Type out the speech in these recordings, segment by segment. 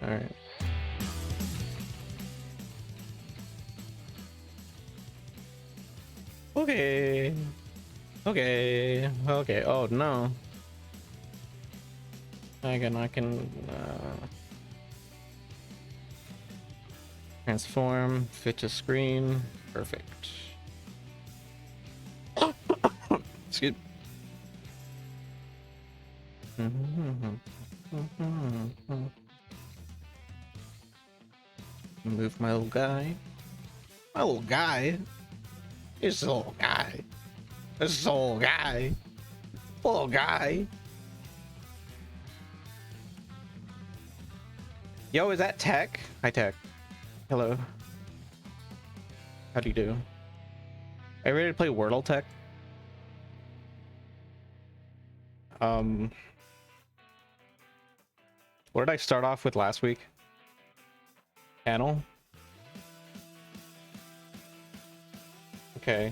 All right. Okay. Okay. Oh no. I can transform, fit to screen. Perfect. Excuse. Move my little guy. My little guy. It's a little guy. This a little guy. Little guy. Yo, is that Tech? Hi, Tech. Hello. How do you do? Are you ready to play Wordle, Tech? What did I start off with last week? Panel? Okay.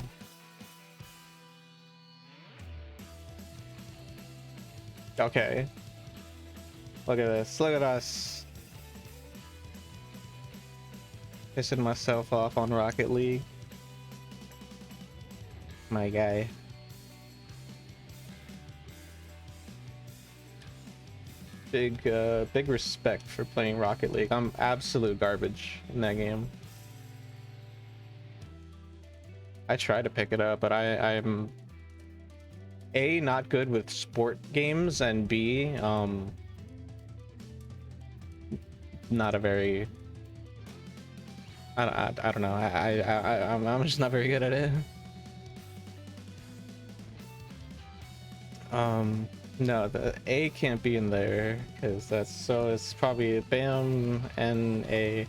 Okay. Look at this. Look at us. Pissing myself off on Rocket League. My guy. Big respect for playing Rocket League. I'm absolute garbage in that game. I try to pick it up, but I'm A, not good with sport games, and B, not a very I don't know. I'm just not very good at it. No, the A can't be in there because it's probably BAM NA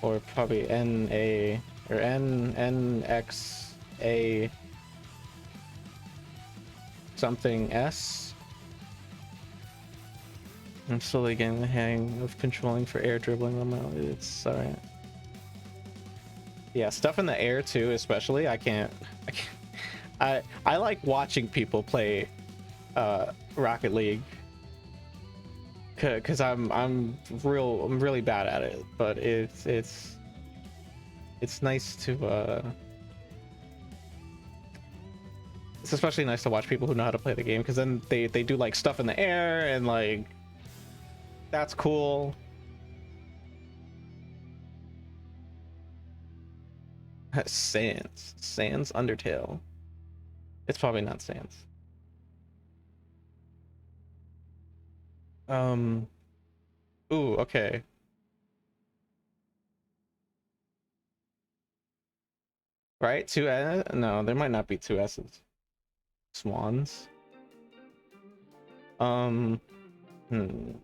or probably NA or NXA something S. I'm slowly getting the hang of controlling for air dribbling them out. It's alright. Yeah, stuff in the air too, especially. I can't. I like watching people play Rocket League because I'm really bad at it, but it's nice to it's especially nice to watch people who know how to play the game, because then they do like stuff in the air and like that's cool. Sans Undertale. It's probably not Sans. Ooh, okay. Right? Two S? No, there might not be two S's. Swans. Hmm. Ooh.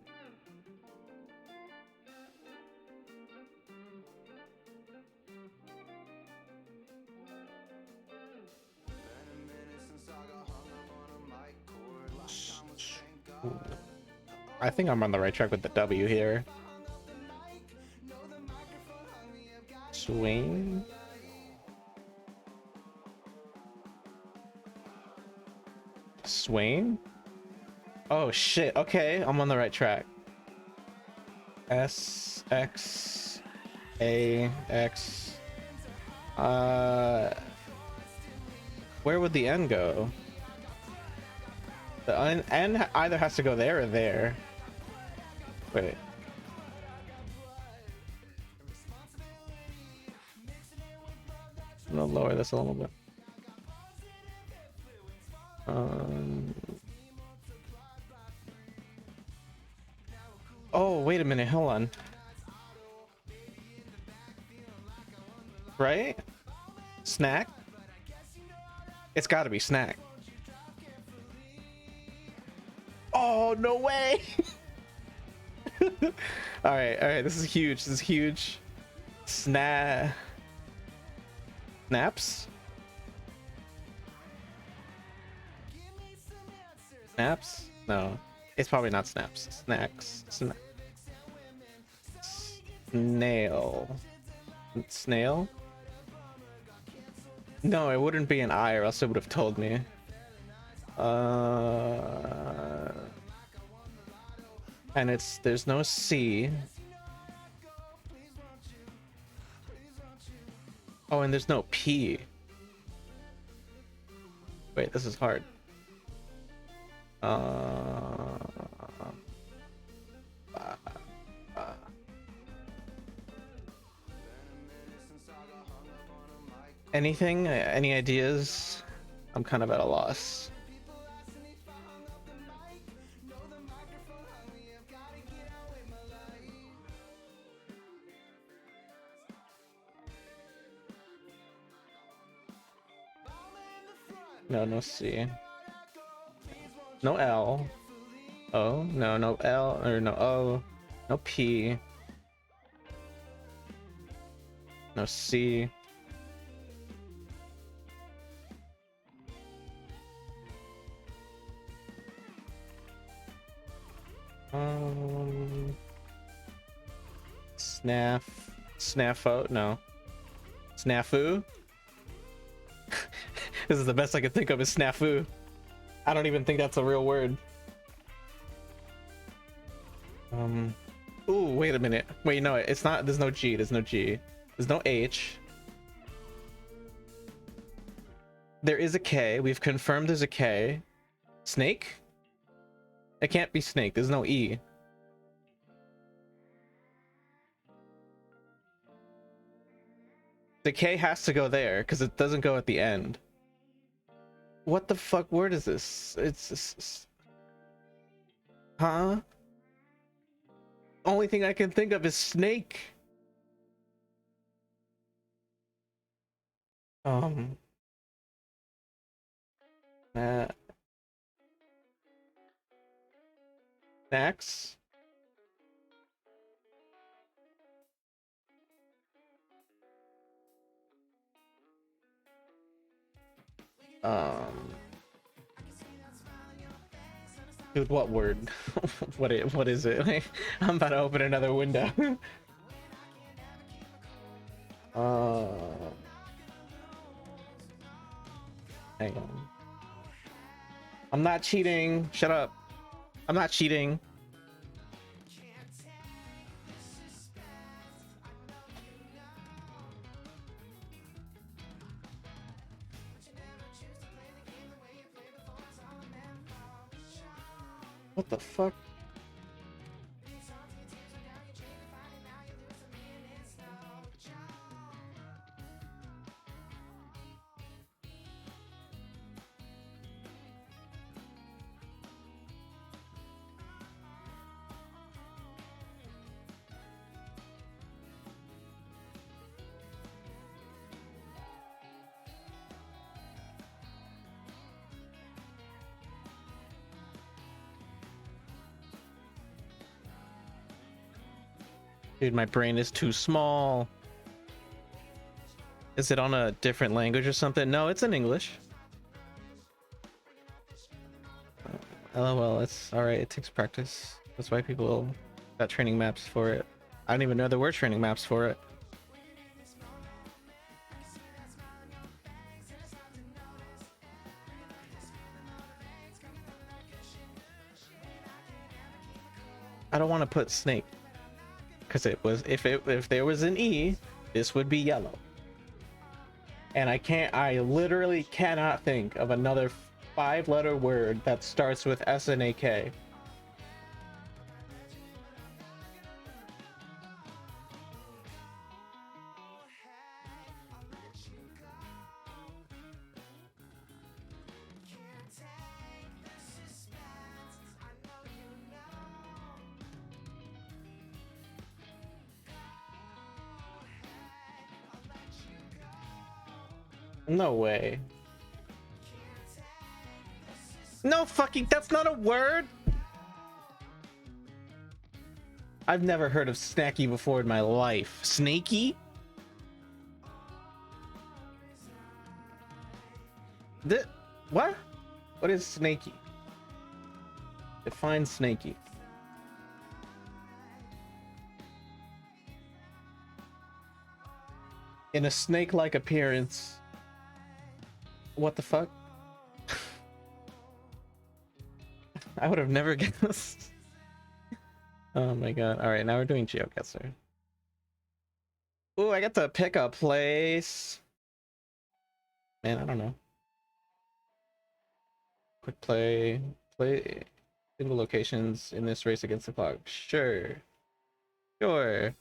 I think I'm on the right track with the W here. Swing. Swain? Oh shit. Okay, I'm on the right track. S X A X. Where would the N go? The N either has to go there or there. Wait. I'm gonna lower this a little bit. Oh, wait a minute. Hold on. Right? Snack? It's got to be snack. Oh, no way. All right. This is huge. This is huge. Snaps? Snaps? No, it's probably not snaps. Snacks. Snail. Snail? No, it wouldn't be an I, or else it would have told me. And there's no C. Oh, and there's no P. Wait, this is hard. Anything? Any ideas? I'm kind of at a loss. No C. No L. O. No L, or no O. No P. No C. Snafu? No. Snafu? This is the best I could think of, is snafu. I don't even think that's a real word. Ooh, wait a minute. Wait, no, it's not. There's no G. There's no G. There's no H. There is a K. We've confirmed there's a K. Snake? It can't be snake. There's no E. The K has to go there because it doesn't go at the end. What the fuck word is this? It's huh? Only thing I can think of is snake. Snacks. Dude, what word? what is it? Like, I'm about to open another window. Hang on. I'm not cheating. Shut up. I'm not cheating. What the fuck? Dude, my brain is too small. Is it on a different language or something? No, it's in English. LOL, it's alright, it takes practice. That's why people got training maps for it. I don't even know there were training maps for it. I don't want to put snake. Because it was, if there was an E, this would be yellow. And I literally cannot think of another 5-letter word that starts with S and a K. No way. No fucking, that's not a word. I've never heard of snacky before in my life. Snaky? What? What is snaky? Define snaky. In a snake-like appearance. What the fuck? I would have never guessed. Oh my god. Alright, now we're doing GeoGuessr. Ooh, I got to pick a place. Man, I don't know. Quick play. Play single locations in this race against the clock. Sure. Sure.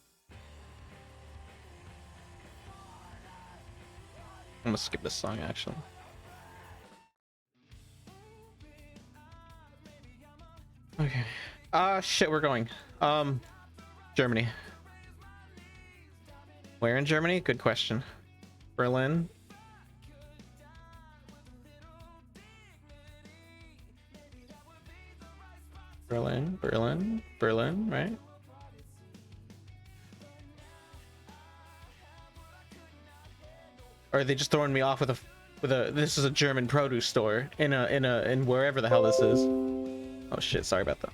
I'm gonna skip this song actually. Okay. Shit, we're going. Germany. Where in Germany? Good question. Berlin. Berlin, right? Or are they just throwing me off with a this is a German produce store in wherever the hell this is. Oh shit, sorry about that.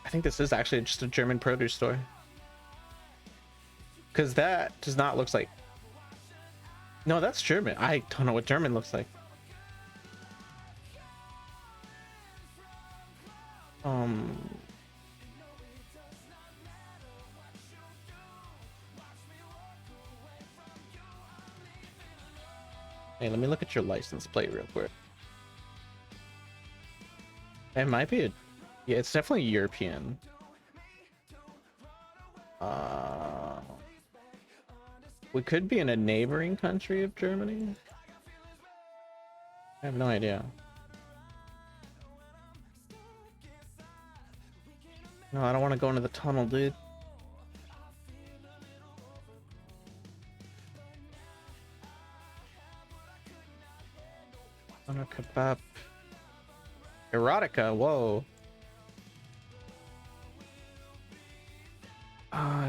I think this is actually just a German produce store. Cause that does not look like. No, that's German. I don't know what German looks like. Hey, let me look at your license plate real quick. It might be a, yeah, it's definitely European. We could be in a neighboring country of Germany. I have no idea. No, I don't want to go into the tunnel, dude. Kebab. Erotica, whoa.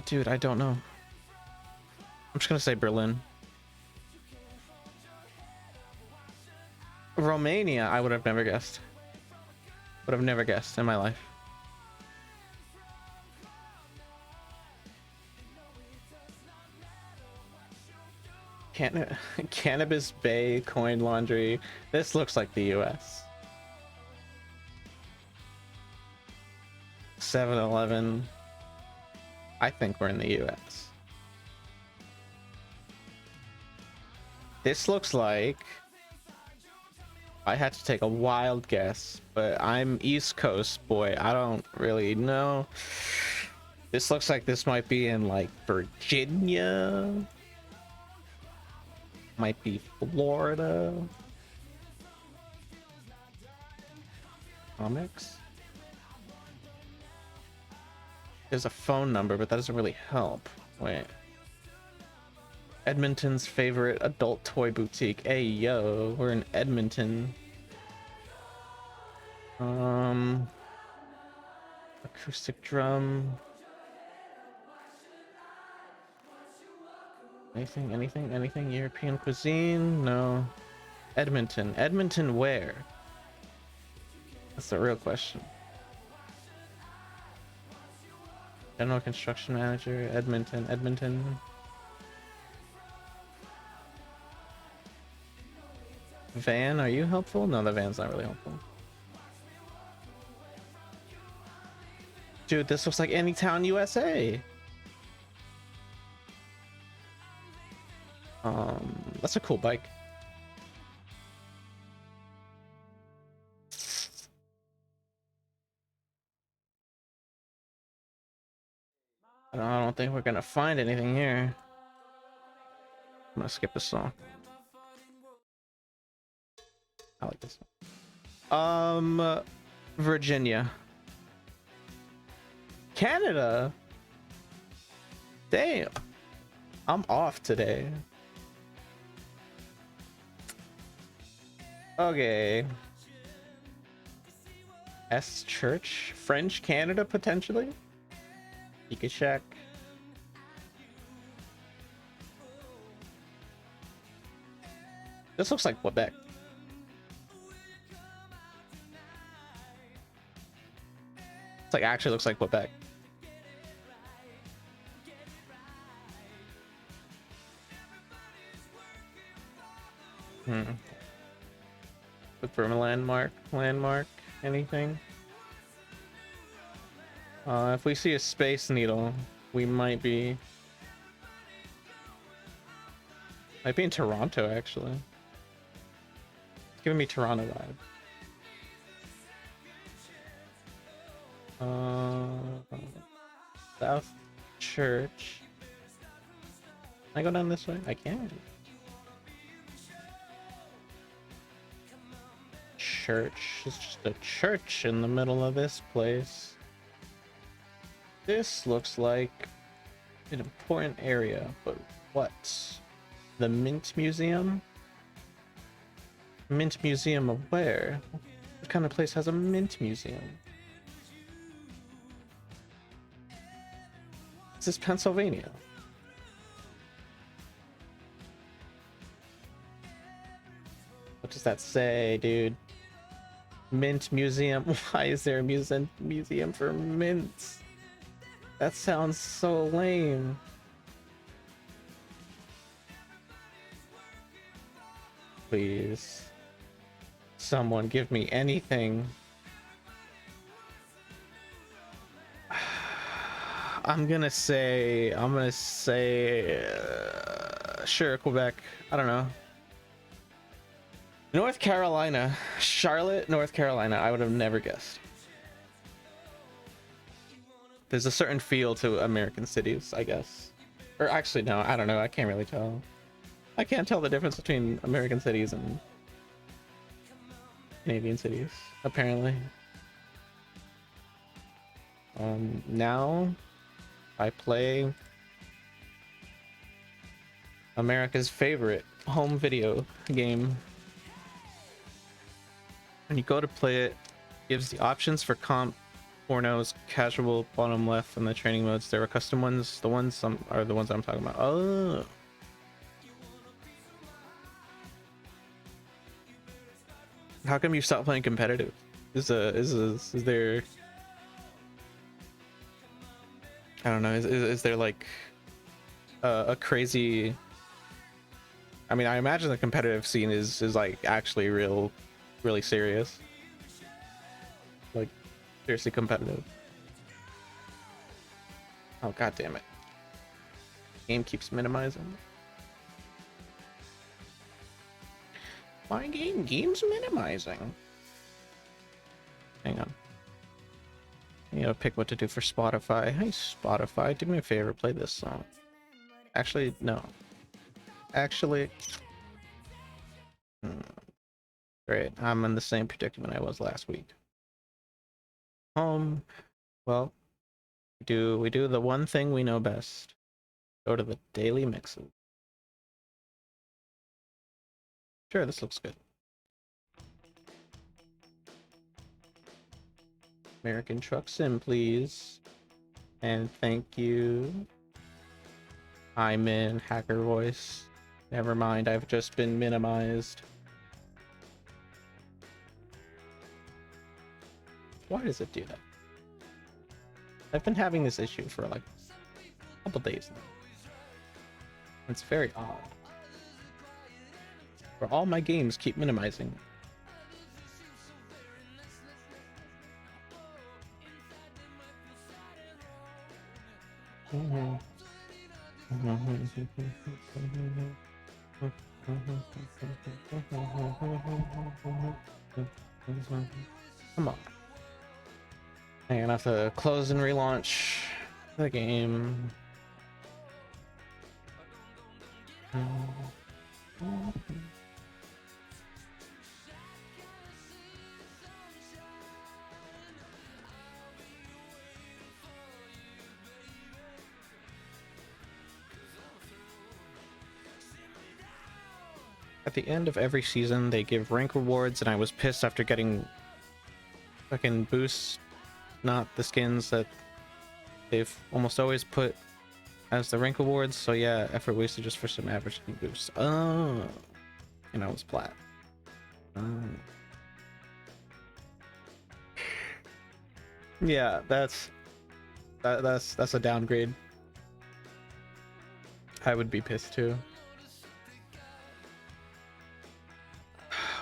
Dude, I don't know. I'm just gonna say Berlin. Romania, I would have never guessed. Would have never guessed in my life. Cannabis Bay coin laundry. This looks like the US. 7-Eleven. I think we're in the US. This looks like, I had to take a wild guess, but I'm East Coast boy. I don't really know. This looks like this might be in like Virginia. Might be Florida. Comics. There's a phone number, but that doesn't really help. Wait. Edmonton's favorite adult toy boutique. Hey yo, we're in Edmonton. Acoustic drum. Anything? European cuisine? No. Edmonton. Edmonton where? That's the real question. General construction manager, Edmonton. Van, are you helpful? No, the van's not really helpful. Dude, this looks like Anytown, USA. That's a cool bike. I don't think we're gonna find anything here. I'm gonna skip this song. I like this one. Virginia. Canada. Damn. I'm off today. Okay. S Church? French Canada, potentially? You could check. This looks like Quebec. It's like actually looks like Quebec. Look for a landmark. Anything? If we see a space needle, we might be in Toronto, actually. It's giving me Toronto vibe. South Church. Can I go down this way? I can. Church. It's just a church in the middle of this place. This looks like an important area, but what? The Mint Museum? Mint Museum of where? What kind of place has a Mint Museum? This is Pennsylvania. What does that say, dude? Mint Museum. Why is there a museum for mints? That sounds so lame. Please. Someone give me anything. I'm gonna say sure, Quebec. I don't know. North Carolina. Charlotte, North Carolina. I would have never guessed. There's a certain feel to American cities, I guess. Or actually, no, I don't know. I can't really tell. I can't tell the difference between American cities and Canadian cities, apparently. Now I play America's favorite home video game. When you go to play it, it gives the options for comp, pornos, casual, bottom left, and the training modes. There are custom ones. The ones are the ones I'm talking about. Oh. How come you stopped playing competitive? Is there? I don't know. Is there like a crazy? I mean, I imagine the competitive scene is like actually really serious. Like seriously competitive. Oh god damn it. Game keeps minimizing. My game's minimizing. Hang on. You gotta pick what to do for Spotify. Hey Spotify, do me a favor, play this song. Actually, no. Actually, great. I'm in the same predicament I was last week. Well, we do the one thing we know best. Go to the daily mixes. Sure, this looks good. American Truck Sim, please. And thank you. I'm in hacker voice. Never mind, I've just been minimized. Why does it do that? I've been having this issue for like a couple days now. It's very odd. For all my games keep minimizing. Come on. I'm gonna have to close and relaunch the game. At the end of every season, they give rank rewards, and I was pissed after getting fucking boosts, not the skins that they've almost always put as the rank rewards. So yeah, effort wasted just for some average skin boosts. Oh, and I was plat. Yeah, that's a downgrade. I would be pissed too.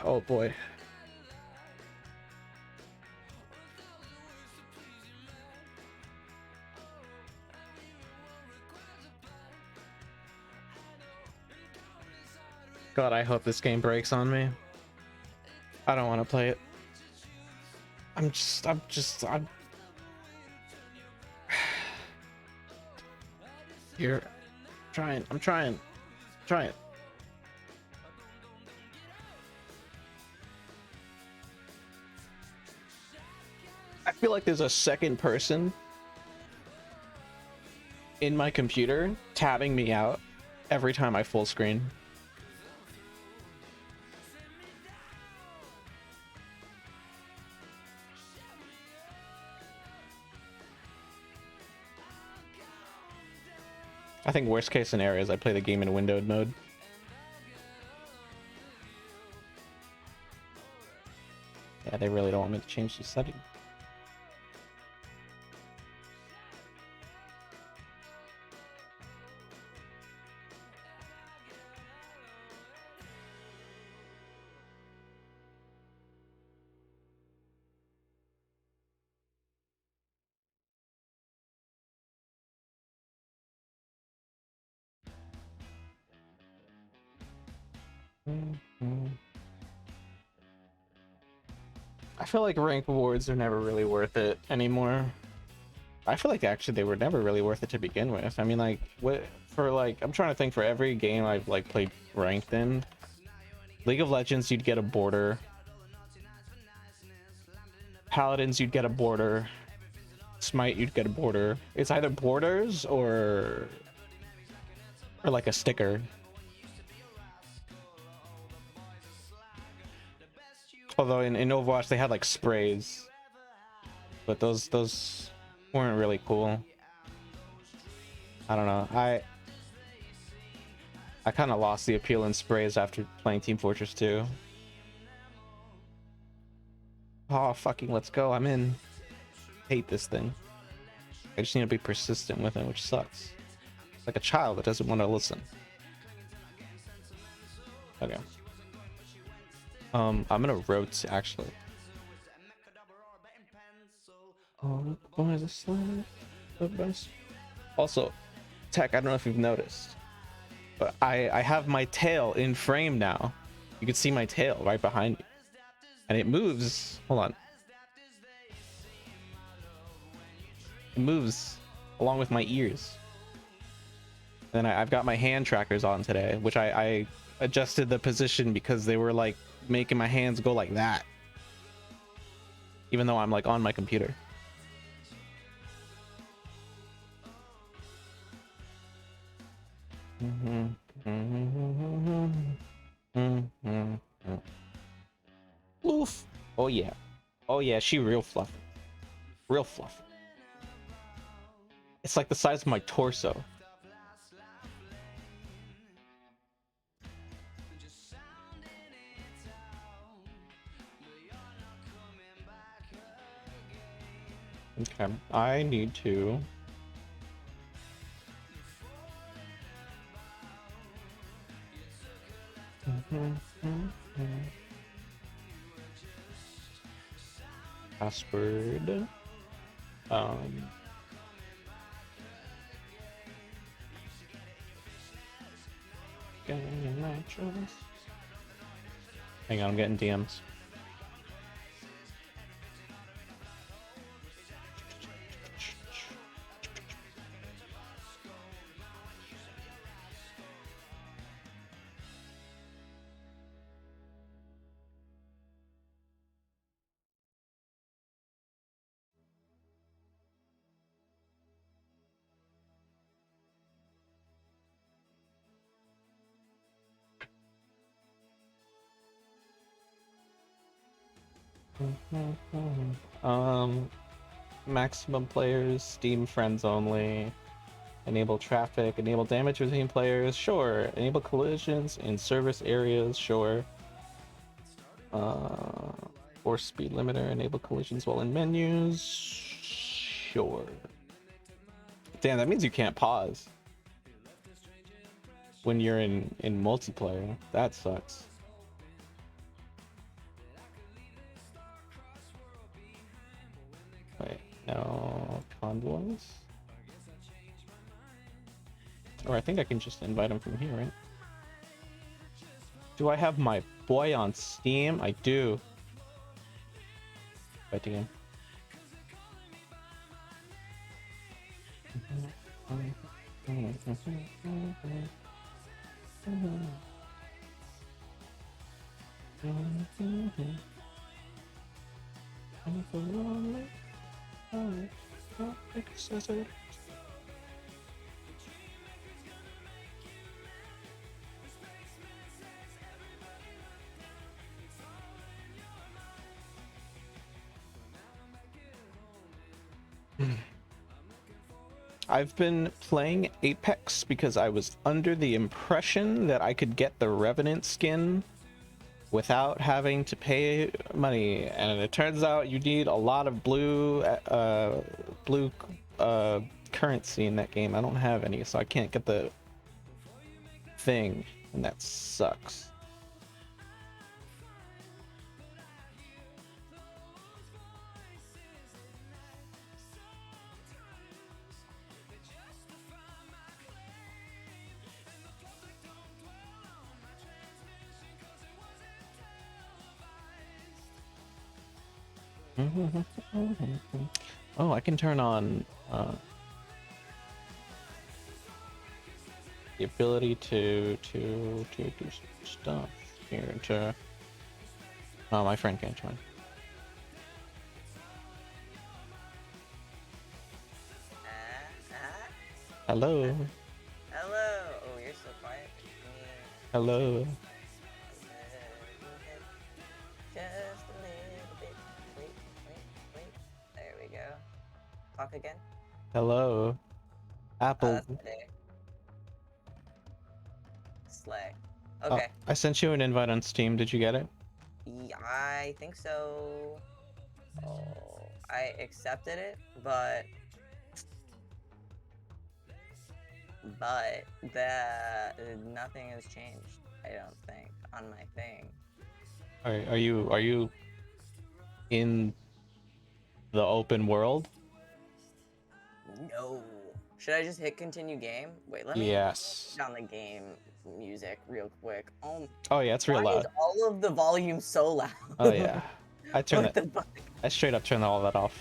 Oh boy. God, I hope this game breaks on me. I don't want to play it. I'm here. I'm trying. I feel like there's a second person in my computer tabbing me out every time I full screen. I think worst case scenario is I play the game in windowed mode. Yeah, they really don't want me to change the setting. I feel like rank awards are never really worth it anymore. I feel like actually they were never really worth it to begin with. I mean, like, what for, like, I'm trying to think, for every game I've like played ranked in, League of Legends you'd get a border, Paladins you'd get a border, Smite you'd get a border. It's either borders or like a sticker. Although in Overwatch they had like sprays, but those weren't really cool. I don't know. I kind of lost the appeal in sprays after playing Team Fortress 2. Oh, fucking let's go. I'm in. Hate this thing. I just need to be persistent with it, which sucks. Like a child that doesn't want to listen. Okay. I'm gonna rotate actually. Oh, boy, this is the best. Also, Tech, I don't know if you've noticed, but I have my tail in frame now. You can see my tail right behind me, and it moves. Hold on. It moves along with my ears. And I've got my hand trackers on today, which I adjusted the position because they were like making my hands go like that, even though I'm like on my computer. Oof. Oh yeah. Oh yeah, she real fluffy. Real fluffy. It's like the size of my torso. Okay, I need to password. Hang on, I'm getting DMs. Maximum players, Steam friends only. Enable traffic, enable damage between players, sure. Enable collisions in service areas, sure. Force speed limiter, enable collisions while in menus, sure. Damn, that means you can't pause when you're in multiplayer. That sucks. Wait, no convoys? Or I think I can just invite him from here, right? Do I have my boy on Steam? I do. Invite again. I've been playing Apex because I was under the impression that I could get the Revenant skin without having to pay money, and it turns out you need a lot of blue currency in that game. I don't have any, so I can't get the thing, and that sucks. Oh, I can turn on the ability to do stuff here. Oh, my friend can't join. Hello. Hello. Oh, you're so quiet. Hello. Just a little bit. Wait. There we go. Talk again. Hello. Oh, Apple. that's better. Slay. Oh, Okay. I sent you an invite on Steam. Did you get it? Yeah, I think so. Oh, I accepted it, but the nothing has changed. I don't think on my thing. Are you in the open world? No. Should I just hit continue game? Wait, let me Yes. turn on the game music real quick. Oh yeah, it's real Why loud. is all of the volume so loud? Oh yeah. I turned What it. the fuck? I straight up turned all that off.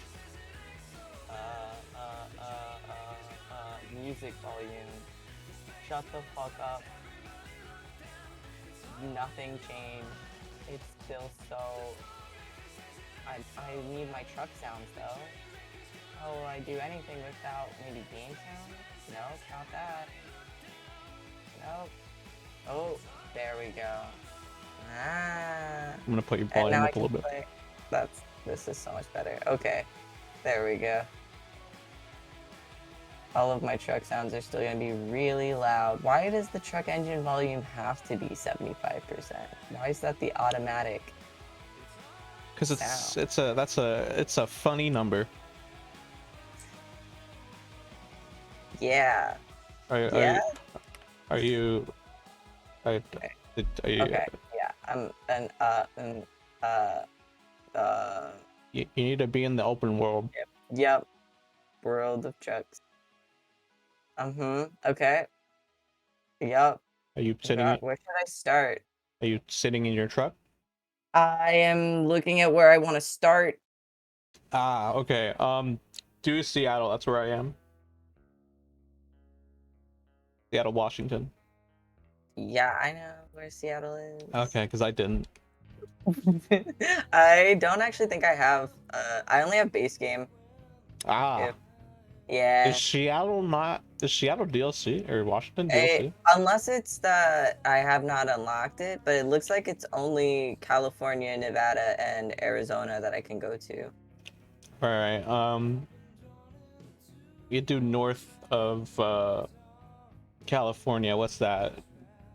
Music volume. Shut the fuck up. Nothing changed. It's still so... I need my truck sounds though. How will I do anything without maybe game sound? Nope, not that. Nope. Oh, there we go. Ah. I'm gonna put your And now volume I up a can little bit. play. This is so much better. Okay, there we go. All of my truck sounds are still gonna be really loud. Why does the truck engine volume have to be 75%? Why is that the automatic? Because it's a funny number. Yeah. Are Yeah. you are you Okay. Yeah. you need to be in the open world. Yep. World of trucks. Okay. Yep. Are you God, where should I start? Are you sitting in your truck? I am looking at where I want to start. Ah, okay. Do Seattle. That's where I am. Seattle, Washington. Yeah, I know where Seattle is. Okay, because I didn't. I don't actually think I have. I only have base game. Ah. Yeah. Is Seattle not Is Seattle DLC or Washington Eh, DLC? unless it's that I have not unlocked it, but it looks like it's only California, Nevada, and Arizona that I can go to. All right. You do north of California. What's that?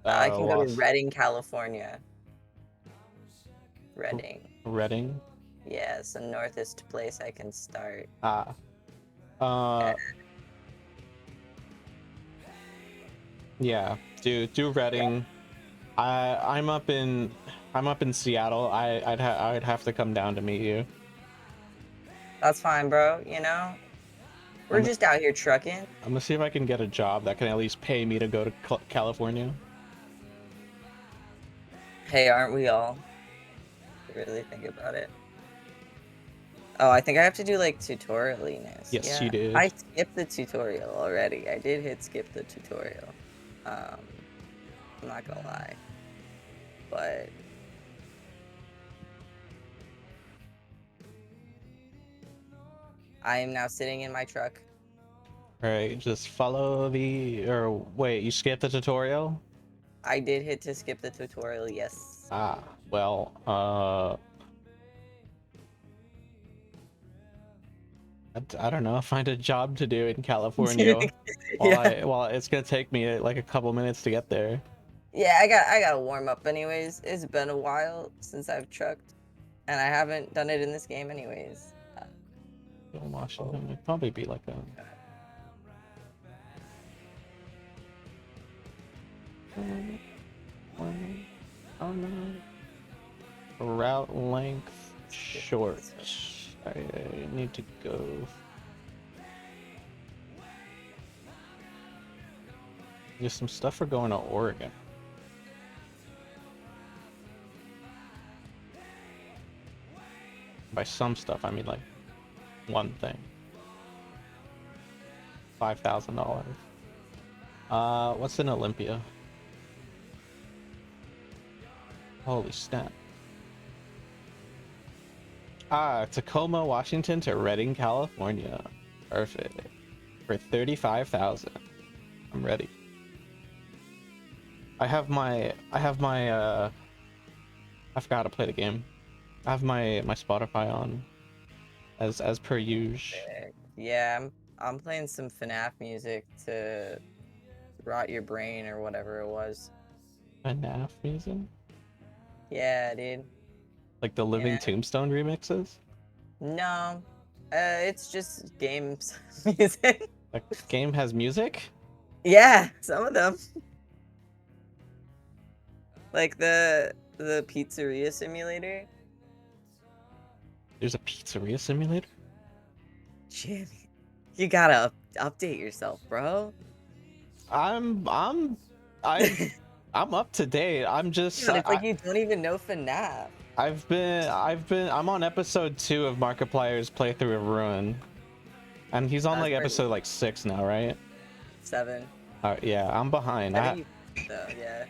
I can go to Los Redding, California. Redding. Reading. Yeah, it's the northest place I can start. Ah. Uh. Yeah. Do Reading. I'm up in Seattle. I'd have to come down to meet you. That's fine, bro. You know, we're I'm just out here trucking. I'm gonna see if I can get a job that can at least pay me to go to California. Hey, aren't we all? Really think about it. Oh, I think I have to do like tutorialiness. Yes, Yeah, you did. I skipped the tutorial already. I did hit skip the tutorial. Um, I'm not gonna lie, but I am now sitting in my truck. All right, just follow the. Or wait, you skipped the tutorial? I did hit to skip the tutorial. Yes. Ah, well, I don't know. Find a job to do in California Yeah. while it's gonna take me like a couple minutes to get there. Yeah, I gotta warm up anyways. It's been a while since I've trucked, and I haven't done it in this game anyways. In Washington, it'd probably be like a. Route length short. I need to go. There's some stuff for going to Oregon. By some stuff, I mean like one thing. $5,000. What's in Olympia? Holy snap. Ah, Tacoma, Washington to Redding, California. Perfect. For 35,000. I'm ready. I forgot to play the game. I have my Spotify on as per usual. Yeah, I'm playing some FNAF music to rot your brain or whatever it was. FNAF music? Yeah, dude. Like the Living Yeah. Tombstone remixes? No, it's just games music. Like game has music? Yeah, some of them. Like the pizzeria simulator. There's a pizzeria simulator? Jimmy, you gotta update yourself, bro. I'm I'm I I'm up to date. I'm just God, it's like you don't even know FNAF. I'm on episode 2 of Markiplier's playthrough of Ruin. And he's on That's like pretty episode like 6 now, right? 7. Yeah, I'm behind. I think so, yeah.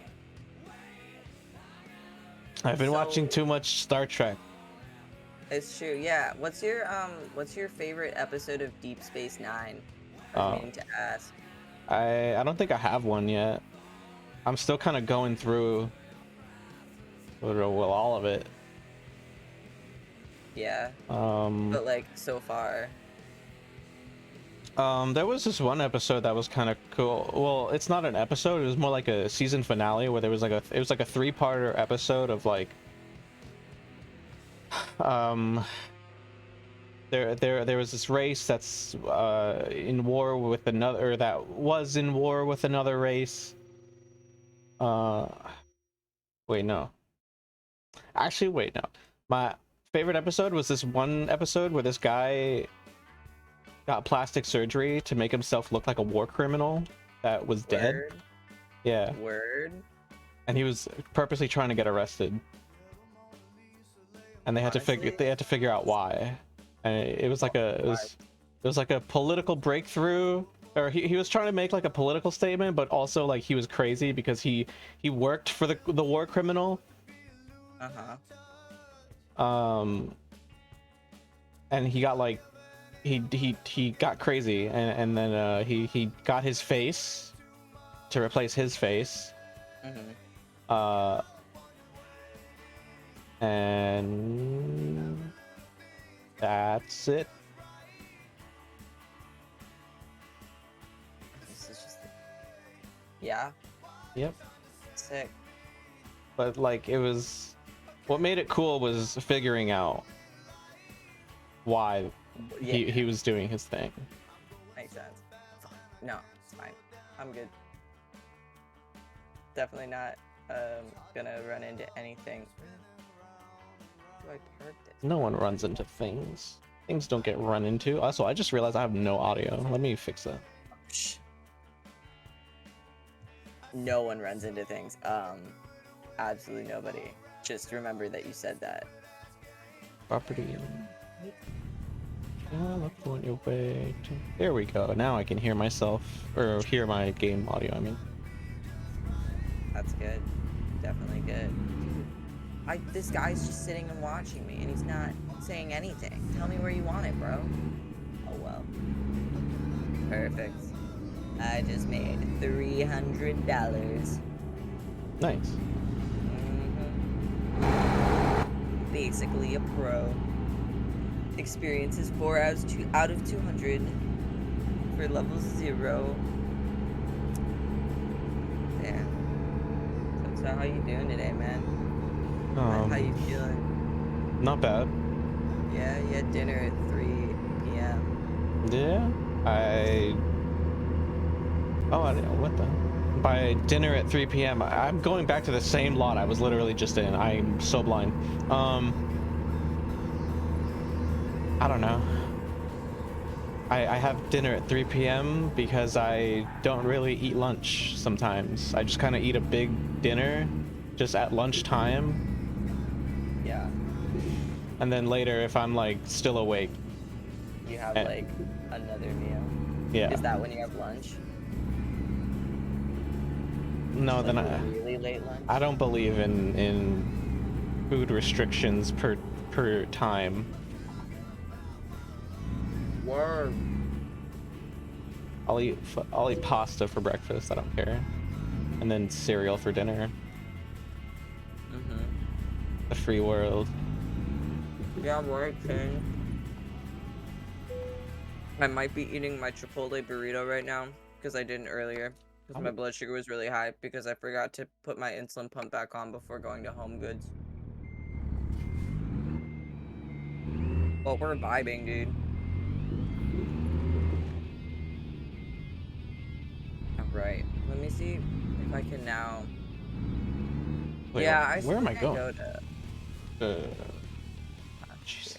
I've been watching too much Star Trek. It's true. Yeah. What's your favorite episode of Deep Space Nine? I was meaning to ask. I don't think I have one yet. I'm still kind of going through all of it. Yeah. But like so far. There was this one episode that was kind of cool. Well, it's not an episode, it was more like a season finale where there was like it was like a 3-parter episode of like there was this race that's in war with another, or that was in war with another race. Wait, no. Actually, wait, no. My favorite episode was this one episode where this guy got plastic surgery to make himself look like a war criminal that was dead. Word. Yeah. Word. And he was purposely trying to get arrested. And they had to figure out why. And it was like it was like a political breakthrough, or he was trying to make like a political statement, but also like he was crazy because he worked for the war criminal. Uh-huh. And he got like he got crazy, and then he got his face to replace his face. Mm-hmm. And that's it. This is just. Yeah. Yep. Sick. But like, it was, what made it cool was figuring out why Yeah. he was doing his thing. Makes sense. No, it's fine. I'm good. Definitely not gonna run into anything. Do I park this? No one runs into things. Things don't get run into. Also, I just realized I have no audio. Let me fix that. Shh. No one runs into things. Absolutely nobody. Just remember that you said that. Property in California way to... There we go. Now I can hear myself, or hear my game audio, I mean. That's good. Definitely good. This guy's just sitting and watching me, and he's not saying anything. Tell me where you want it, bro. Oh, well. Perfect. I just made $300. Nice. Basically a pro. Experience is 4 out of 200 for level 0. Damn. So how you doing today, man? How you feeling? Not bad. Yeah, you had dinner at 3 p.m. Yeah, oh, I don't know what the... By dinner at 3 p.m. I'm going back to the same lot I was literally just in. I'm so blind. I don't know. I have dinner at 3 p.m. because I don't really eat lunch sometimes. I just kind of eat a big dinner just at lunchtime. Yeah. And then later, if I'm like still awake, You have like another meal. yeah. Is that when you have lunch? No, Like then a really late lunch? I don't believe in food restrictions per time. Word. I'll eat pasta for breakfast. I don't care, and then cereal for dinner. The free world. Yeah, word, King. I might be eating my Chipotle burrito right now because I didn't earlier. Because my blood sugar was really high because I forgot to put my insulin pump back on before going to Home Goods. But we're vibing, dude. Alright, let me see if I can now... Wait, yeah, I where am I going? go to... Jeez.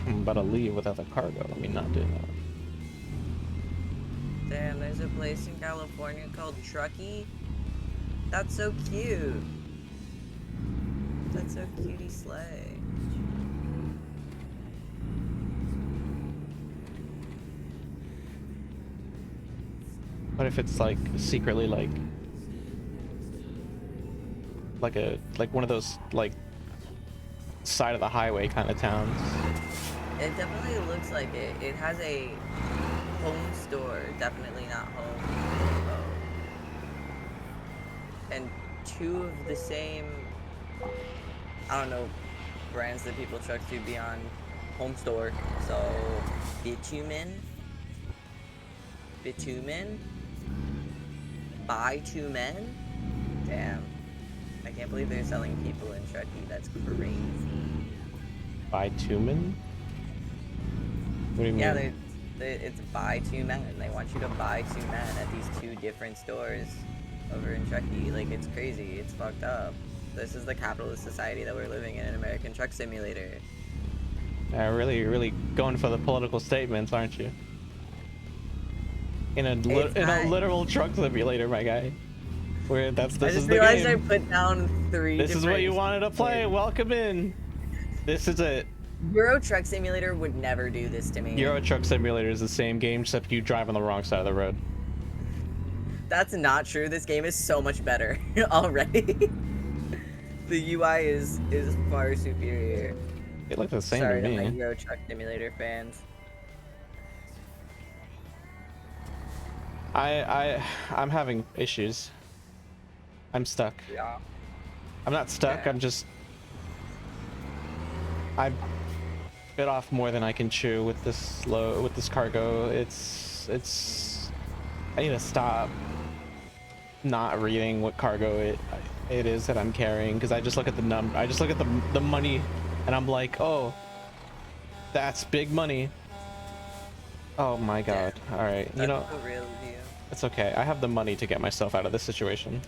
I'm about to leave without the cargo. Let me not do that. Damn, there's a place in California called Truckee. That's so cute. That's so cutie slay. What if it's like secretly like one of those like side of the highway kind of towns? It definitely looks like it. It has a home store, definitely not home Depot. And 2 of the same, I don't know, brands that people truck to beyond home store. So, bitumen, buy 2 men. Damn, I can't believe they're selling people in Truckee. That's crazy. Bitumen? What do you mean? Yeah, it's buy 2 men. They want you to buy 2 men at these 2 different stores over in Truckee. Like, it's crazy. It's fucked up. This is the capitalist society that we're living in, an American Truck Simulator. Really going for the political statements, aren't you? In a literal truck simulator, my guy. Where this is the game. I just realized I put down 3 This is what you wanted to play. Welcome in. This is it. Euro Truck Simulator would never do this to me. Euro Truck Simulator is the same game, except you drive on the wrong side of the road. That's not true. This game is so much better already. The UI is far superior. They look the same to Sorry to my me. Euro Truck Simulator fans. I'm having issues. I'm stuck. Yeah. I'm not stuck. Okay. I bit off more than I can chew with this cargo. It's I need to stop not reading what cargo it is that I'm carrying, because I just look at I just look at the money and I'm like, oh, that's big money. Oh my god. Damn. All right, you That's know, so real of you. it's okay. I have the money to get myself out of this situation.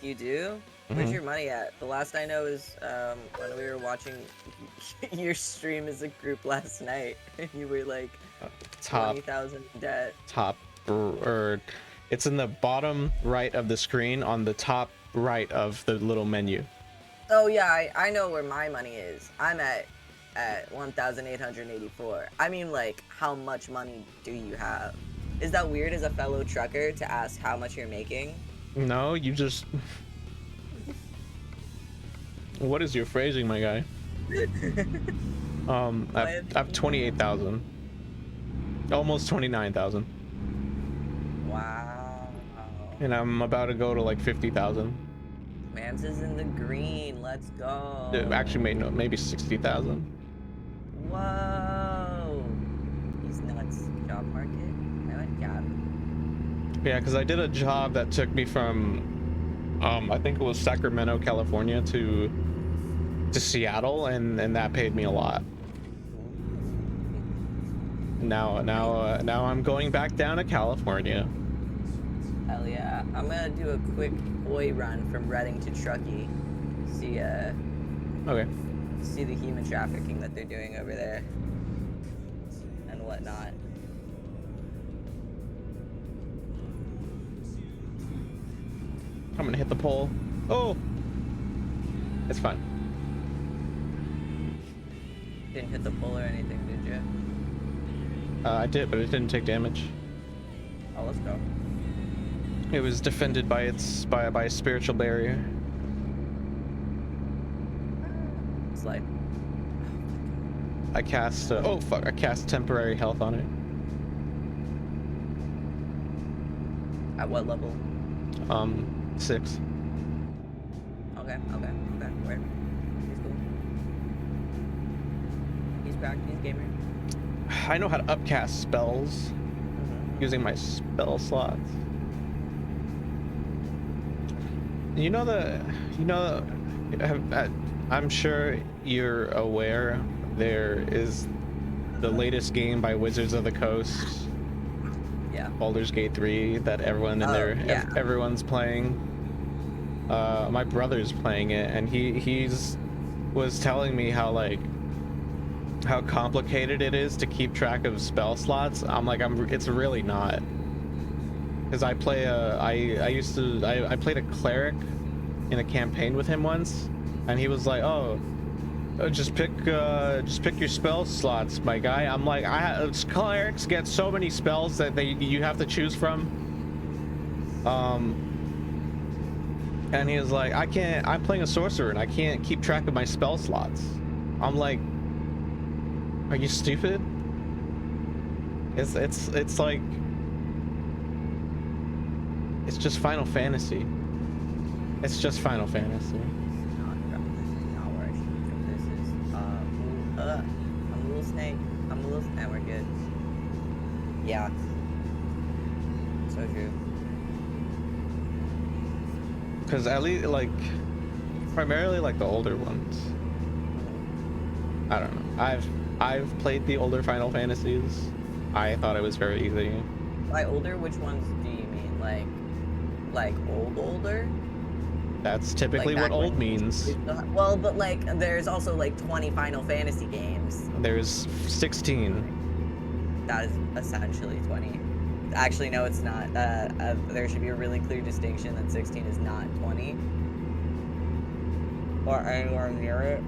You do? Where's Hmm. your money at? The last I know is when we were watching your stream as a group last night, and you were like Top 20,000 in debt. top or it's in the bottom right of the screen on the top right of the little menu. Oh yeah, I know where my money is. I'm at 1,884. I mean, like, how much money do you have? Is that weird as a fellow trucker to ask how much you're making? No, you just what is your phrasing, my guy? I've 28,000, almost 29,000, Wow. and I'm about to go to like 50,000. Mams is in the green. Let's go. Actually, maybe 60,000. Whoa. He's nuts. Job market? I like job. Yeah, because I did a job that took me from I think it was Sacramento, California to Seattle, and that paid me a lot. Now I'm going back down to California. Hell yeah. I'm gonna do a quick boy run from Reading to Truckee. Okay. See the human trafficking that they're doing over there. And whatnot. I'm gonna hit the pole. Oh, it's fine. Didn't hit the pole or anything, did you? I did, but it didn't take damage. Oh, let's go. It was defended by by a spiritual barrier. Slide. I cast oh fuck! I cast temporary health on it. At what level? 6. Okay. Where? He's cool. He's cracked. He's gamer. I know how to upcast spells using my spell slots. I'm sure you're aware there is the latest game by Wizards of the Coast, Yeah. Baldur's Gate 3, that everyone everyone's playing. My brother's playing it, and he's was telling me how complicated it is to keep track of spell slots. I'm like, it's really not, because I played a cleric in a campaign with him once, and he was like, oh, just pick your spell slots, my guy. I'm like, clerics get so many spells that you have to choose from. And he was like, I'm playing a sorcerer and I can't keep track of my spell slots. I'm like, are you stupid? It's like, it's just Final Fantasy. It's just Final Fantasy. Not where I should think this is. I'm a little snake. We're good. Yeah. So true. Because at least, primarily, the older ones. I don't know. I've played the older Final Fantasies. I thought it was very easy. By older, which ones do you mean? Like older? That's typically what old means. Well, but there's also 20 Final Fantasy games. There's 16. That is essentially 20. Actually, no, it's not. There should be a really clear distinction that 16 is not 20. Or anywhere near it.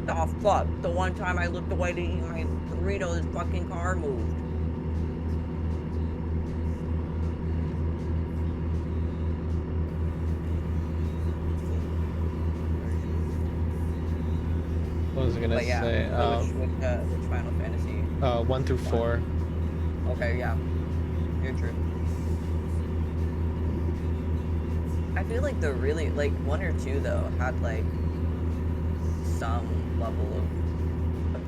Oh, fuck. The one time I looked away to eat my burrito, this fucking car moved. What was I gonna But yeah, say? so which Final Fantasy? 1 through 4. Okay, yeah, you're true. I feel like the really like 1 or 2 though had like some level of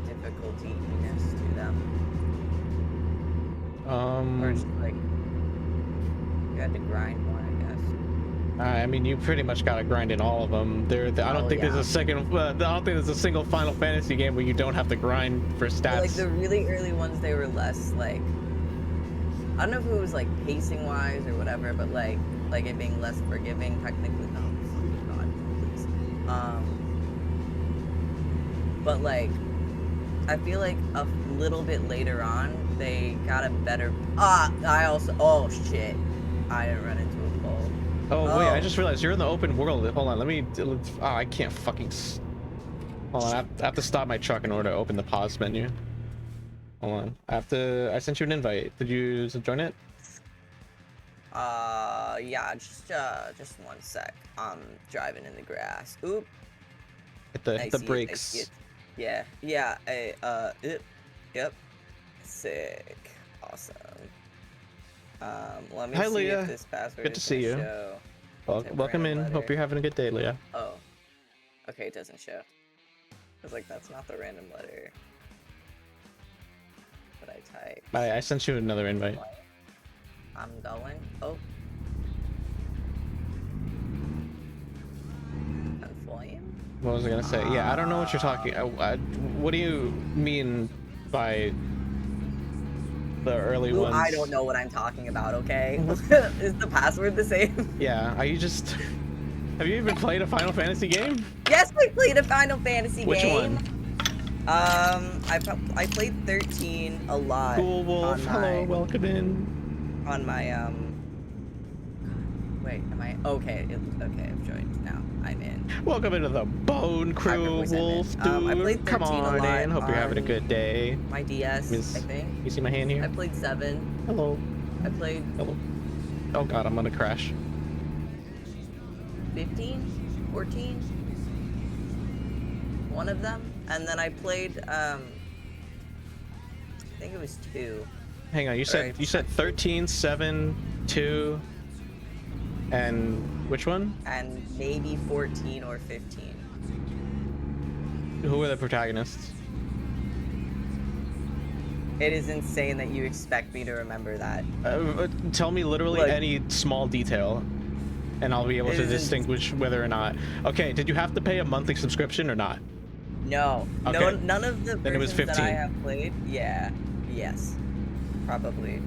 difficulty-ness to them, or just like you had to grind more, I guess. I mean, you pretty much gotta grind in all of them. I don't Oh think there's yeah. a second. I don't think there's a single Final Fantasy game where you don't have to grind for But like stats. the really early ones, they were less like, I don't know if it was like pacing wise or whatever, but like it being less forgiving technically. No, God, please. But like I feel like a little bit later on they got a better. I also. Oh shit! I didn't run into a pole. Oh wait, I Oh, just realized you're in the open world. Hold on, let me. Oh, I can't fucking. Hold on, I have to stop my truck in order to open the pause menu. Hold on, I have to. I sent you an invite. Did you join it? yeah. Just 1 sec. I'm driving in the grass. Oop. Hit I the see it. I see brakes. it. Yeah. Yeah. Yep. Sick. Awesome. Let me Hi, see if Leah. this password Good to is see gonna you. show. Well, Type welcome random in. Hope letter. you're having a good day, Leah. Oh. Okay, it doesn't show. I was like, that's not the random letter that I typed. I sent you another invite. I'm going. Oh. Unflame? What was I gonna say? Yeah, I don't know what you're talking. What do you mean by the early Ooh, ones? I don't know what I'm talking about, okay? Is the password the same? Yeah, are you just... Have you even played a Final Fantasy game? Yes, I played a Final Fantasy Which game. one? I played 13 a lot Cool Wolf, on hello, my welcome in. wait, am I okay, okay, I've joined now. I'm in. Welcome into the Bone Hyper Crew, voice, I'm in. Wolf, I dude. played Come 13 a on lot in, hope you're having a good on day. my DS, I think. You see my hand I here? played 7. Hello. I played Hello. Oh god, I'm gonna crash. 15, 14. One of them, and then I played I think it was 2. Hang on, you said 13, 7, 2, and which one? And maybe 14 or 15. Who were the protagonists? It is insane that you expect me to remember that. Tell me literally Like, any small detail, and I'll be able to distinguish whether or not. Okay, did you have to pay a monthly subscription or not? no, Okay. none of the Then it was versions that I 15. have played. Yeah, yes, probably.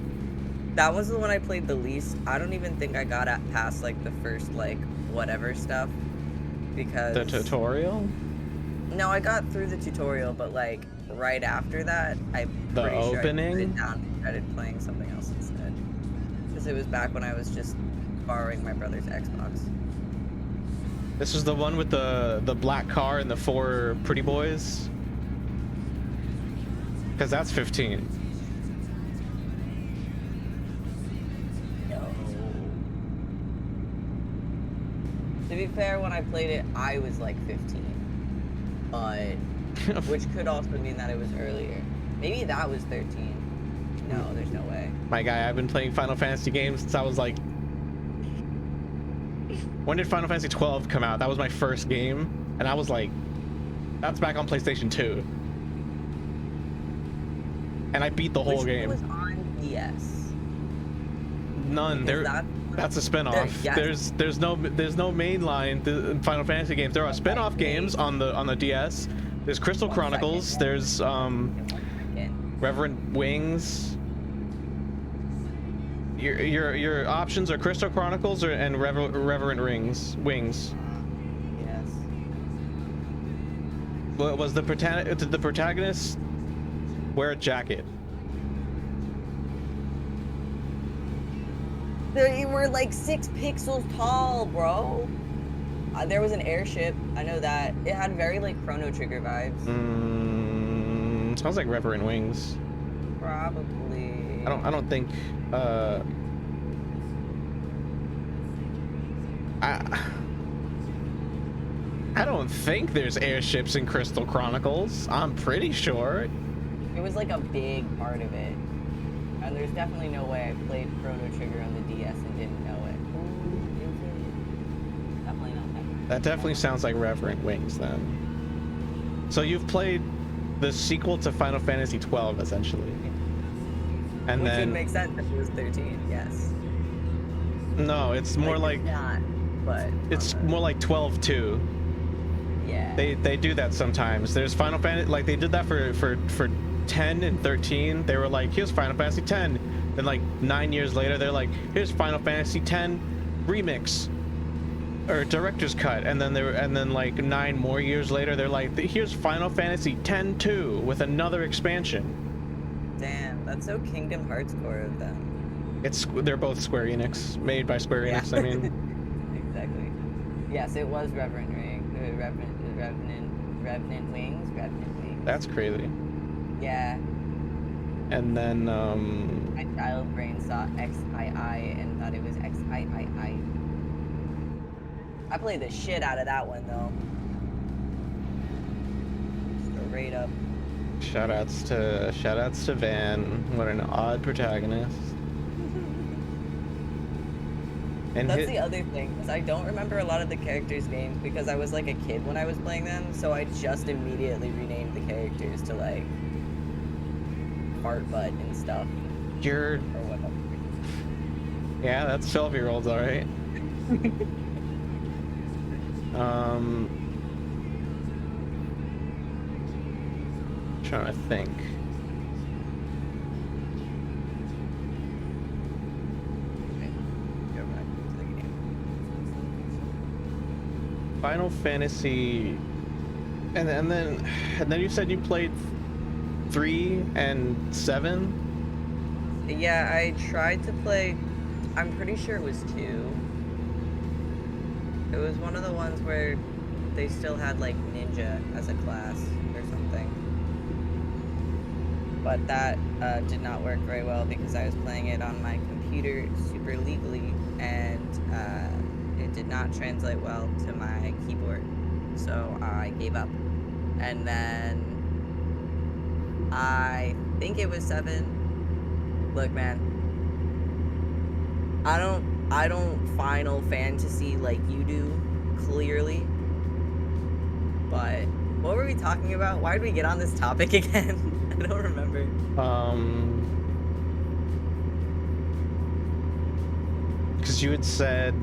That was the one I played the least. I don't even think I got past like the first like whatever stuff because The tutorial? No, I got through the tutorial, but like right after that, I'm The pretty sure I put opening? it down and started playing something else instead. Because it was back when I was just borrowing my brother's Xbox. This is the one with the black car and the 4 pretty boys? Because that's 15. No. To be fair, when I played it, I was like 15. But, which could also mean that it was earlier. Maybe that was 13. No, there's no way. My guy, I've been playing Final Fantasy games since I was like... When did Final Fantasy 12 come out? That was my first game. And I was like... That's back on PlayStation 2. And I beat the whole game. Which one was on DS? None. That's a spin-off. Yes. There's no mainline Final Fantasy games. There are spin-off games on the DS. There's Crystal Chronicles. There's Reverent Wings. Your options are Crystal Chronicles and Reverent Wings. Yes. Was the protagonist wear a jacket? They were like 6 pixels tall, bro. There was an airship. I know that. It had very like Chrono Trigger vibes. Sounds like Reverent Wings. Probably. I don't think. I I don't think there's airships in Crystal Chronicles. I'm pretty sure. It was like a big part of it. And there's definitely no way I played Chrono Trigger on the DS and didn't know it. Ooh, is it? Definitely not that. That definitely sounds like Reverent Wings then. So you've played the sequel to Final Fantasy 12 essentially. And Which then would make sense if it was 13, yes. no, it's more like it's not, but it's more like 12 too. Yeah. They do that sometimes. There's Final Fantasy, like they did that for 10 and 13. They were like, here's Final Fantasy 10. Then like 9 years later, they're like, here's Final Fantasy 10 remix or director's cut. And then like 9 more years later, they're like, here's Final Fantasy 10 2 with another expansion. Damn, that's so Kingdom Hearts core of them. They're both Square Enix, made by Square Enix. Yeah. I mean, Exactly. Yes, it was Reverend Wings. that's crazy. Yeah. And then My child brain saw XII and thought it was XIII. I played the shit out of that one though. Straight up. shoutouts to Van. What an odd protagonist. And That's the other thing, is I don't remember a lot of the characters' names because I was like a kid when I was playing them, so I just immediately renamed the characters to like Fart Butt and stuff. You're Or whatever. yeah, that's 12-year-olds, all right. Trying to think. Go back to the game. Final Fantasy, and then you said you played 3 and 7. Yeah, I tried to play. I'm pretty sure it was 2. It was one of the ones where they still had like ninja as a class or something. But that did not work very well because I was playing it on my computer super legally, and it did not translate well to my keyboard. So I gave up. And then I think it was 7. Look, man, I don't Final Fantasy like you do, clearly. But what were we talking about? Why did we get on this topic again? I don't remember. Because you had said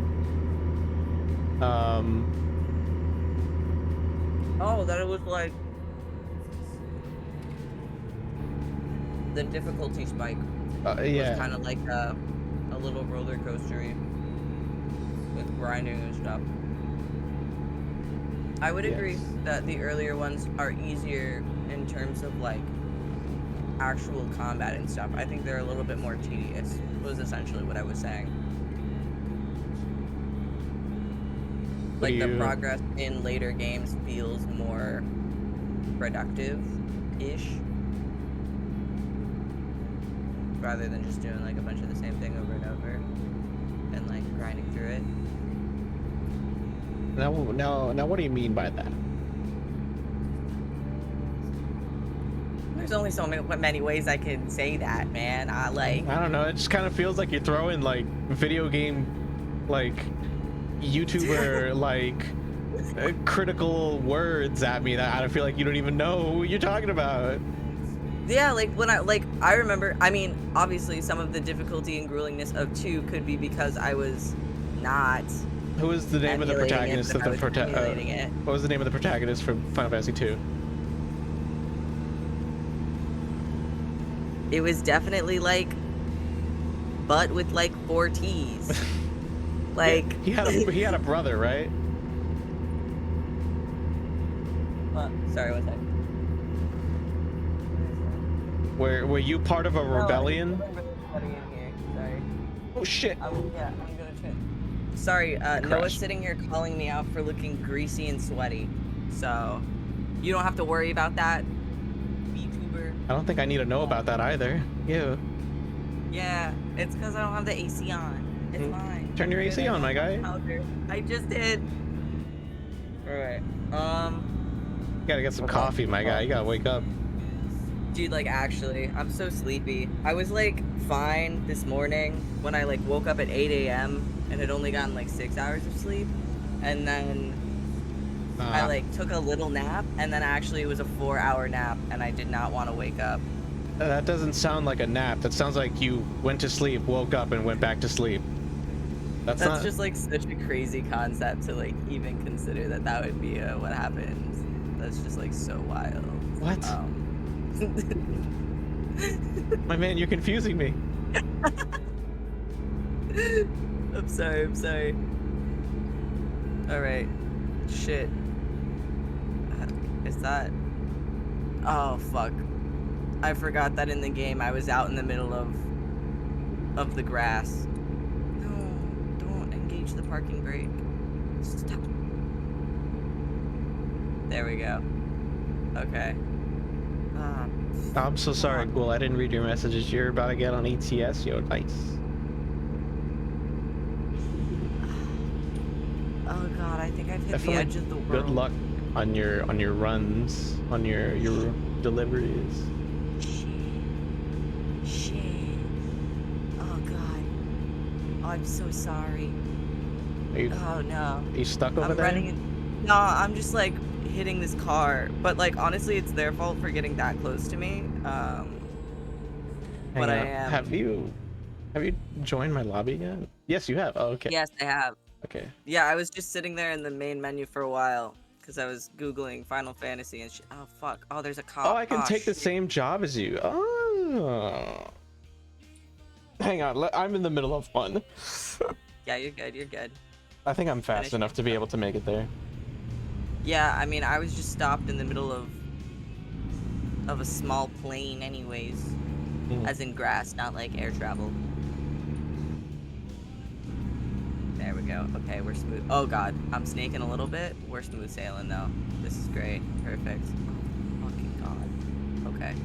Oh, that it was like the difficulty spike yeah, was kind of like a little roller coastery with grinding and stuff. I would agree Yes. that the earlier ones are easier in terms of like actual combat and stuff. I think they're a little bit more tedious, was essentially what I was saying. What Like do the you- progress in later games feels more productive-ish, rather than just doing like a bunch of the same thing over and over and like grinding through it. now what do you mean by that? There's only so many ways I can say that, man. I don't know, it just kind of feels like you're throwing like video game like YouTuber like critical words at me that I feel like you don't even know who you're talking about. Yeah, like when I remember, I mean, obviously some of the difficulty and gruelingness of 2 could be because I was not Who is the name of the emulating protagonist it, of but the I was emulating it. what was the name of the protagonist for Final Fantasy 2? It was definitely like but with like 4 T's. Like he had a brother, right? sorry, what's that? Were you part of a rebellion? Sorry. Oh shit. I'm gonna try. Sorry, Noah's Crashed. sitting here calling me out for looking greasy and sweaty. So you don't have to worry about that, VTuber. I don't think I need to know about that either. Ew. Yeah, it's because I don't have the AC on. It's fine. Turn your AC on, my guy. I just did. Alright. You gotta get some Okay. coffee, my guy. You gotta wake up. Dude, like, actually, I'm so sleepy. I was, like, fine this morning when I, like, woke up at 8 a.m. and had only gotten, like, 6 hours of sleep. And then I, Uh, like, took a little nap, and then actually it was a 4-hour nap, and I did not want to wake up. that doesn't sound like a nap. That sounds like you went to sleep, woke up, and went back to sleep. That's That's not. just, like, such a crazy concept to, like, even consider that that would be what happens. That's just, like, so wild. What? My man, you're confusing me. I'm sorry. Alright. Shit. Is that... Oh, fuck. I forgot that in the game I was out in the middle of the grass. No, don't engage the parking brake. Stop. There we go. Okay. I'm so sorry, Ghoul. I didn't read your messages. You're about to get on ATS. Yo, nice. Oh god, I think I've hit Definitely the edge of the world. good luck on your runs, on your deliveries. Shit. Oh god. Oh, I'm so sorry. Oh no. Are you stuck over I'm there? running in... No, I'm just like hitting this car. But like honestly it's their fault for getting that close to me. But I am... Have you joined my lobby yet? Yes, you have. Oh, okay. Yes, I have. Okay. Yeah, I was just sitting there in the main menu for a while. Because I was Googling Final Fantasy and shit. Oh, fuck. Oh, there's a cop. Oh, I can take the shit. same job as you. Oh. Hang on. I'm in the middle of one. Yeah, you're good. I think I'm fast enough to be able to make it there. Yeah, I mean, I was just stopped in the middle of a small plane anyways. As in grass, not like air travel. There we go. Okay, we're smooth. Oh god, I'm snaking a little bit. We're smooth sailing though. This is great. Perfect. Oh, fucking god. Okay.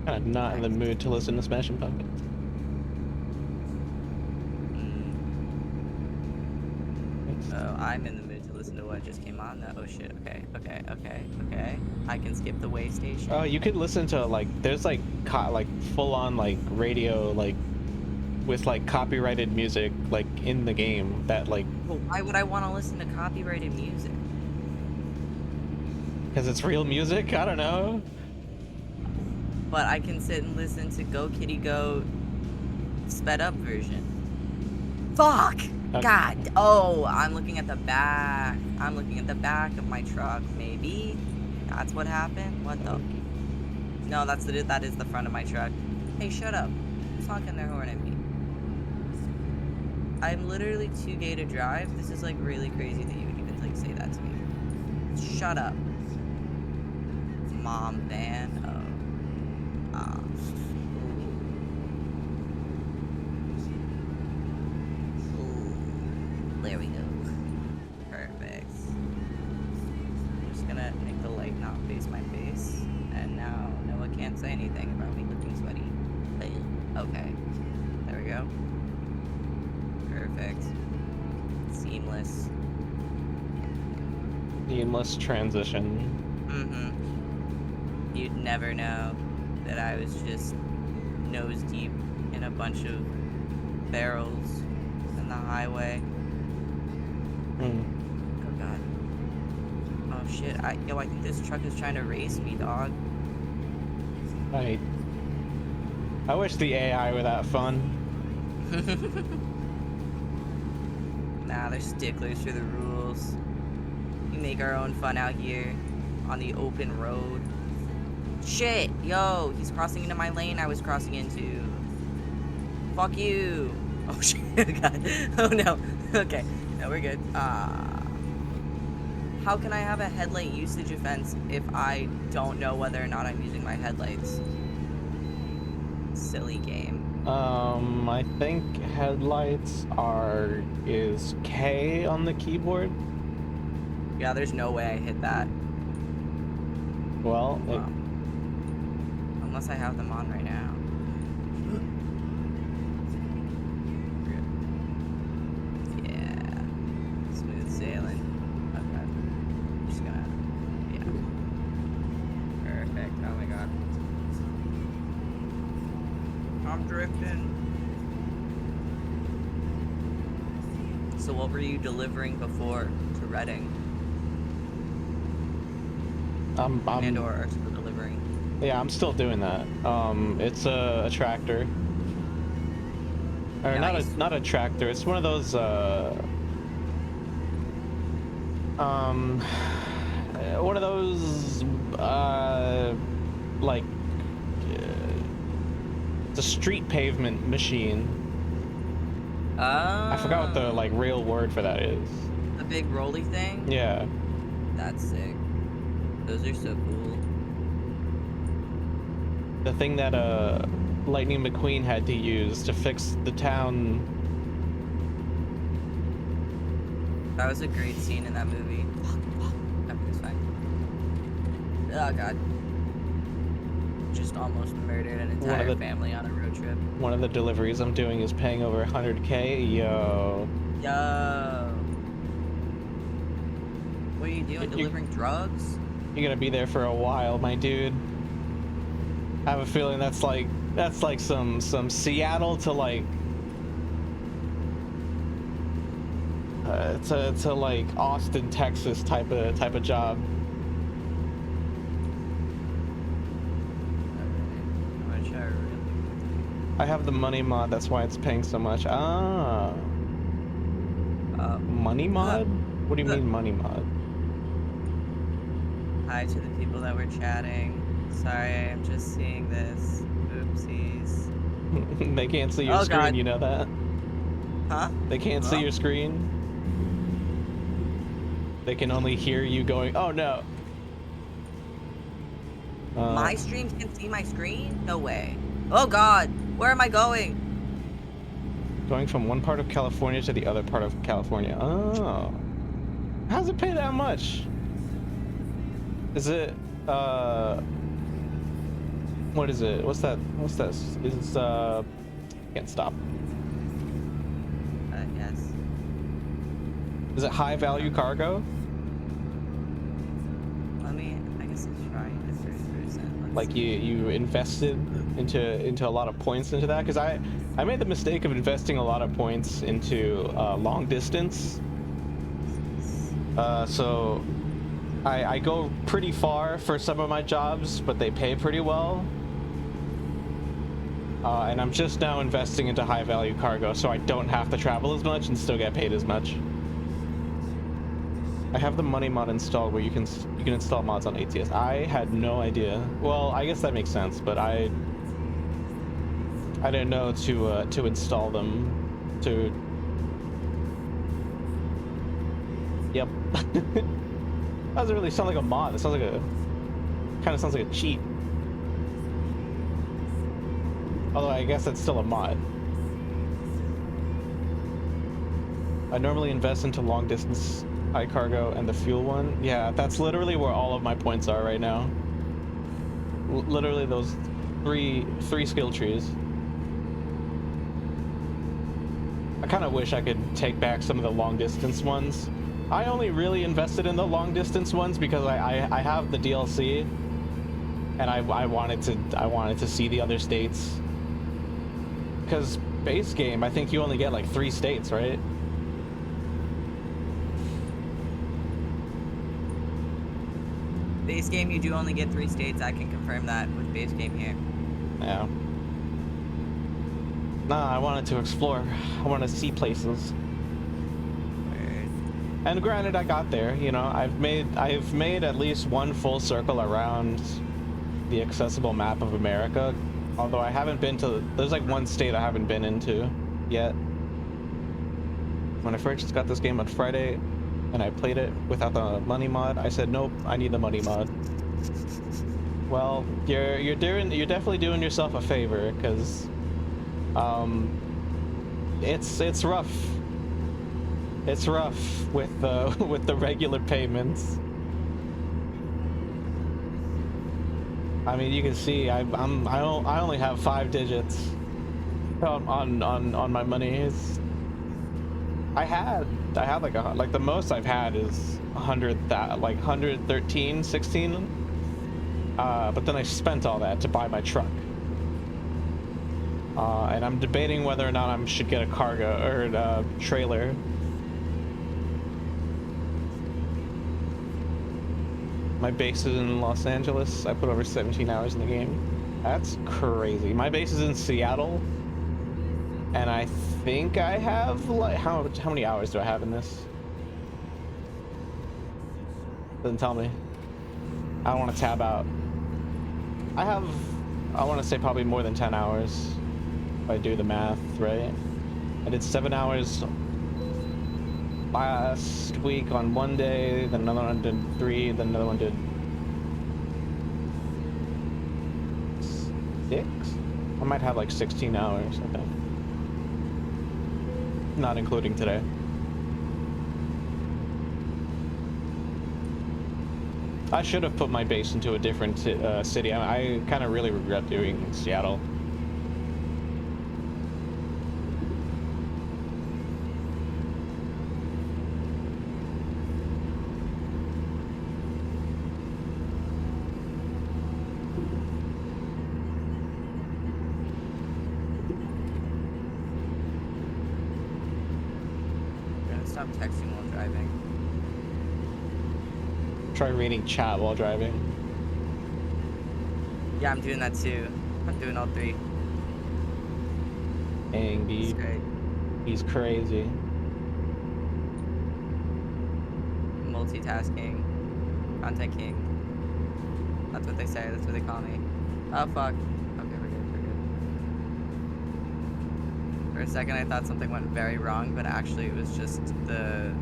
Kind of not in the mood to listen to Smashing Pumpkins. Oh, I'm in the mood to listen to what just came on though. Oh shit. Okay. I can skip the way station. Oh, you could listen to like there's like full on like radio like with like copyrighted music like in the game that like. Well, why would I want to listen to copyrighted music? Because it's real music. I don't know. But I can sit and listen to Go Kitty Go sped up version. Fuck! Okay. God. Oh, I'm looking at the back. I'm looking at the back of my truck. Maybe that's what happened. What the? No, that is the front of my truck. Hey, shut up! Who's honking their horn at me? I'm literally too gay to drive. This is like really crazy that you would even like say that to me. Shut up, mom van. There we go. Perfect. I'm just gonna make the light not face my face. And now Noah can't say anything about me looking sweaty. Okay. There we go. Perfect. Seamless. Seamless transition. You'd never know that I was just nose deep in a bunch of barrels in the highway. Oh god. Oh shit. I think this truck is trying to race me, dog. I wish the AI were that fun. Nah, they're sticklers for the rules. We make our own fun out here on the open road. Shit! Yo, he's crossing into my lane I was crossing into. Fuck you! Oh shit, god. Oh no. Okay. No, we're good. How can I have a headlight usage offense if I don't know whether or not I'm using my headlights? Silly game. I think headlights is K on the keyboard. Yeah, there's no way I hit that. Well, Wow. Oh Unless I have them on right now. Yeah. Smooth sailing. Okay. I'm just gonna. Yeah. Perfect. Oh my god. I'm drifting. So what were you delivering before to Reading? And or are still delivering? Yeah, I'm still doing that. It's a tractor. Or Nice. not a tractor. It's one of those one of those like it's a street pavement machine. I forgot what the like real word for that is. The big rolly thing? Yeah. That's sick. Those are so cool. The thing that Lightning McQueen had to use to fix the town. That was a great scene in that movie. Everything's fine. Oh god. Just almost murdered an entire family on a road trip. One of the deliveries I'm doing is paying over 100K. Yo. What are you doing? Delivering drugs? You're gonna be there for a while, my dude. I have a feeling that's like some Seattle to like to like Austin, Texas type of job. I'm gonna try really quickly. I have the money mod, that's why it's paying so much. Money mod? What do you mean money mod? Hi to the people that were chatting. Sorry, I'm just seeing this. Oopsies. They can't see your screen, God. You know that? Huh? They can't see your screen. They can only hear you going, oh no. My stream can see my screen? No way. Oh god, where am I going? Going from one part of California to the other part of California. Oh. How does it pay that much? Is it, what is it? What's that? What's this? Is, can't stop. Yes. Is it high value cargo? I guess let's try the 30%. Like you invested into a lot of points into that? Because I made the mistake of investing a lot of points into long distance. So I go pretty far for some of my jobs, but they pay pretty well. And I'm just now investing into high value cargo, so I don't have to travel as much and still get paid as much. I have the money mod installed where you can install mods on ATS. I had no idea. Well, I guess that makes sense, but I didn't know to install them. To yep. That doesn't really sound like a mod. It sounds like kind of sounds like a cheat. Although I guess that's still a mod. I normally invest into long distance, high cargo, and the fuel one. Yeah, that's literally where all of my points are right now. Literally those three skill trees. I kind of wish I could take back some of the long distance ones. I only really invested in the long distance ones because I have the DLC, and I wanted to see the other states. Because base game, I think you only get like 3 states, right? Base game, you do only get 3 states. I can confirm that with base game here. Yeah. Nah, I wanted to explore. I want to see places. Weird. And granted, I got there. You know, I've made at least one full circle around the accessible map of America. Although I haven't been to, there's like one state I haven't been into yet. When I first got this game on Friday and I played it without the money mod, I said, nope, I need the money mod. Well, you're definitely doing yourself a favor, because it's rough. It's rough with the regular payments. I mean, you can see I only have 5 digits on my money. I had like the most I've had is 100, that like 113, 16. But then I spent all that to buy my truck. And I'm debating whether or not I should get a cargo or a trailer. My base is in Los Angeles. I put over 17 hours in the game. That's crazy. My base is in Seattle, and I think I have like how many hours do I have in this? Doesn't tell me. I don't want to tab out. I want to say probably more than 10 hours if I do the math right. I did 7 hours last week on one day, then another one did 3, then another one did 6. I might have like 16 hours, I think, not including today. I should have put my base into a different city. I kind of really regret doing Seattle. Stop texting while driving. Try reading chat while driving. Yeah, I'm doing that too. I'm doing all 3. Dang, It's dude. great. He's crazy. Multitasking. Content king. That's what they say. That's what they call me. Oh, fuck. Okay, we're good. We're good. For a second, I thought something went very wrong, but actually it was just the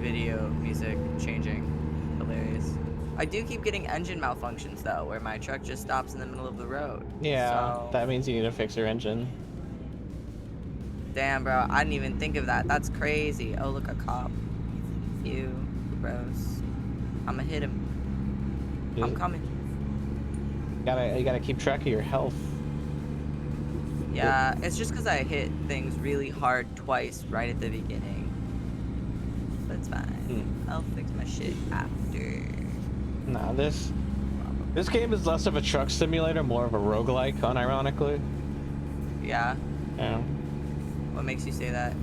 video music changing. Hilarious. I do keep getting engine malfunctions, though, where my truck just stops in the middle of the road. Yeah, So, that means you need to fix your engine. damn, bro. I didn't even think of that. That's crazy. Oh, look, a cop. Ew. Gross. I'ma hit him. Dude, I'm coming. you gotta keep track of your health. Yeah, it's just because I hit things really hard twice right at the beginning. But it's fine. I'll fix my shit after. Nah, this game is less of a truck simulator, more of a roguelike, unironically. Yeah. Yeah. What makes you say that?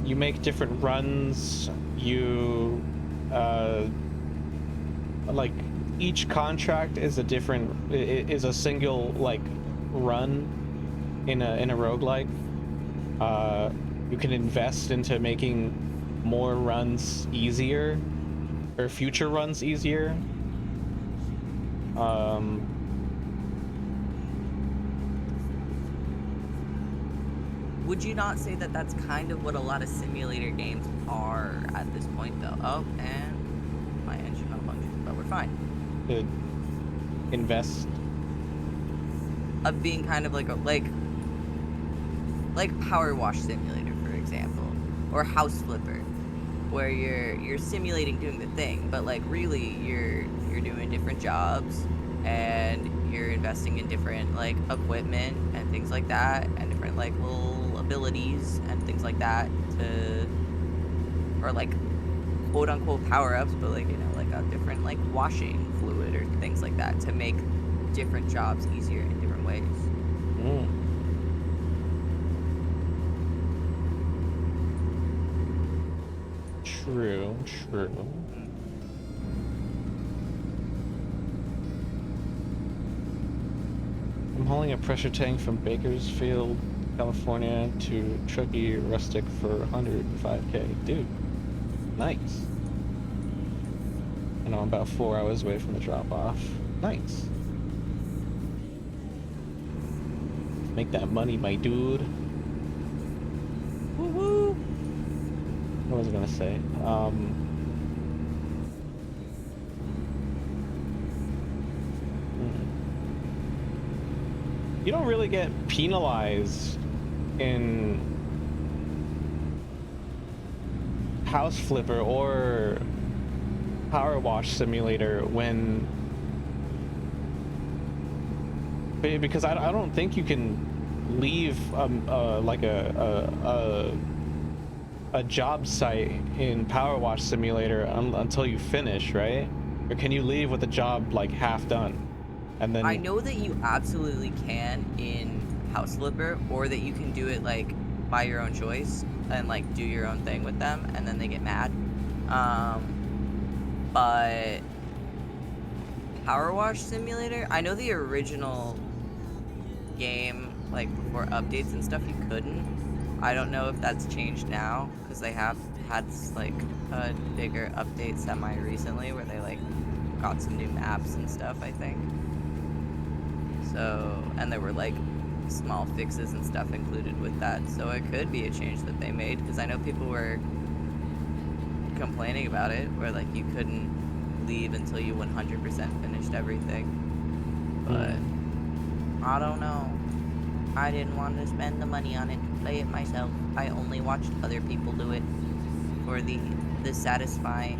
You make different runs. You like each contract is a different is a single like run in a roguelike. You can invest into making more runs easier or future runs easier. Would you not say that that's kind of what a lot of simulator games are at this point, though? Oh, and my engine malfunctioned, but we're fine. To invest. Of being kind of like a like Power Wash Simulator, for example, or House Flipper, where you're simulating doing the thing, but like really you're doing different jobs and you're investing in different like equipment and things like that, and different like little abilities and things like that to, or like quote unquote power-ups, but like, you know, like a different like washing fluid or things like that to make different jobs easier in different ways. True. I'm hauling a pressure tank from Bakersfield, California to Truckee Rustic for 105K. Dude, nice. And I'm about 4 hours away from the drop-off. Nice. Make that money, my dude. Woo-woo! What was I gonna say? You don't really get penalized in House Flipper or Power Wash Simulator when because I don't think you can leave like a job site in Power Wash Simulator until you finish, right? Or can you leave with the job like half done, and I then? know that you absolutely can in House Flipper, or that you can do it like by your own choice and like do your own thing with them, and then they get mad. But Power Wash Simulator, I know the original game, like before updates and stuff, you couldn't. I don't know if that's changed now because they have had like a bigger update semi recently where they like got some new maps and stuff, I think. So, and there were like small fixes and stuff included with that. So it could be a change that they made because I know people were complaining about it where like you couldn't leave until you 100% finished everything. But I don't know. I didn't want to spend the money on it to play it myself. I only watched other people do it for the satisfying.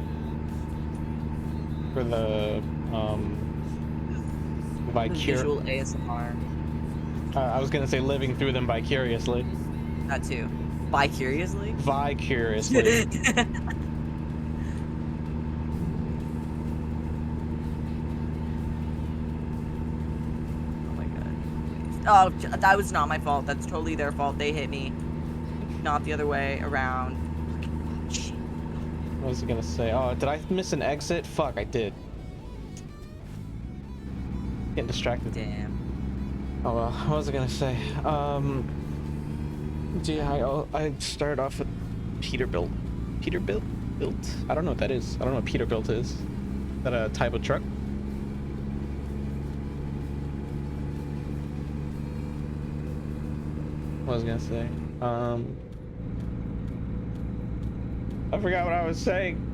For the Visual ASMR. I was gonna say living through them vicariously. That too. Vicariously? Vicariously. Oh my god. Oh, that was not my fault. That's totally their fault. They hit me. Not the other way around. What was I gonna say? Oh, did I miss an exit? Fuck, I did. Getting distracted. Damn. Oh well, what was I gonna say? Yeah, I started off with Peterbilt. Peterbilt? Built? I don't know what that is. I don't know what Peterbilt is. Is that a type of truck? What was I gonna say? I forgot what I was saying.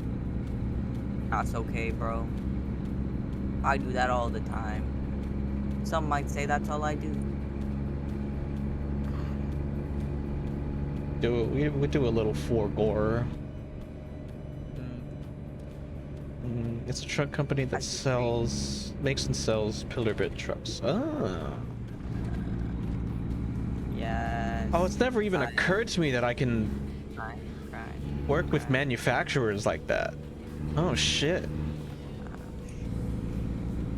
That's okay, bro. I do that all the time. Some might say that's all I do. We do a little for gore. It's a truck company that makes and sells pillar bit trucks. Ah. Yes. Oh, it's never even occurred to me that I can work with manufacturers like that. Oh shit.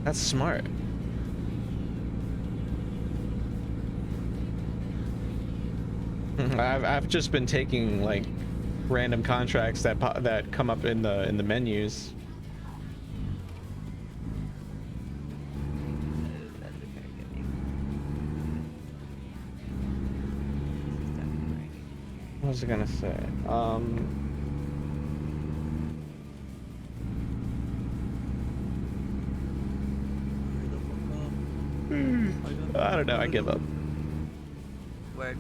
That's smart. I've just been taking like random contracts that come up in the menus. What was I gonna say? I don't know. I give up. Word.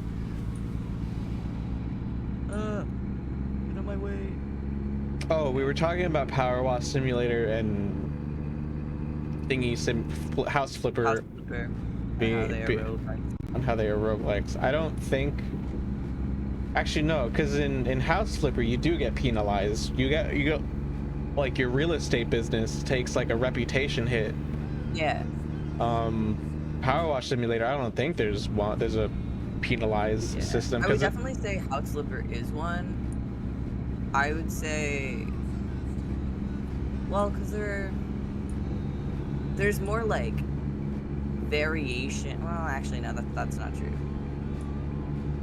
Get on my way. Oh, we were talking about Power Wash Simulator and House Flipper. House Flipper. On how they are roguelikes. I don't think. Actually, no, because in House Flipper you do get penalized. You go, like your real estate business takes like a reputation hit. Yeah. Power Wash Simulator, I don't think there's a penalized system. I would definitely say House Flipper is one. I would say, well, because there's more like variation. Well, actually, no, that's not true.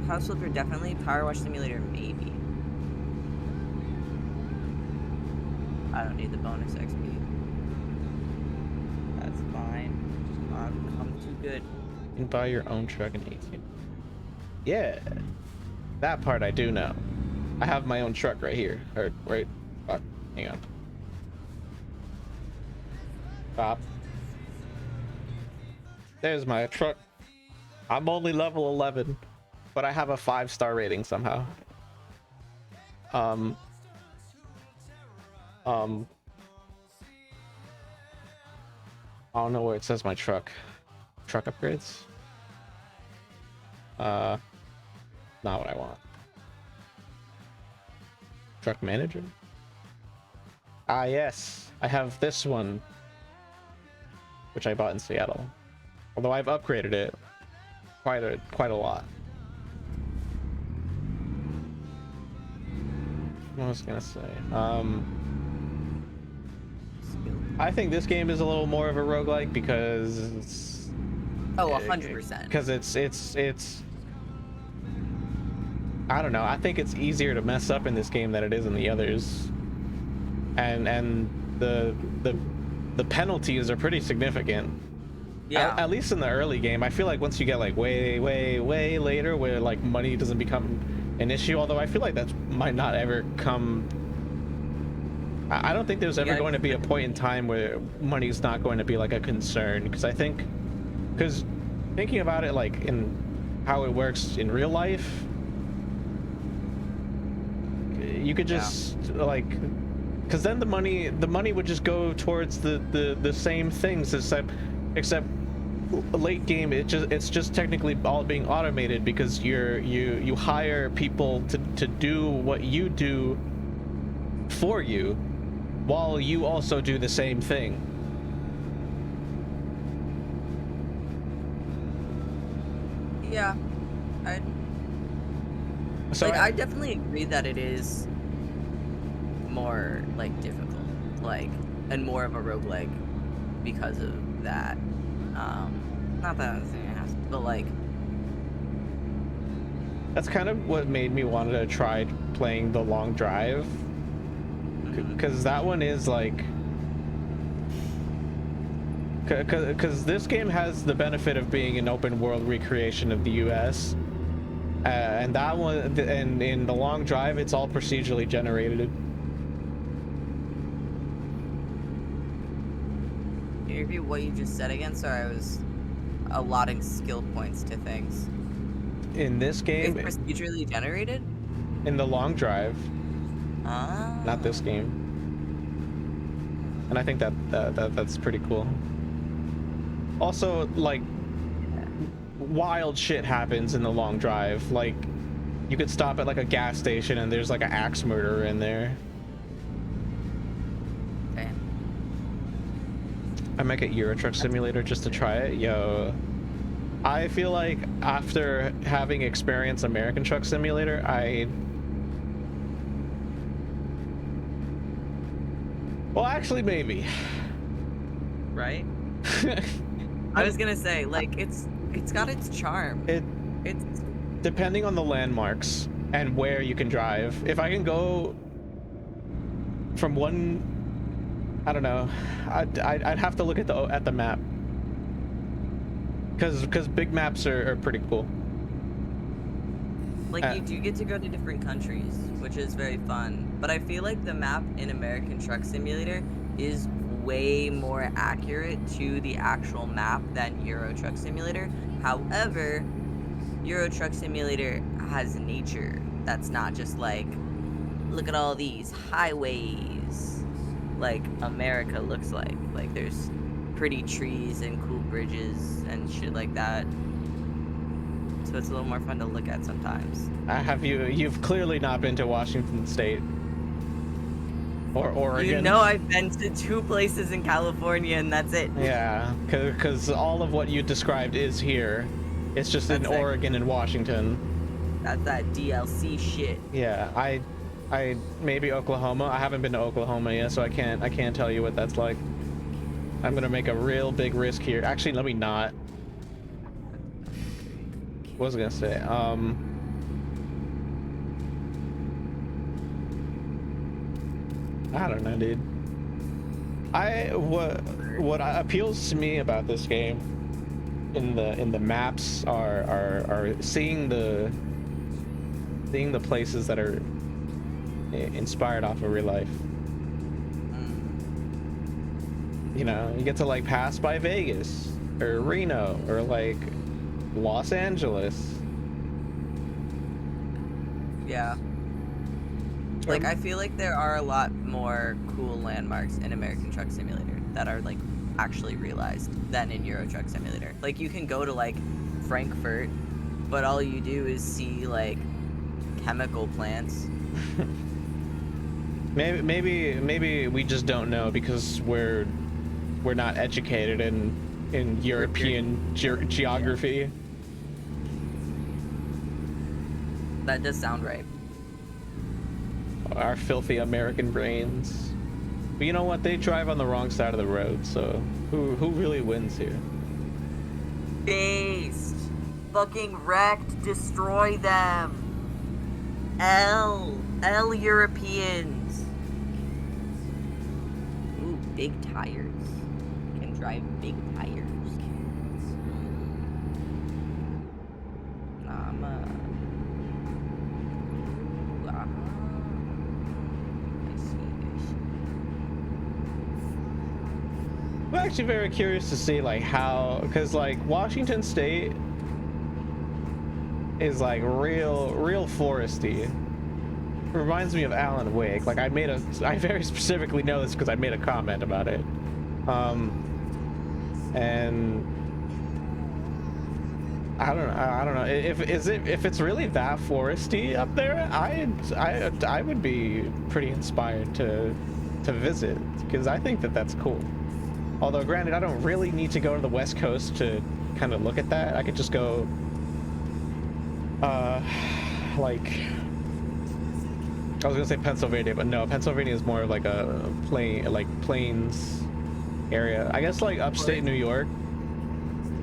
House Flipper definitely. Power Wash Simulator maybe. I don't need the bonus XP. That's fine. I'm too good. You can buy your own truck in 18. Yeah, that part I do know. I have my own truck right here. Or right. Fuck. Hang on. Stop. There's my truck. I'm only level 11, but I have a 5-star rating somehow. I don't know where it says my truck. Truck upgrades? Not what I want. Truck manager? Ah, yes. I have this one, which I bought in Seattle. Although I've upgraded it quite a lot. What was I gonna say? I think this game is a little more of a roguelike because it's... Oh, 100%. Because it's I don't know. I think it's easier to mess up in this game than it is in the others, and the penalties are pretty significant. Yeah. At least in the early game. I feel like once you get like way later, where like money doesn't become an issue. Although I feel like that might not ever come. I don't think there's ever going to be a point in time where money's not going to be like a concern, because I think, because thinking about it like in how it works in real life, you could just like, because then the money would just go towards the same things, except late game it's just technically all being automated, because you hire people to do what you do for you, while you also do the same thing. Yeah, I definitely agree that it is more like difficult, like, and more of a roguelike because of that. Not that I'm saying it has, but like, that's kind of what made me want to try playing The Long Drive, because that one is like, because this game has the benefit of being an open world recreation of the US, and that one, and in The Long Drive it's all procedurally generated. can you repeat what you just said again? Sorry, I was allotting skill points to things. In this game, It's procedurally generated? in The Long Drive, Ah. not this game. And I think that's pretty cool. Also, like, wild shit happens in The Long Drive. Like, you could stop at like a gas station and there's like an axe murderer in there. Okay. I might get Euro Truck Simulator just to try it. Yo, I feel like after having experienced American Truck Simulator, well, actually, maybe. Right? I was gonna say, like, it's got its charm. It's Depending on the landmarks and where you can drive. If I can go from one, I don't know, I'd have to look at the map, because big maps are pretty cool. like, you do get to go to different countries, which is very fun. But I feel like the map in American Truck Simulator is way more accurate to the actual map than Euro Truck Simulator. However, Euro Truck Simulator has nature that's not just like, look at all these highways like America looks like. Like, there's pretty trees and cool bridges and shit like that. So it's a little more fun to look at sometimes. You've clearly not been to Washington State or Oregon. You know, I've been to 2 places in California and that's it. Yeah, because all of what you described is here. It's just in Oregon and Washington. That's that DLC shit. Yeah, I maybe Oklahoma. I haven't been to Oklahoma yet, so I can't tell you what that's like. I'm gonna make a real big risk here. Actually, let me not. What was I gonna say? I don't know, dude. What appeals to me about this game in the maps are seeing the places that are inspired off of real life. You know, you get to like pass by Vegas or Reno or like Los Angeles. Yeah. Like, I feel like there are a lot more cool landmarks in American Truck Simulator that are like actually realized than in Euro Truck Simulator. Like, you can go to like Frankfurt, but all you do is see like chemical plants. Maybe we just don't know because we're not educated in European geography. That does sound right. Our filthy American brains. But you know what? They drive on the wrong side of the road, so who really wins here? Based. Fucking wrecked. Destroy them. L Europeans. Ooh, big tires. Can drive big tires. I'm actually very curious to see like how, because like Washington State is like real foresty. Reminds me of Alan Wake. Like I very specifically know this because I made a comment about it. And I don't know if it's really that foresty up there. I would be pretty inspired to visit, because I think that's cool. Although granted, I don't really need to go to the West Coast to kind of look at that. I could just go like, I was gonna say Pennsylvania, but no, Pennsylvania is more of like a plains area. I guess like upstate New York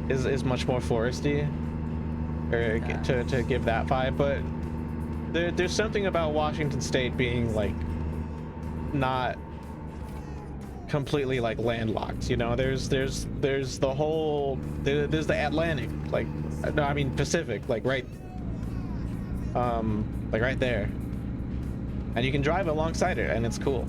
is much more foresty, or to give that vibe. But there's something about Washington State being like not completely like landlocked, you know. There's the Atlantic, like, no, I mean Pacific, like right there, and you can drive alongside it, and it's cool.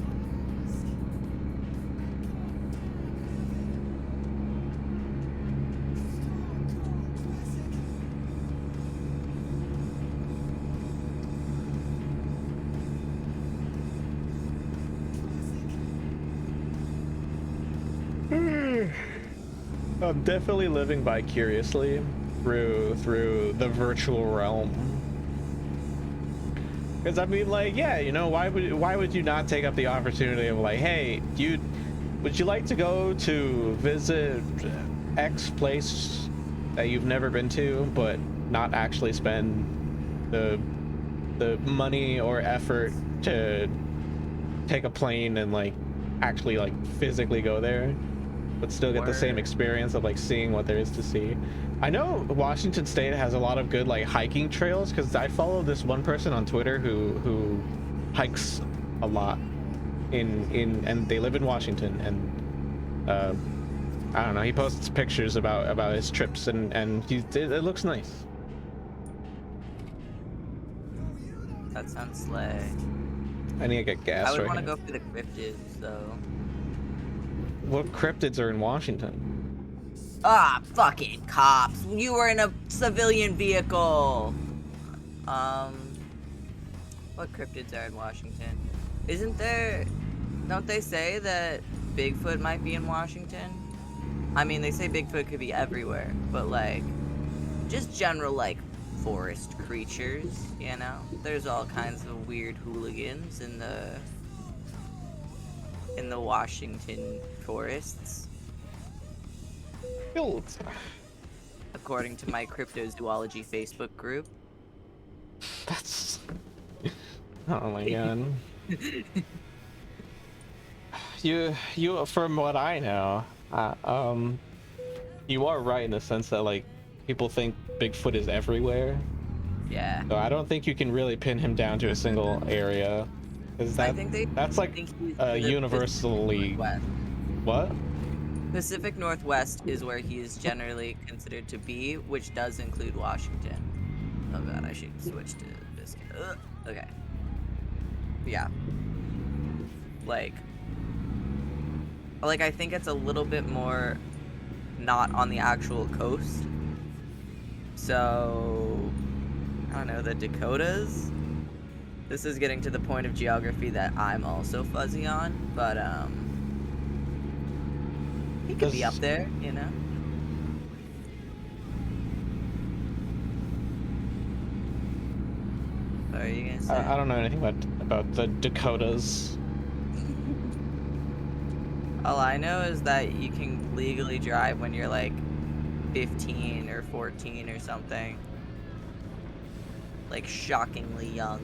I'm definitely living vicariously through the virtual realm. Because I mean, like, yeah, you know, why would you not take up the opportunity of like, hey, would you like to go to visit X place that you've never been to, but not actually spend the money or effort to take a plane and like actually like physically go there, but still get the same experience of like seeing what there is to see. I know Washington State has a lot of good like hiking trails, because I follow this one person on Twitter who hikes a lot and they live in Washington, and I don't know, he posts pictures about his trips, and it looks nice. That sounds slay. I need to get gas. I would right want to now. go for the cryptids though. What cryptids are in Washington? Ah, fucking cops! You were in a civilian vehicle! What cryptids are in Washington? Isn't there... Don't they say that Bigfoot might be in Washington? I mean, they say Bigfoot could be everywhere, but like, just general like forest creatures, you know? There's all kinds of weird hooligans in the Washington forests. According to my cryptozoology Facebook group. That's... Oh my god. You from what I know, you are right in the sense that like people think Bigfoot is everywhere. Yeah. So I don't think you can really pin him down to a single area, because that's like universally. What? Pacific Northwest is where he is generally considered to be, which does include Washington. Oh god, I should switch to this. Okay. Yeah. Like I think it's a little bit more not on the actual coast. So, I don't know, the Dakotas? This is getting to the point of geography that I'm also fuzzy on, but he could be up there, you know? What are you gonna say? I don't know anything about the Dakotas. All I know is that you can legally drive when you're like 15 or 14 or something. Like shockingly young.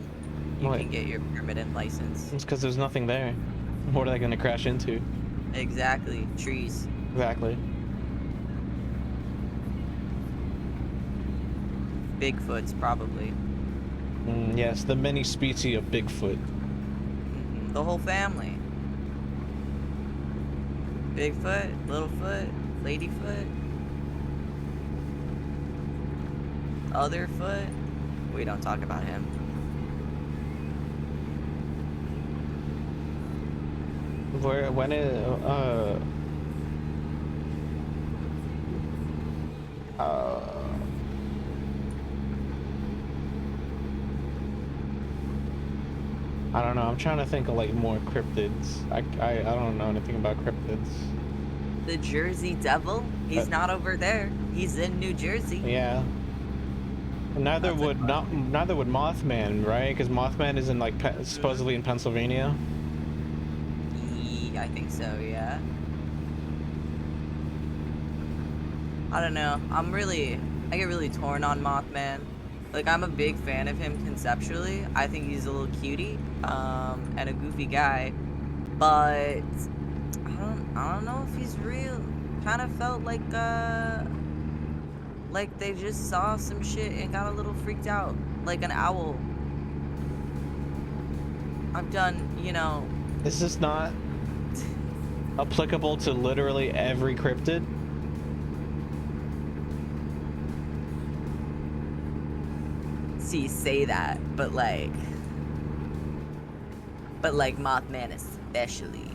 You What? can get your permit and license. It's because there's nothing there. What are they gonna crash into? Exactly. Trees. Exactly. Bigfoots, probably. Yes, the many species of Bigfoot. The whole family. Bigfoot, Littlefoot, Ladyfoot, Otherfoot. We don't talk about him. When it I don't know. I'm trying to think of like more cryptids. I don't know anything about cryptids. The Jersey Devil? He's not over there. He's in New Jersey. Yeah. Neither would Mothman, right? Because Mothman is in like supposedly in Pennsylvania. I think so, yeah. I don't know. I get really torn on Mothman. Like, I'm a big fan of him conceptually. I think he's a little cutie, and a goofy guy. But I don't know if he's real. Kind of felt like they just saw some shit and got a little freaked out, like an owl. I've done, you know. Is this not applicable to literally every cryptid? See, say that, but like Mothman especially,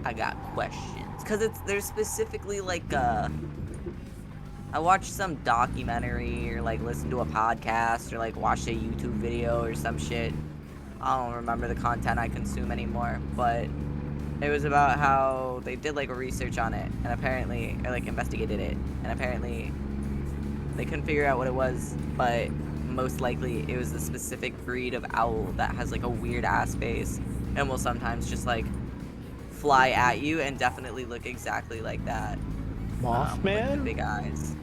I got questions, cause there's specifically like I watched some documentary or like listened to a podcast or like watched a YouTube video or some shit. I don't remember the content I consume anymore, but it was about how they did like a research on it, and apparently, or like investigated it, and apparently they couldn't figure out what it was, but most likely it was the specific breed of owl that has like a weird ass face and will sometimes just like fly at you and definitely look exactly like that. Mothman? With the big eyes.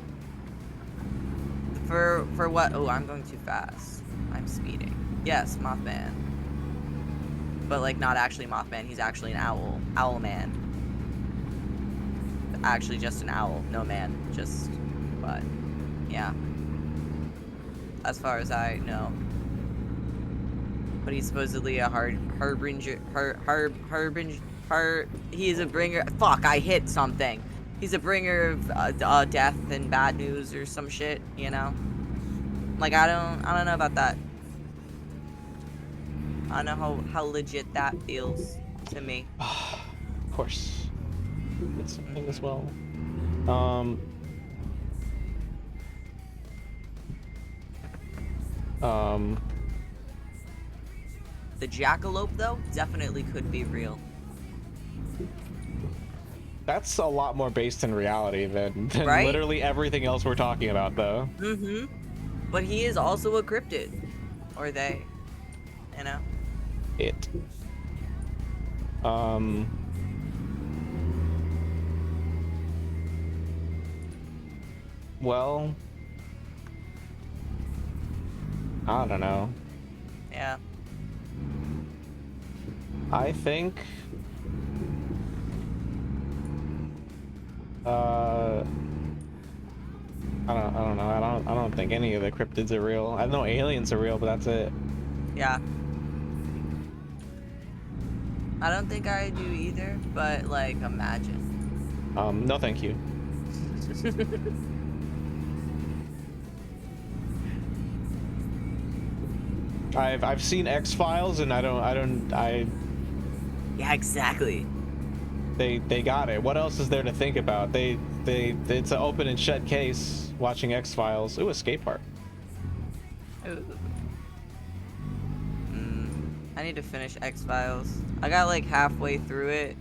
For what? Oh, I'm going too fast. I'm speeding. Yes, Mothman. But like not actually Mothman, he's actually an owl. Owl man. Actually just an owl. No man. Just, but yeah. As far as I know. But he's supposedly a he's a bringer. Fuck, I hit something. He's a bringer of death and bad news or some shit, you know? Like, I don't know about that. I don't know how legit that feels to me. Of course. It's something as well. The jackalope, though, definitely could be real. That's a lot more based in reality than Right? literally everything else we're talking about, though. Mm-hmm. But he is also a cryptid. Or they. You know? It. Well, I don't know. Yeah. I think I don't know. I don't think any of the cryptids are real. I know aliens are real, but that's it. Yeah. I don't think I do either, but like imagine. No thank you. I've seen X-Files and I Yeah, exactly. they got it. What else is there to think about? It's an open and shut case watching X-Files. Ooh, a skate park. Ooh. I need to finish X-Files. I got like halfway through it,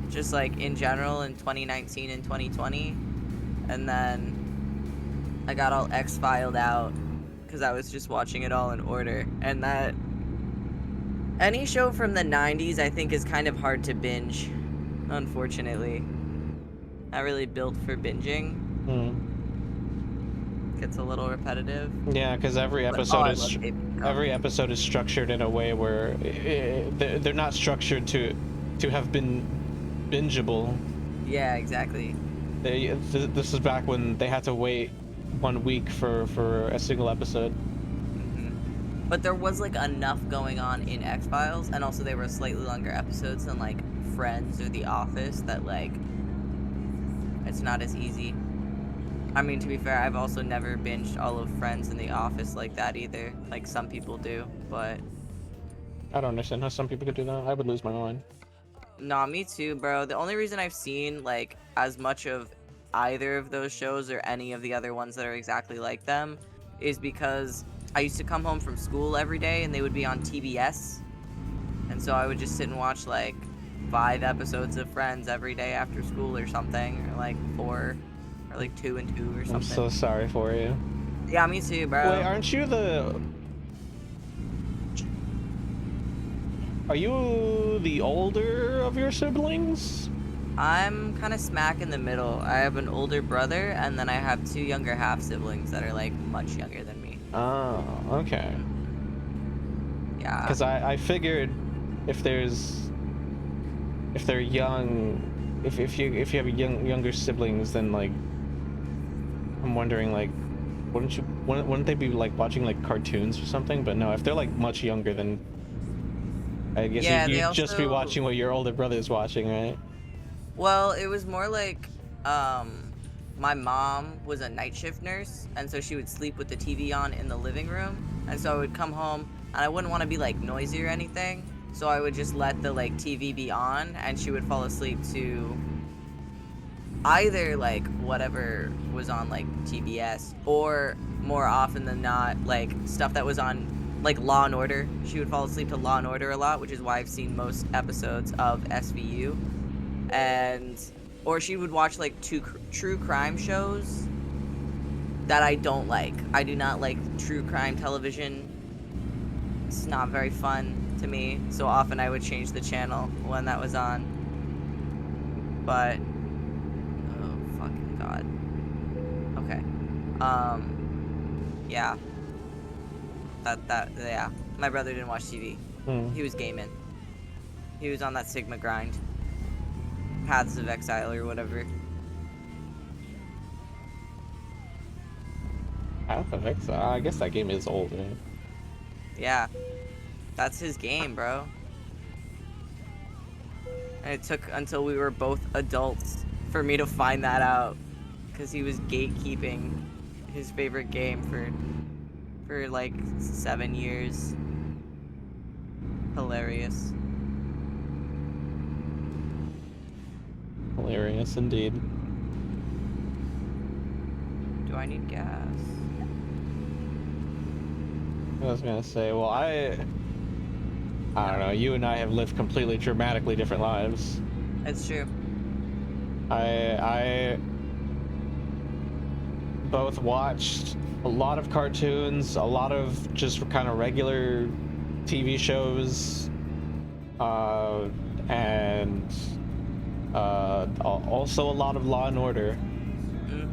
just like in general in 2019 and 2020, and then I got all X-Filed out because I was just watching it all in order. And that any show from the 90s I think is kind of hard to binge unfortunately. Not really built for binging. Hmm. Gets a little repetitive. Yeah, because every But, episode I is love David Beckham. every episode is structured in a way where they're not structured to have been bingeable. Yeah, exactly. This is back when they had to wait 1 week for a single episode. But there was like enough going on in X-Files, and also they were slightly longer episodes than like Friends or The Office, that like it's not as easy. I mean, to be fair, I've also never binged all of Friends and The Office like that either. Like some people do, but I don't understand how some people could do that. I would lose my mind. nah, me too, bro. The only reason I've seen like as much of either of those shows or any of the other ones that are exactly like them is because I used to come home from school every day and they would be on TBS. And so I would just sit and watch like 5 episodes of Friends every day after school or something, or like 4, or like 2 and 2 or something. I'm so sorry for you. Yeah, me too, bro. Wait, aren't you the... Are you the older of your siblings? I'm kind of smack in the middle. I have an older brother, and then I have 2 younger half siblings that are like much younger than me. Oh, okay. Yeah. Because I figured if they're young, if you have younger siblings, then like I'm wondering like wouldn't they be like watching like cartoons or something? But no, if they're like much younger, then I guess Yeah, you'd they just be also- watching what your older brother is watching, right? Well, it was more like, my mom was a night shift nurse, and so she would sleep with the TV on in the living room, and so I would come home, and I wouldn't want to be, like, noisy or anything, so I would just let the, like, TV be on, and she would fall asleep to either, like, whatever was on, like, TBS, or more often than not, like, stuff that was on, like, Law and Order. She would fall asleep to Law and Order a lot, which is why I've seen most episodes of SVU. And or she would watch like true crime shows that I don't like. I do not like true crime television. It's not very fun to me, so often I would change the channel when that was on. But oh fucking god. Okay. Yeah. Yeah. My brother didn't watch TV. He was gaming. He was on that Sigma grind. Paths of Exile or whatever. Path of Exile. I guess that game is old, right? Yeah. That's his game, bro. And it took until we were both adults for me to find that out. Because he was gatekeeping his favorite game for like 7 years. Hilarious. Hilarious indeed. Do I need gas? I was gonna say, well, I don't know. You and I have lived completely dramatically different lives. It's true. I both watched a lot of cartoons, a lot of just kind of regular TV shows, and also a lot of Law and Order,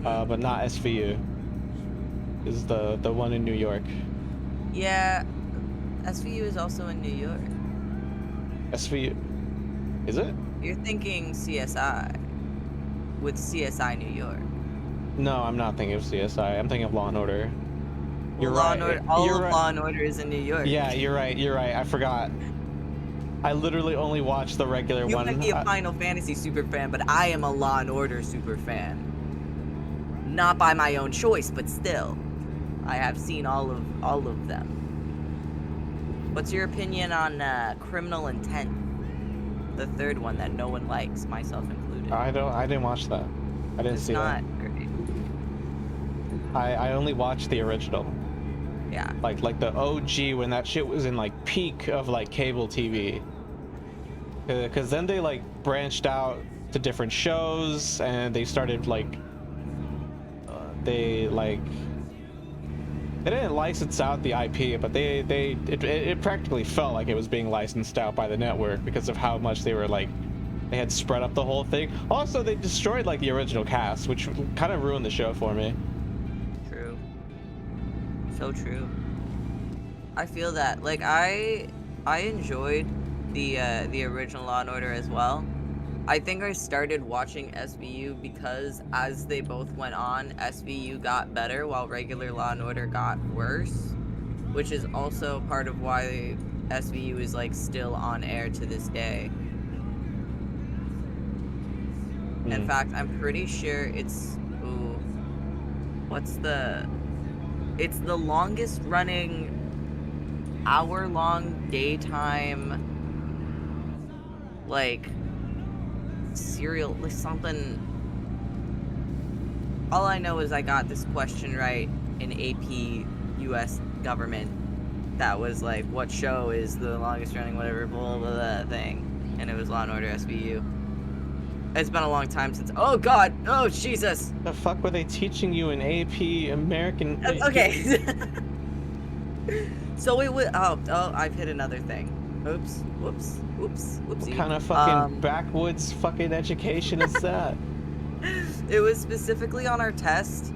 but not SVU. Is the one in New York. Yeah, SVU is also in New York. SVU, is it? You're thinking CSI with CSI New York. No, I'm not thinking of CSI. I'm thinking of Law and Order. You're Law right. and Order, all You're of right. Law and Order is in New York. Yeah, you're right. You're right. I forgot. I literally only watched the regular You one. might be a Final Fantasy super fan, but I am a Law and Order super fan. Not by my own choice, but still, I have seen all of them. What's your opinion on Criminal Intent? The third one that no one likes, myself included. I didn't watch that. I didn't It's see not that. great. I only watched the original. Yeah. Like the OG when that shit was in like peak of like cable TV. Cause then they like branched out to different shows and they started like they didn't license out the IP, but it practically felt like it was being licensed out by the network because of how much they were like They had spread up the whole thing. Also, they destroyed like the original cast, which kind of ruined the show for me. True. So true. I feel that. Like I enjoyed the original Law and Order as well. I think I started watching SVU because as they both went on, SVU got better while regular Law and Order got worse, which is also part of why SVU is like still on air to this day. In fact, I'm pretty sure it's it's the longest running hour-long daytime like serial, like something. All I know is I got this question right in AP US government that was like, what show is the longest running whatever blah blah blah thing, and it was Law and Order SVU. It's been a long time since. Oh God! Oh Jesus! The fuck were they teaching you in AP American? Okay. So it would. Oh, I've hit another thing. Oops. Whoops. Whoops. Whoopsie. What kind of fucking backwoods fucking education is that? It was specifically on our test.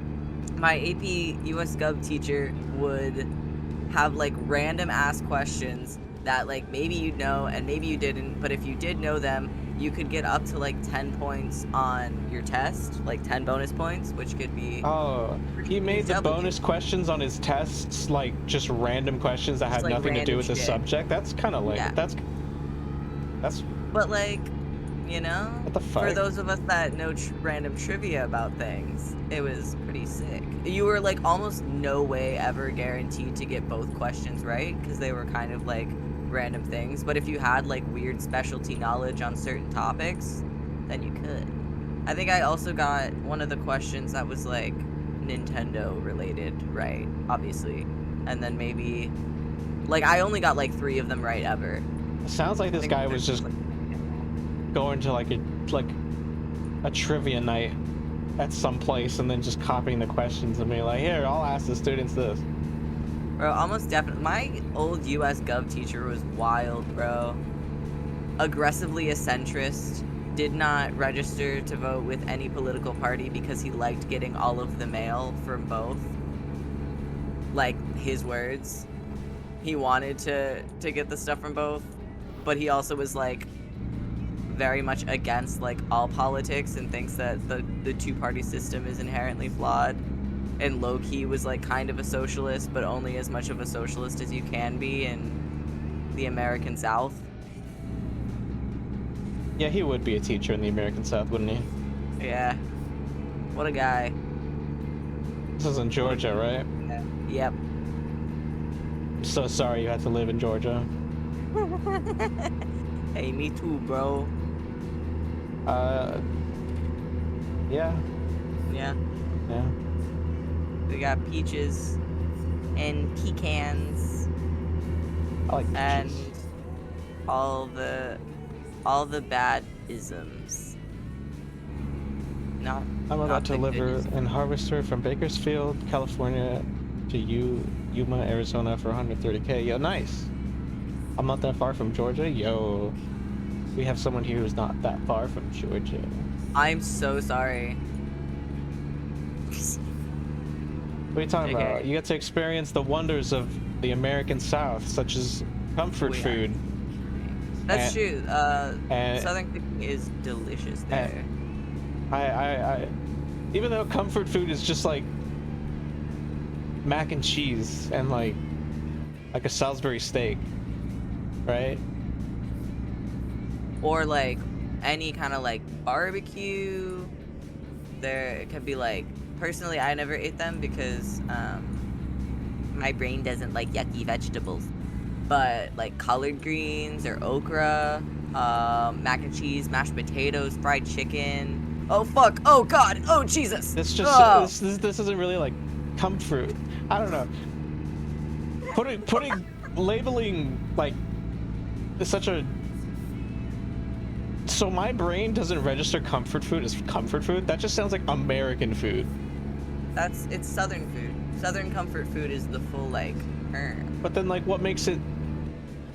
My AP US Gov teacher would have like random ass questions that like maybe you'd know and maybe you didn't, but if you did know them, you could get up to like 10 points on your test, like 10 bonus points, which could be. Oh, he made the bonus questions on his tests like just random questions that had like nothing to do random with the shit. subject. That's kind of like Yeah. that's. But like, you know, What the fuck? for those of us that know random trivia about things, it was pretty sick. You were like almost no way ever guaranteed to get both questions right because they were kind of like random things. But if you had like weird specialty knowledge on certain topics, then you could. I think I also got one of the questions that was like Nintendo related, right? Obviously. And then maybe like I only got like 3 of them right ever. It sounds like this guy was just going to like a trivia night at some place and then just copying the questions and being like, here, I'll ask the students this. Bro, almost definitely. My old US Gov teacher was wild, bro. Aggressively a centrist. Did not register to vote with any political party because he liked getting all of the mail from both. Like, his words. He wanted to get the stuff from both, but he also was, like, very much against, like, all politics and thinks that the two-party system is inherently flawed. And low-key was like kind of a socialist, but only as much of a socialist as you can be in the American South. Yeah, he would be a teacher in the American South, wouldn't he? Yeah. What a guy. This is in Georgia, right? Yep. I'm so sorry you had to live in Georgia. Hey, me too, bro. Yeah. Yeah. Yeah. We got peaches and pecans I like and peaches. all the bad isms. Not. I'm about not to the good deliver isms. in Harvester from Bakersfield, California to Yuma, Arizona for 130K. Yo, nice. I'm not that far from Georgia. Yo, we have someone here who's not that far from Georgia. I'm so sorry. What are you talking Okay. about? You get to experience the wonders of the American South, such as comfort Oh, yeah. food. That's And- true. and- Southern cooking is delicious there. I even though comfort food is just like mac and cheese and like a Salisbury steak, right? Or like any kind of like barbecue. There could be like, personally I never ate them because my brain doesn't like yucky vegetables. But like collard greens or okra, mac and cheese, mashed potatoes, fried chicken. Oh fuck! Oh god! Oh Jesus! This just Oh. this isn't really like comfort. I don't know. Putting labeling like is such a. So my brain doesn't register comfort food as comfort food. That just sounds like American food. It's Southern food. Southern comfort food is the full like term. But then like what makes it?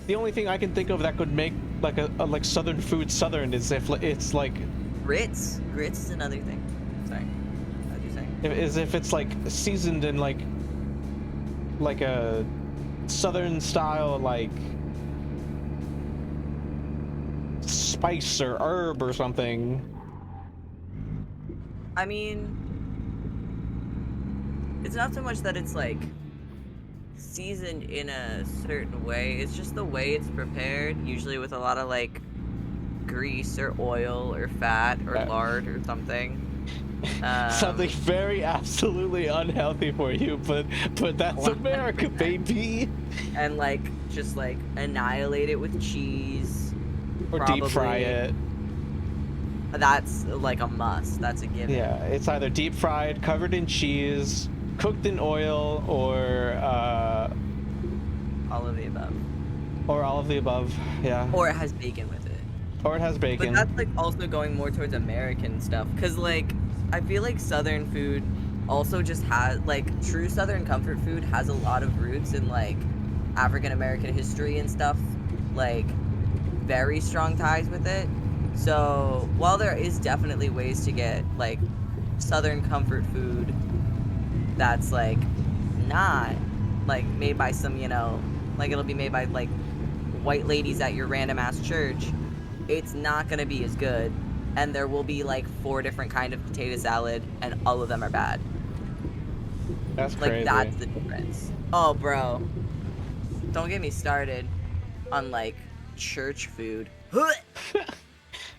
The only thing I can think of that could make like a like southern food southern is if it's like Grits is another thing. Sorry, what did you say? is if it's like seasoned in like a southern style like spice or herb or something. I mean, it's not so much that it's like seasoned in a certain way, it's just the way it's prepared, usually with a lot of like grease or oil or fat or lard or something. Something very absolutely unhealthy for you, but that's America, baby. And like just like annihilate it with cheese Or probably. deep fry it. That's like a must. That's a given. Yeah, it's either deep fried, covered in cheese, cooked in oil, or all of the above. Or all of the above. Yeah. Or it has bacon with it. Or it has bacon. But that's like also going more towards American stuff, because like I feel like Southern food also just has like true Southern comfort food has a lot of roots in like African American history and stuff, like very strong ties with it. So while there is definitely ways to get like Southern comfort food that's like not like made by some, you know, like it'll be made by like white ladies at your random ass church, it's not gonna be as good, and there will be like 4 different kind of potato salad and all of them are bad. That's like crazy. That's the difference. Oh bro, don't get me started on like church food.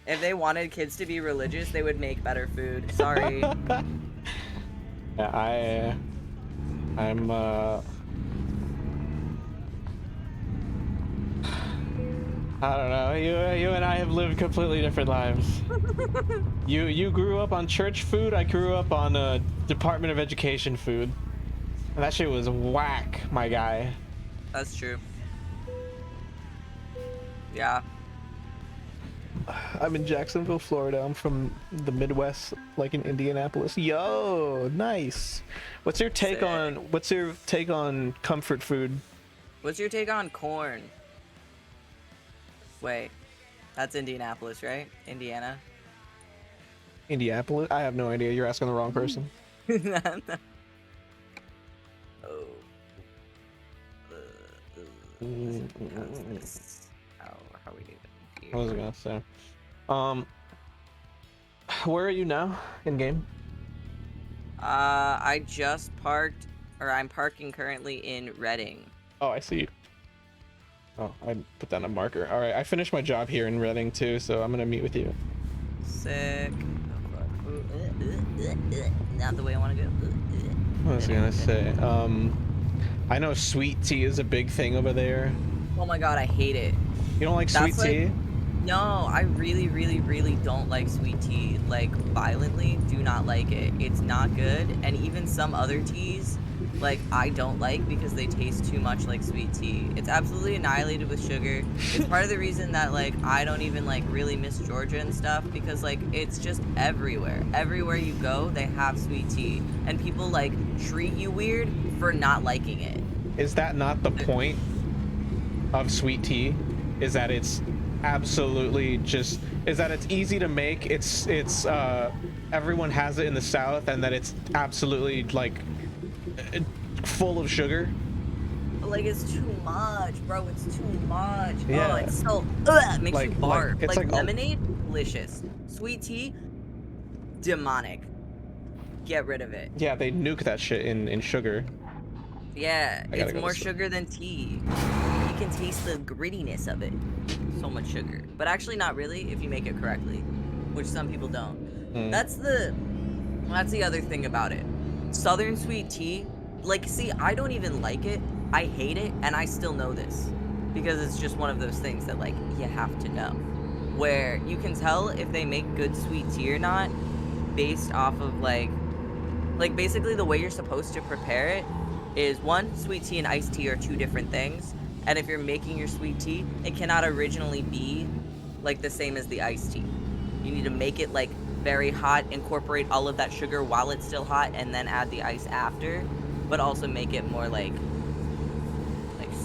If they wanted kids to be religious, they would make better food. Sorry. Yeah, I'm I don't know. You and I have lived completely different lives. You grew up on church food. I grew up on Department of Education food. And that shit was whack, my guy. That's true. Yeah. I'm in Jacksonville, Florida. I'm from the Midwest, like in Indianapolis. Yo, nice. What's your take on comfort food? What's your take on corn? Wait, that's Indianapolis, right? Indiana? Indianapolis? I have no idea. You're asking the wrong person. Oh. How are we doing here? What was I gonna say? Where are you now in game? I just parked, or I'm parking currently in Reading. Oh, I see. Oh, I put down a marker. All right, I finished my job here in Reading too, so I'm gonna meet with you. Sick. Not the way I want to go. What was I gonna say? I know sweet tea is a big thing over there. Oh my god, I hate it. You don't like sweet tea? No, I really, really, really don't like sweet tea. Like, violently do not like it. It's not good. And even some other teas, like, I don't like because they taste too much like sweet tea. It's absolutely annihilated with sugar. It's part of the reason that, like, I don't even, like, really miss Georgia and stuff because, like, it's just everywhere. Everywhere you go, they have sweet tea. And people, like, treat you weird for not liking it. Is that not the point of sweet tea? Is that it's absolutely just is that it's easy to make, it's everyone has it in the South, and that it's absolutely like full of sugar? Like, it's too much, bro. It's too much. Yeah. Oh, it's so makes you barf. It's like lemonade, delicious. Sweet tea, demonic. Get rid of it. Yeah, they nuke that shit in sugar. Yeah, it's go more sugar than tea. You can taste the grittiness of it. So much sugar. But actually not really if you make it correctly, which some people don't. That's the other thing about it. Southern sweet tea, like, see, I don't even like it. I hate it, and I still know this. Because it's just one of those things that, like, you have to know. Where you can tell if they make good sweet tea or not based off of, like basically the way you're supposed to prepare it is, one, sweet tea and iced tea are 2 different things. And if you're making your sweet tea, it cannot originally be like the same as the iced tea. You need to make it like very hot, incorporate all of that sugar while it's still hot, and then add the ice after, but also make it more like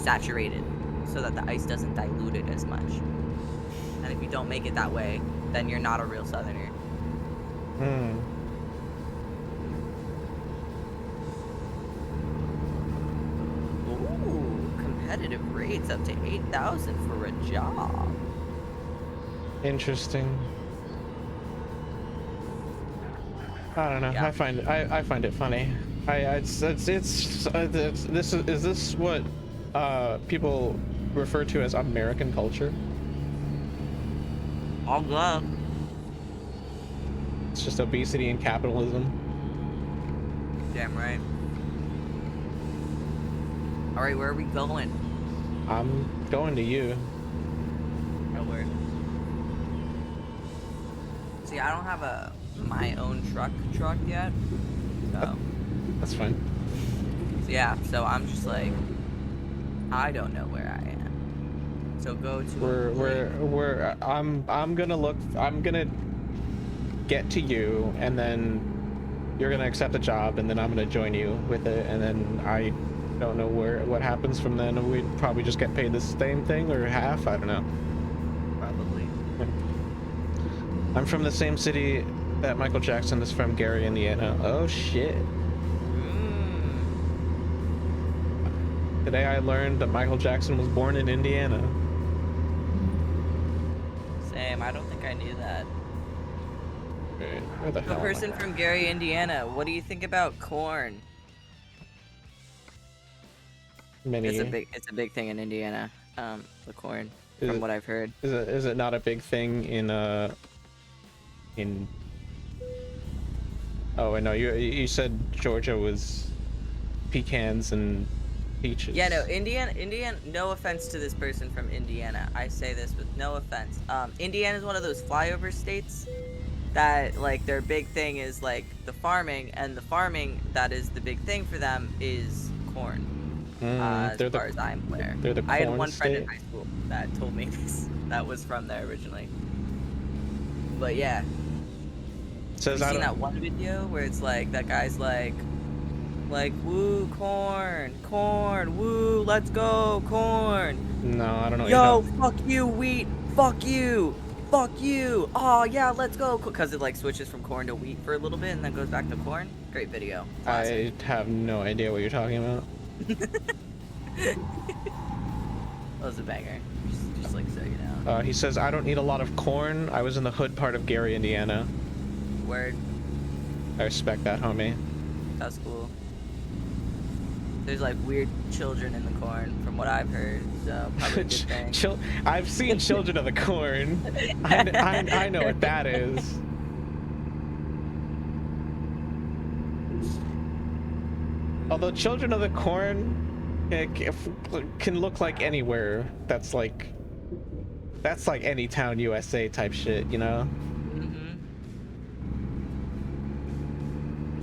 saturated so that the ice doesn't dilute it as much. And if you don't make it that way, then you're not a real Southerner. Hmm. Ooh, competitive rates up to 8,000 for a job. Interesting. I don't know. Yeah. I find it funny. This is this what people refer to as American culture? All love. It's just obesity and capitalism. Damn right. All right, where are we going? I'm going to you. Oh, word. See, I don't have my own truck yet. So That's fine. yeah, so I'm just like, I don't know where I am. So go to I'm gonna get to you, and then you're gonna accept the job, and then I'm gonna join you with it, and then I don't know what happens from then. We'd probably just get paid the same thing or half. I don't know. probably. I'm from the same city that Michael Jackson is from, Gary, Indiana. Oh shit. Today I learned that Michael Jackson was born in Indiana. Same. I don't think I knew that. Wait, where the A hell am I? person from Gary, Indiana. What do you think about corn? It's a big thing in Indiana. The corn, from what I've heard. Is it not a big thing in oh I know you said Georgia was pecans and peaches. Yeah, no, Indiana, no offense to this person from Indiana. I say this with no offense. Indiana is one of those flyover states that, like, their big thing is, like, the farming, and the farming that is the big thing for them is corn. As far as I'm aware. They're the I had corn one friend in state? high school that told me this, that was from there originally. But yeah. Says Have I you seen don't. that one video where it's like, that guy's like, woo, corn, woo, let's go, corn. No, I don't know. Yo, fuck you, wheat, fuck you, oh yeah, let's go. Because it like switches from corn to wheat for a little bit and then goes back to corn. Great video. Classic. I have no idea what you're talking about. That was a banger. Just like so you know. He says I don't eat a lot of corn. I was in the hood part of Gary, Indiana. Word. I respect that, homie. That's cool. There's like weird children in the corn, from what I've heard. So probably a good thing. I've seen Children of the Corn. I know what that is. Although Children of the Corn can look like anywhere. That's like any town USA type shit, you know? Mm-hmm.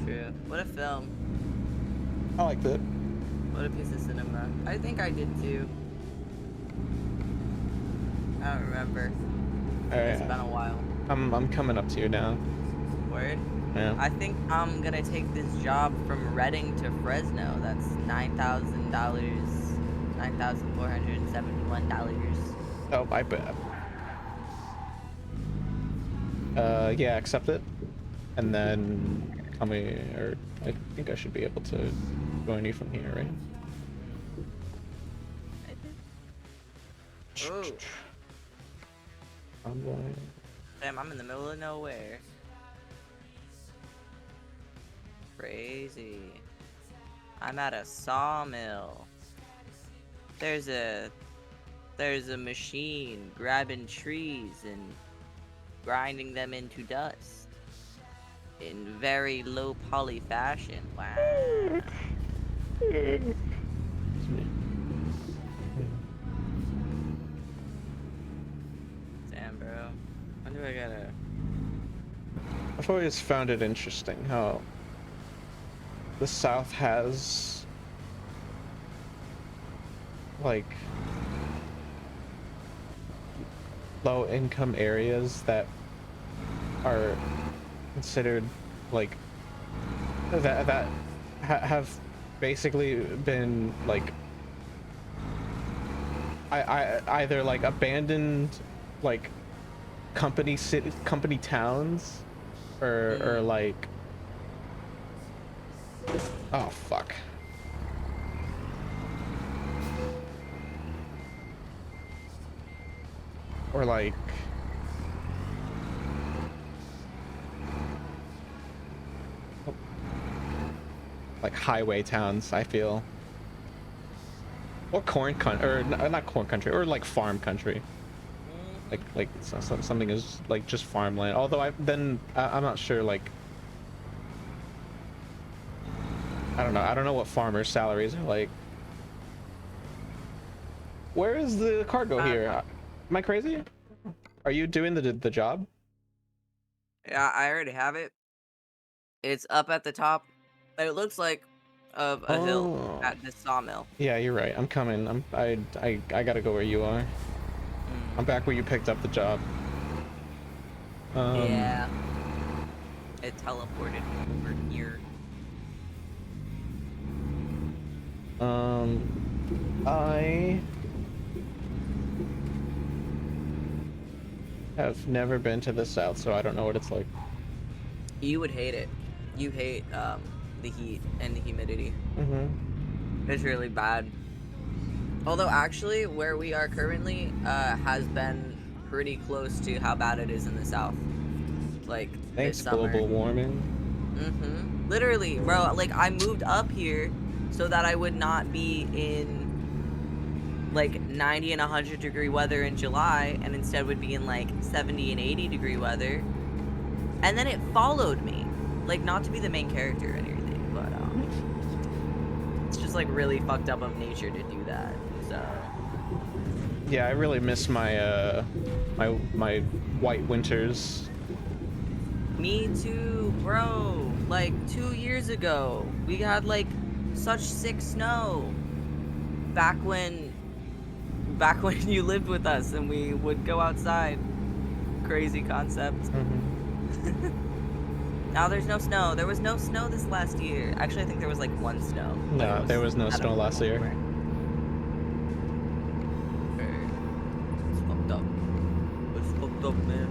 True. What a film. I liked it. What a piece of cinema. I think I did too. I don't remember. It's been a while. I'm coming up to you now. Word? Yeah. I think I'm gonna take this job from Reading to Fresno. That's $9,000, $9,471. Oh, I bet. Yeah, accept it, and then tell me, or I think I should be able to join you from here, right? Ooh. I'm going. Damn, I'm in the middle of nowhere. Crazy. I'm at a sawmill. There's a machine grabbing trees and grinding them into dust in very low poly fashion. Wow. Damn, bro. When do I gotta... I've always found it interesting how the South has like low income areas that are considered like that have basically been like I either like abandoned like company towns, or like, oh fuck. Or like highway towns, I feel. Or not corn country, or like farm country. Like something is like just farmland. Although I'm not sure, like, I don't know what farmers' salaries are like. Where is the cargo here? Am I crazy? Are you doing the job? Yeah, I already have it. It's up at the top. It looks like of a hill at this sawmill. Yeah, you're right. I'm coming. I gotta go where you are. I'm back where you picked up the job. Yeah. It teleported me over here. I have never been to the south, so I don't know what it's like. You would hate it. You hate the heat and the humidity. It's really bad. Although actually, where we are currently has been pretty close to how bad it is in the south. Like Thanks, this summer. global warming. Literally, bro. Like I moved up here so that I would not be in like 90 and 100 degree weather in July, and instead would be in like 70 and 80 degree weather. And then it followed me, like not to be the main character or anything, but it's just like really fucked up of nature to do that. So yeah, I really miss my my white winters. Me too, bro. Like 2 years ago, we had like such sick snow. Back when you lived with us and we would go outside. Crazy concept. Now there's no snow. There was no snow this last year. Actually, I think there was like one snow. No, there was no snow last year. It's fucked up. It's fucked up, man.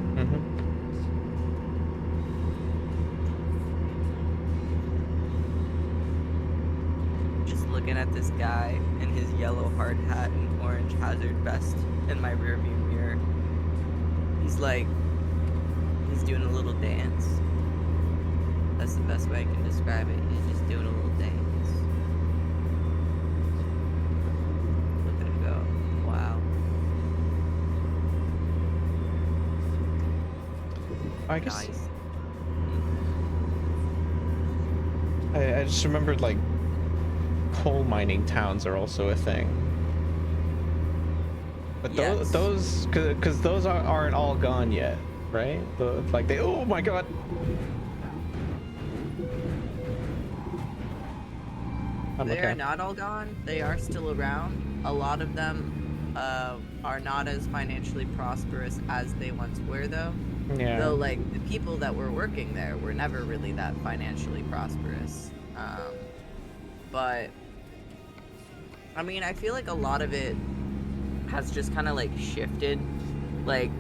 Just looking at this guy in his yellow hard hat and orange hazard vest in my rearview mirror. He's doing a little dance. That's the best way I can describe it. He's just doing a little dance. Look at him go. Wow. I guess Nice. I just remembered, like, coal mining towns are also a thing. But Yes. those because those aren't all gone yet, right? Oh my god. They are not all gone. They are still around. A lot of them are not as financially prosperous as they once were, though. Yeah. Though, like, the people that were working there were never really that financially prosperous. But, I mean, I feel like a lot of it has just kind of, like, shifted. Like,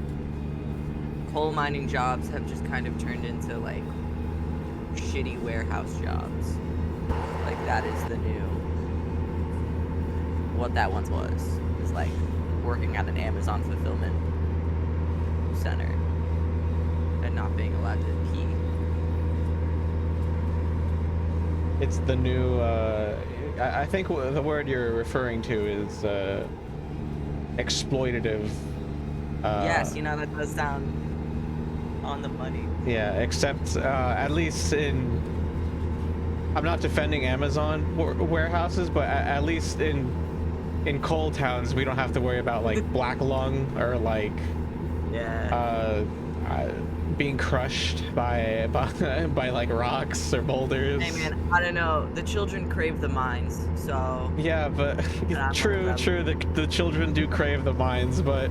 coal mining jobs have just kind of turned into, like, shitty warehouse jobs. Like, that is the new... What that once was. It's like working at an Amazon fulfillment center and not being allowed to pee. It's the new I think the word you're referring to is exploitative. Yes, you know, that does sound on the money. Yeah, except at least I'm not defending Amazon warehouses, but at least in coal towns we don't have to worry about like black lung or like being crushed by like rocks or boulders. Hey man, I don't know. The children crave the mines, so yeah, but true. The children do crave the mines, but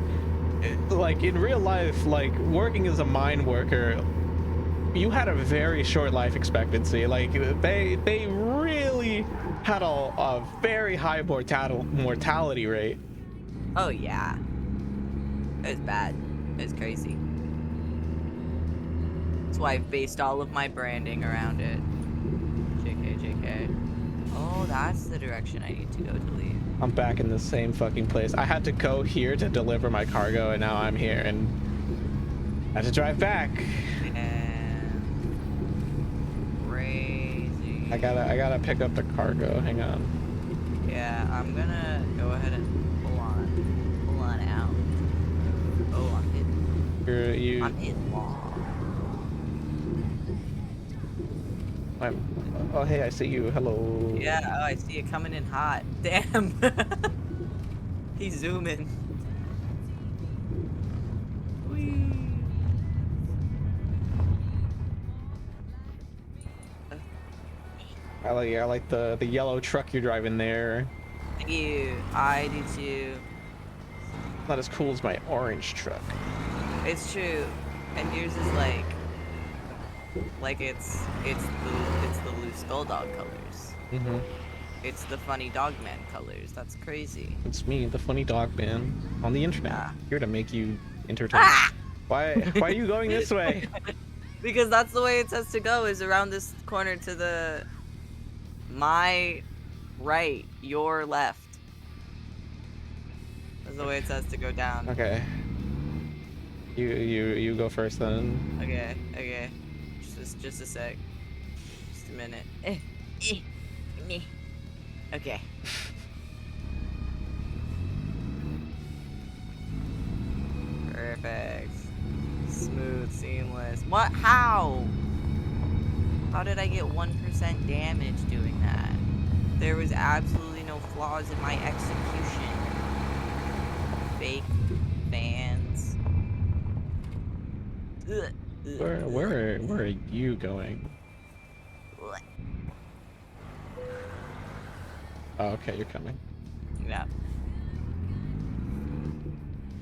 like in real life, like working as a mine worker, you had a very short life expectancy. Like they really had a very high mortality rate. Oh yeah, it was bad. It was crazy. That's why I've based all of my branding around it. JK, JK. Oh, that's the direction I need to go to leave. I'm back in the same fucking place. I had to go here to deliver my cargo, and now I'm here, and I had to drive back. And crazy. I gotta pick up the cargo. Hang on. Yeah, I'm gonna go ahead and pull on out. Oh, I'm hitting. I'm hitting wall. Oh, hey, I see you. Hello. Yeah, oh, I see it coming in hot. Damn. He's zooming. Whee. I like the yellow truck you're driving there. Thank you. I do too. Not as cool as my orange truck. It's true. And yours is like it's the loose bulldog colors. Mm-hmm. It's the funny dogman colors. That's crazy. It's me, the funny dog man, on the internet, here to make you entertained. Ah! Why are you going this way? Because that's the way it says to go, is around this corner to the my right, your left. That's the way it says to go down. Okay. You go first then. Okay. Just a sec. Just a minute. Me. Okay. Perfect. Smooth, seamless. What? How? How did I get 1% damage doing that? There was absolutely no flaws in my execution. Fake fans. Ugh. Where are you going? Oh, okay, you're coming. Yeah.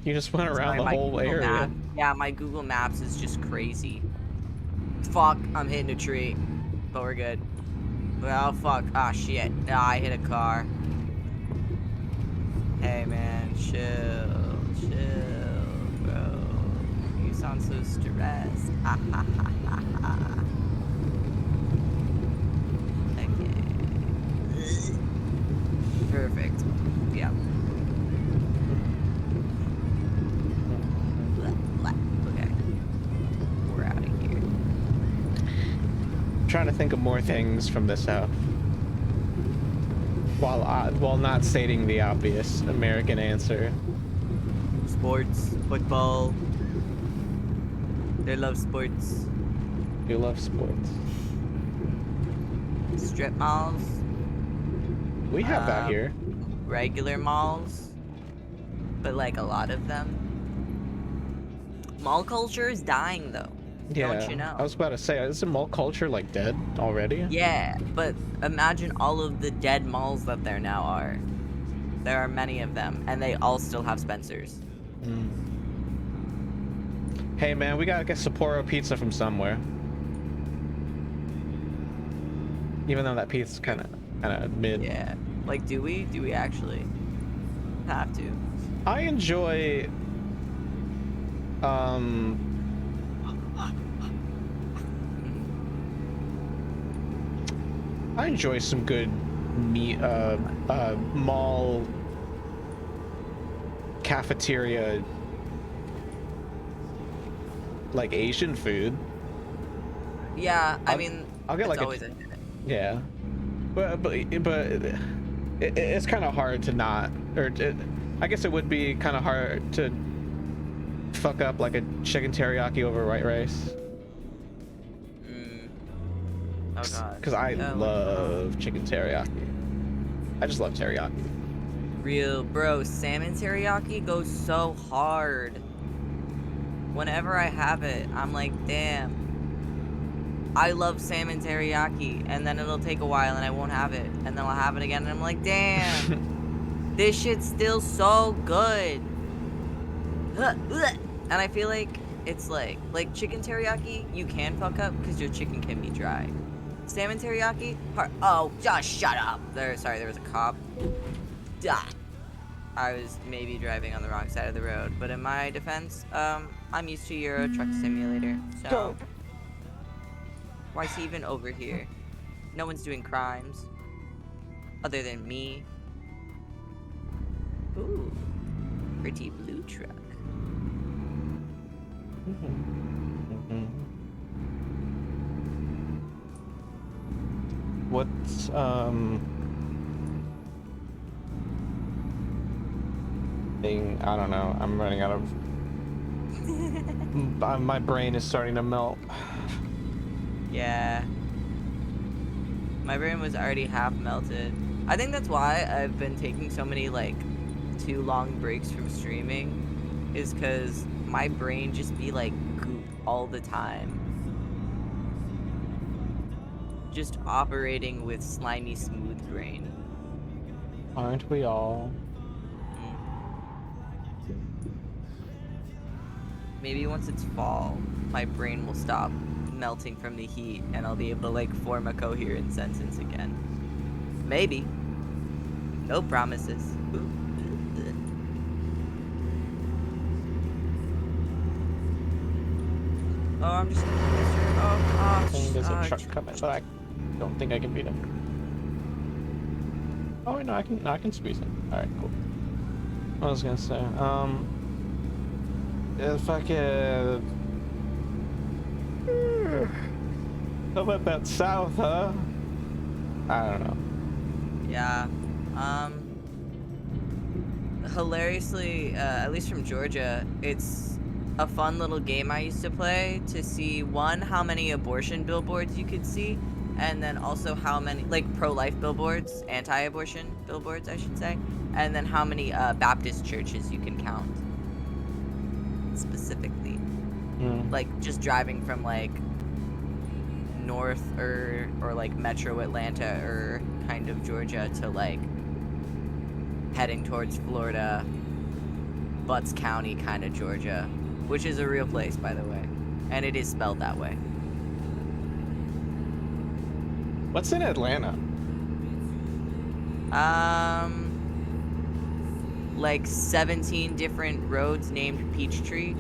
You just went around Sorry, the my whole Google area. Map- yeah, my Google Maps is just crazy. Fuck, I'm hitting a tree. But we're good. Oh, fuck. Ah, shit. Ah, I hit a car. Hey, man. Chill, bro. You sound so stressed. Ha, ha, ha, ha, ha. Okay. Perfect. Yeah. Okay. We're out of here. I'm trying to think of more things from this out. While not stating the obvious American answer. Sports, football. They love sports. You love sports. Strip malls. We have that here. Regular malls. But like a lot of them. Mall culture is dying though. Yeah. Don't you know? I was about to say, isn't mall culture like dead already? Yeah, but imagine all of the dead malls that there now are. There are many of them, and they all still have Spencer's. Mm. Hey man, we gotta get Sapporo pizza from somewhere. Even though that pizza's kind of mid. Yeah. Like, do we? Do we actually have to? I enjoy. I enjoy some good meat. Mall cafeteria, like Asian food. Yeah, I mean, I'll get it's like always a a hit. yeah, but it's kind of hard to not, I guess it would be kind of hard to fuck up like a chicken teriyaki over white rice. Oh god. Because I Oh, love chicken teriyaki. I just love teriyaki. Real bro, salmon teriyaki goes so hard. Whenever I have it, I'm like, damn. I love salmon teriyaki, and then it'll take a while and I won't have it, and then I'll have it again and I'm like, damn. This shit's still so good. And I feel like it's like chicken teriyaki, you can fuck up because your chicken can be dry. Salmon teriyaki, oh, just shut up. Sorry, there was a cop. Duh. I was maybe driving on the wrong side of the road, but in my defense, I'm used to Euro Truck Simulator, so Why is he even over here? No one's doing crimes. Other than me. Ooh. Pretty blue truck. What's thing? I don't know. I'm running out of. My brain is starting to melt. Yeah. My brain was already half melted. I think that's why I've been taking so many like too long breaks from streaming, is because my brain just be like goop all the time. Just operating with slimy smooth brain. Aren't we all? Maybe once it's fall, my brain will stop melting from the heat and I'll be able to like form a coherent sentence again. Maybe. No promises. Ooh. Oh, I'm just gonna I think oh there's a gosh. truck coming, but I don't think I can beat him. Oh wait, no, I can squeeze him. All right, cool. I was gonna say, if I could. How about that south, huh? I don't know. Yeah. Hilariously, at least from Georgia, it's a fun little game I used to play to see, one, how many abortion billboards you could see, and then also how many, like, pro-life billboards, anti-abortion billboards, I should say, and then how many Baptist churches you can count, specifically. Like, just driving from, like, north or like metro Atlanta or kind of Georgia to, like, heading towards Florida, Butts County kind of Georgia, which is a real place, by the way, and it is spelled that way. What's in Atlanta? Like 17 different roads named Peachtree,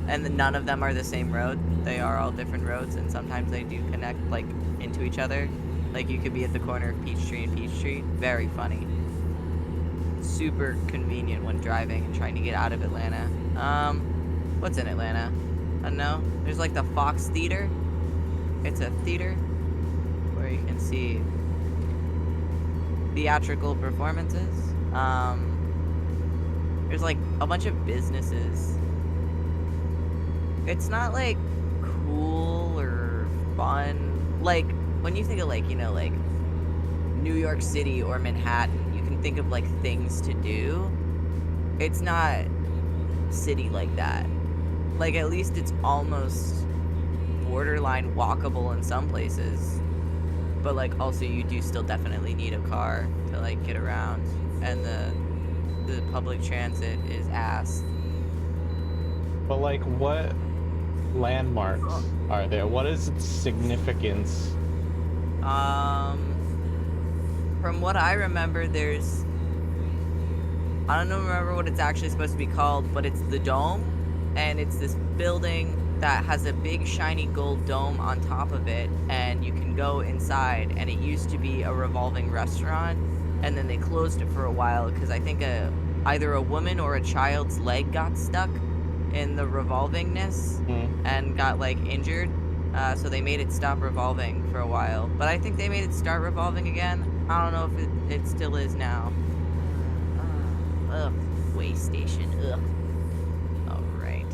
and none of them are the same road. They are all different roads, and sometimes they do connect, like, into each other. Like, you could be at the corner of Peachtree and Peachtree. Very funny. Super convenient when driving and trying to get out of Atlanta. What's in Atlanta? I don't know. There's, like, the Fox Theater. It's a theater where you can see theatrical performances. There's, like, a bunch of businesses. It's not, like, cool or fun. Like, when you think of, like, you know, like, New York City or Manhattan, you can think of, like, things to do. It's not city like that. Like, at least it's almost borderline walkable in some places. But, like, also you do still definitely need a car to, like, get around. And the public transit is ass. But like, what landmarks are there? What is its significance? From what I remember, there's, I don't remember what it's actually supposed to be called, but it's the Dome, and it's this building that has a big shiny gold dome on top of it, and you can go inside, and it used to be a revolving restaurant, and then they closed it for a while because I think either a woman or a child's leg got stuck in the revolvingness and got, like, injured. So they made it stop revolving for a while. But I think they made it start revolving again. I don't know if it still is now. Ugh. Way station. Ugh. Alright.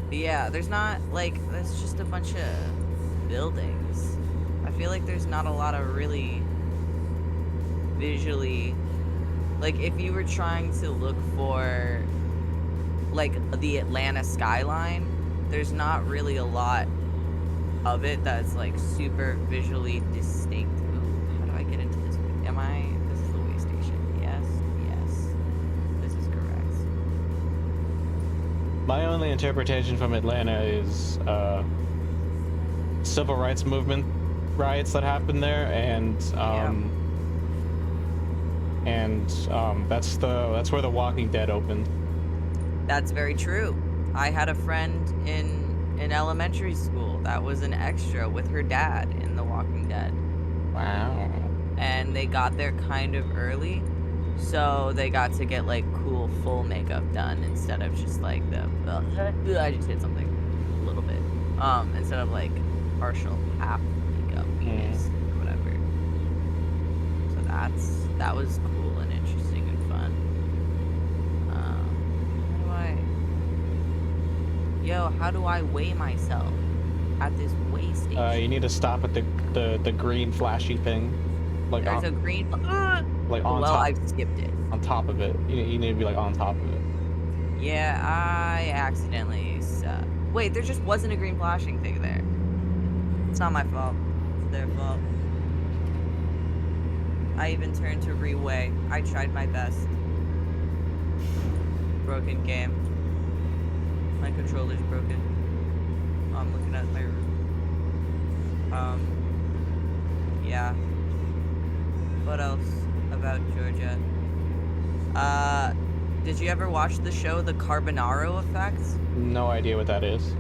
But yeah, there's not, like, there's just a bunch of buildings. I feel like there's not a lot of really visually, like, if you were trying to look for, like, the Atlanta skyline, there's not really a lot of it that's, like, super visually distinct. Ooh, how do I get into this? This is the way station. Yes, this is correct. My only interpretation from Atlanta is civil rights movement riots that happened there, and that's where The Walking Dead opened. That's very true. I had a friend in elementary school that was an extra with her dad in The Walking Dead. Wow. And they got there kind of early, so they got to get like cool full makeup done instead of just like the I just hit something a little bit. Instead of like partial half makeup Venus or whatever. So that was cool and interesting and fun. How do I weigh myself at this weigh station? You need to stop at the green flashy thing, like There's a on green. like Oh, on well, top I've skipped it. on top of it. You need to be like on top of it. Yeah, I accidentally. Wait, there just wasn't a green flashing thing there. It's not my fault. It's their fault. I even turned to reweigh. I tried my best. Broken game. My controller's broken. I'm looking at my room. Yeah. What else about Georgia? Did you ever watch the show The Carbonaro Effect? No idea what that is.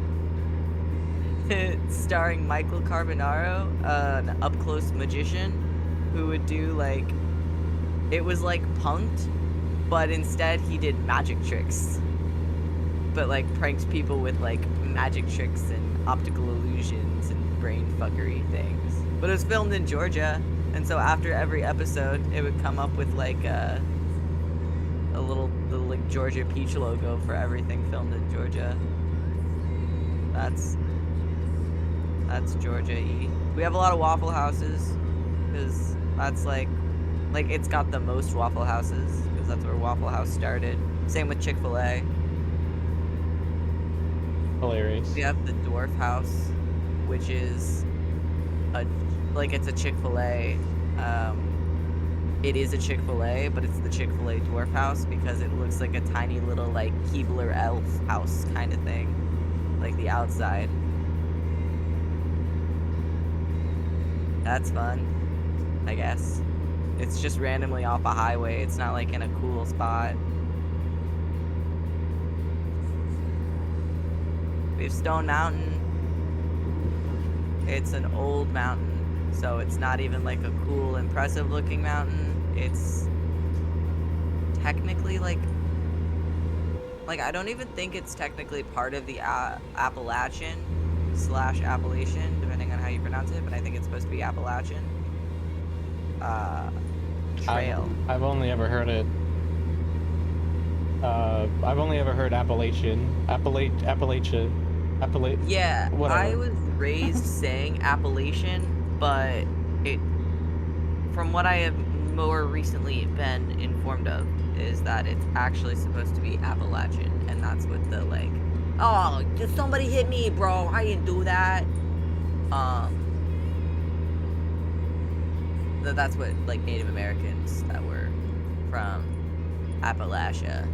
Starring Michael Carbonaro, an up-close magician who would do like, it was like Punk'd, but instead he did magic tricks. But like pranked people with like magic tricks and optical illusions and brain fuckery things. But it was filmed in Georgia, and so after every episode, it would come up with like the like Georgia peach logo for everything filmed in Georgia. That's Georgia-y. We have a lot of Waffle Houses, because that's like it's got the most Waffle Houses, because that's where Waffle House started. Same with Chick-fil-A. Hilarious. We have the Dwarf House, which is it's a Chick-fil-A. It is a Chick-fil-A, but it's the Chick-fil-A Dwarf House because it looks like a tiny little like Keebler elf house kind of thing, like the outside. That's fun, I guess. It's just randomly off a highway. It's not like in a cool spot. We have Stone Mountain. It's an old mountain, so it's not even like a cool, impressive looking mountain. It's technically like I don't even think it's technically part of the Appalachian /Appalachian, depending on how you pronounce it, but I think it's supposed to be Appalachian Trail. I've only ever heard it. I've only ever heard Appalachian. Yeah, whatever. I was raised saying Appalachian, but from what I have more recently been informed of, is that it's actually supposed to be Appalachian, and that's what the like, oh, did somebody hit me, bro? I didn't do that. That's what like Native Americans that were from Appalachia.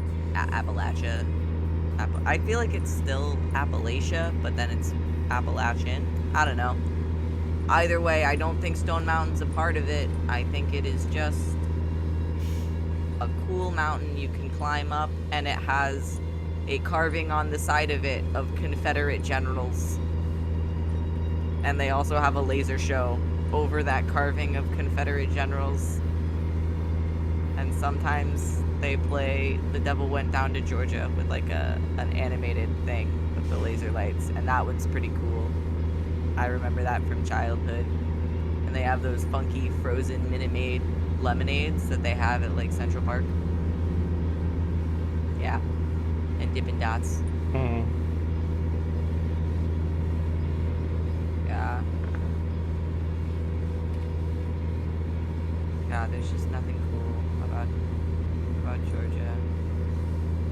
I feel like it's still Appalachia, but then it's Appalachian. I don't know. Either way, I don't think Stone Mountain's a part of it. I think it is just a cool mountain you can climb up, and it has a carving on the side of it of Confederate generals. And they also have a laser show over that carving of Confederate generals. And sometimes they play The Devil Went Down to Georgia with like an animated thing with the laser lights, and that one's pretty cool. I remember that from childhood. And they have those funky frozen Minute Maid lemonades that they have at like Central Park. Yeah. And Dippin' Dots. Yeah. Yeah, there's just nothing cool about Georgia.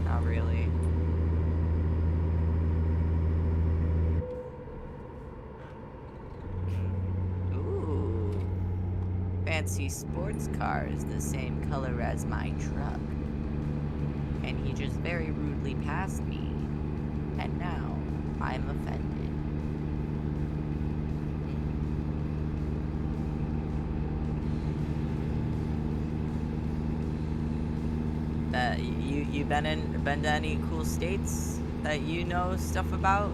Not really. Ooh. Fancy sports cars the same color as my truck. And he just very rudely passed me. And now I'm offended. you been to any cool states that you know stuff about?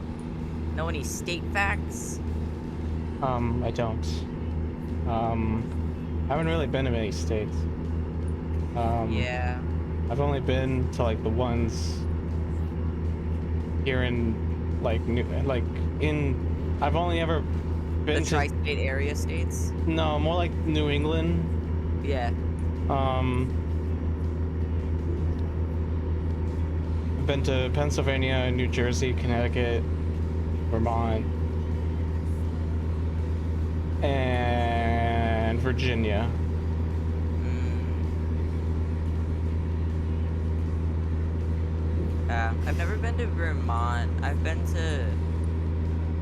Know any state facts? I don't. I haven't really been to many states. Yeah. I've only been to like the ones here in like I've only ever The been to tri-state area states? no, more like New England. Yeah. I've been to Pennsylvania, New Jersey, Connecticut, Vermont, and Virginia. I've never been to Vermont. I've been to...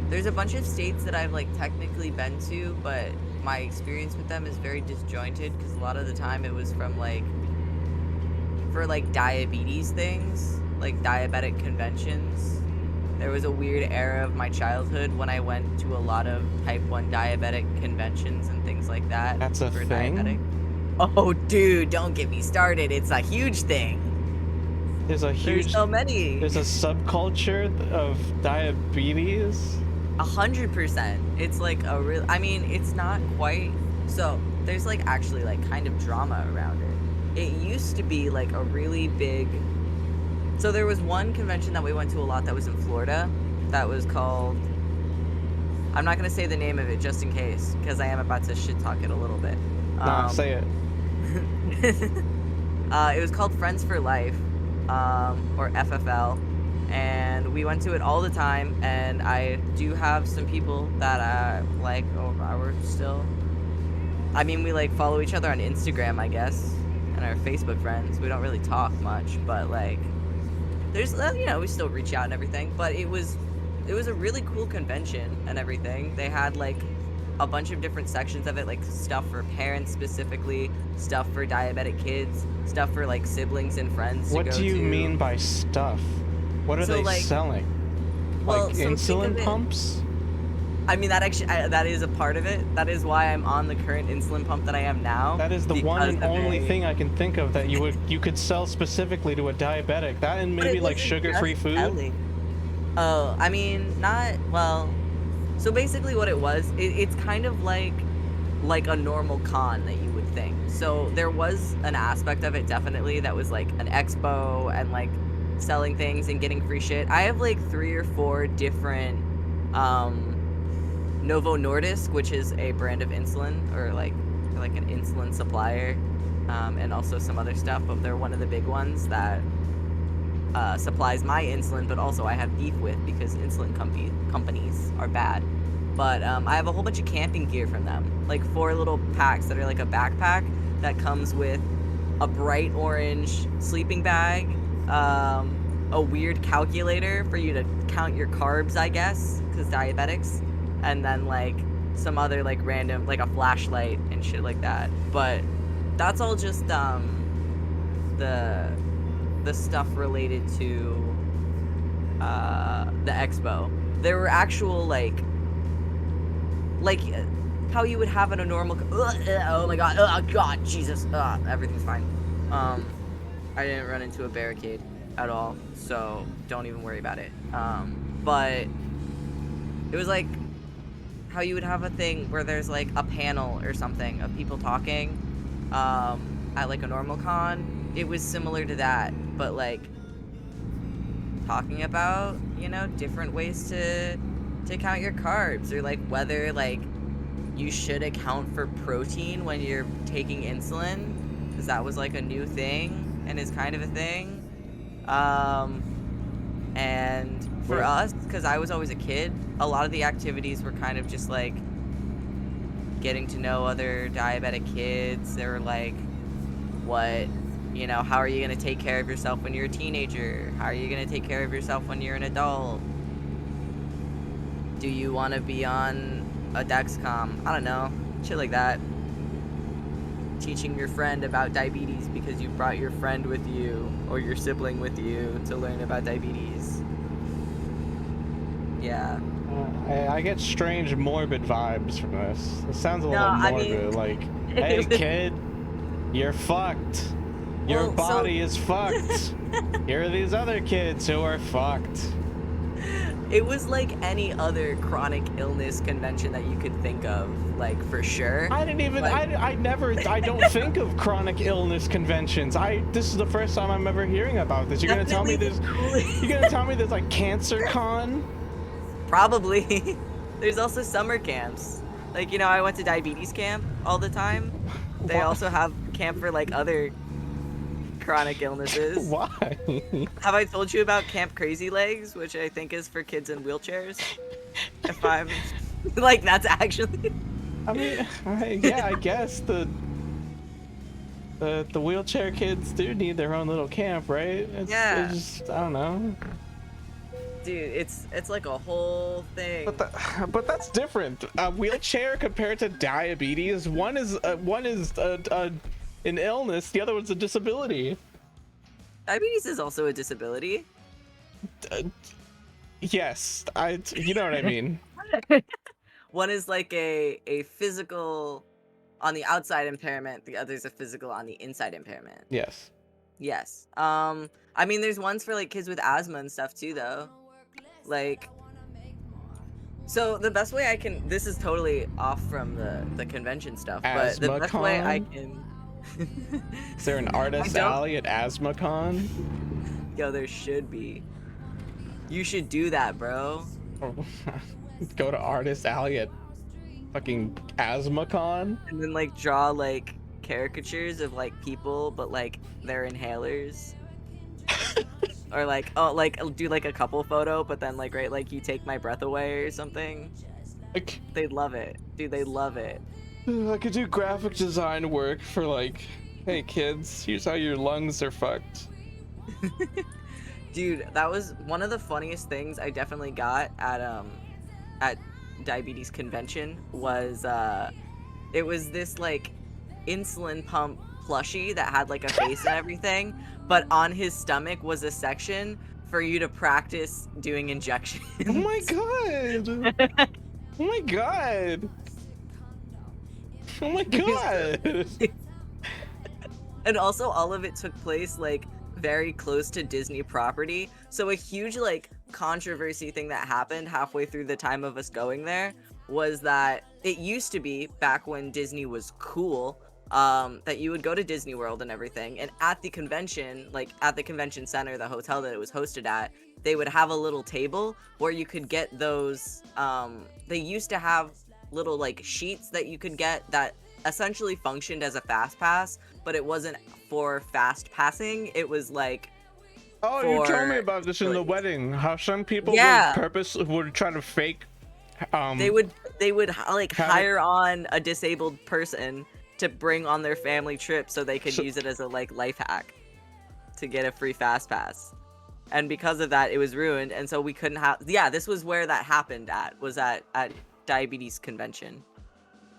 There's a bunch of states that I've, like, technically been to, but my experience with them is very disjointed, because a lot of the time it was from, like... For, like, diabetes things. Like, diabetic conventions. There was a weird era of my childhood when I went to a lot of type 1 diabetic conventions and things like that. That's a thing? Diabetic. Oh, dude, don't get me started. It's a huge thing. There's so many. There's a subculture of diabetes. 100%. It's like a real. I mean, it's not quite. So there's like actually like kind of drama around it. It used to be like a really big. So there was one convention that we went to a lot that was in Florida. That was called. I'm not gonna say the name of it just in case, because I am about to shit talk it a little bit. Nah, say it. It was called Friends for Life. Or FFL, and we went to it all the time, and I do have some people that I like, we're still, I mean, we like follow each other on Instagram, I guess, and our Facebook friends. We don't really talk much, but like, there's, you know, we still reach out and everything, but it was a really cool convention and everything. They had like a bunch of different sections of it, like stuff for parents specifically, stuff for diabetic kids, stuff for like siblings and friends. What do you mean by stuff? What are they like, selling? Well, like so insulin pumps? I mean, that actually that is a part of it. That is why I'm on the current insulin pump that I am now. That is the one and only thing I can think of that you could sell specifically to a diabetic. That and maybe like sugar-free food. Oh, I mean, not well. So basically what it was, it's kind of like a normal con that you would think. So there was an aspect of it definitely that was like an expo and like selling things and getting free shit. I have like 3 or 4 different Novo Nordisk, which is a brand of insulin or like an insulin supplier, and also some other stuff, but they're one of the big ones that supplies my insulin, but also I have beef with because insulin companies are bad. But I have a whole bunch of camping gear from them, like 4 little packs that are like a backpack that comes with a bright orange sleeping bag, a weird calculator for you to count your carbs, I guess, because diabetics, and then like some other like random, like a flashlight and shit like that. But that's all just the stuff related to the expo. There were actual like how you would have in a normal oh my god, oh god, Jesus, everything's fine. I didn't run into a barricade at all, so don't even worry about it. But it was like how you would have a thing where there's like a panel or something of people talking at like a normal con. It was similar to that, but like talking about, you know, different ways to count your carbs, or like whether like you should account for protein when you're taking insulin, because that was like a new thing and is kind of a thing. And for us, because I was always a kid, a lot of the activities were kind of just like getting to know other diabetic kids. They were like, what, you know, how are you going to take care of yourself when you're a teenager? How are you going to take care of yourself when you're an adult? Do you want to be on a Dexcom? I don't know. Shit like that. Teaching your friend about diabetes because you brought your friend with you or your sibling with you to learn about diabetes. Yeah. I get strange morbid vibes from this. It sounds a little morbid. Like, hey kid, you're fucked. Your Well, so- body is fucked. Here are these other kids who are fucked. It was like any other chronic illness convention that you could think of, like for sure. I didn't even. Like- I don't think of chronic illness conventions. This is the first time I'm ever hearing about this. You're gonna tell me there's. You're gonna tell me there's like Cancer Con? Probably. There's also summer camps. Like, you know, I went to diabetes camp all the time. They Why? also have camp for like other chronic illnesses. Why? Have I told you about Camp Crazy Legs, which I think is for kids in wheelchairs? If I'm like, that's actually. I mean, yeah, I guess the wheelchair kids do need their own little camp, right? Yeah. It's just, I don't know. Dude, it's like a whole thing. But that's different. A wheelchair compared to diabetes. One is an illness. The other one's a disability. Diabetes is also a disability. Yes, you know what I mean. One is like a physical on the outside impairment, the other is a physical on the inside impairment. Yes. Yes. I mean there's ones for like kids with asthma and stuff too though. Like, so the best way I can, this is totally off from the convention stuff, but the best way I can. Is there an artist alley at AsthmaCon? Yo, there should be. You should do that, bro. Go to artist alley at fucking AsthmaCon? And then like draw like caricatures of like people, but like they're inhalers. Or like, oh, like do like a couple photo, but then like, right, like you take my breath away or something. Like, They'd love it, dude. They love it. I could do graphic design work for like, hey kids, here's how your lungs are fucked. Dude, that was one of the funniest things I definitely got at diabetes convention was it was this like insulin pump plushie that had like a face and everything, but on his stomach was a section for you to practice doing injections. Oh my god! Oh my god! Oh my god! And also all of it took place like very close to Disney property. So a huge like controversy thing that happened halfway through the time of us going there was that it used to be back when Disney was cool, that you would go to Disney World and everything, and at the convention, like at the convention center, the hotel that it was hosted at, they would have a little table where you could get those, they used to have little like sheets that you could get that essentially functioned as a fast pass, but it wasn't for fast passing, it was like Oh, you told me about this in the wedding. How some people would try to fake. They would like hire on a disabled person to bring on their family trip so they could use it as a like life hack to get a free fast pass. And because of that, it was ruined, and so we couldn't have. Yeah, this was where that happened was at diabetes convention.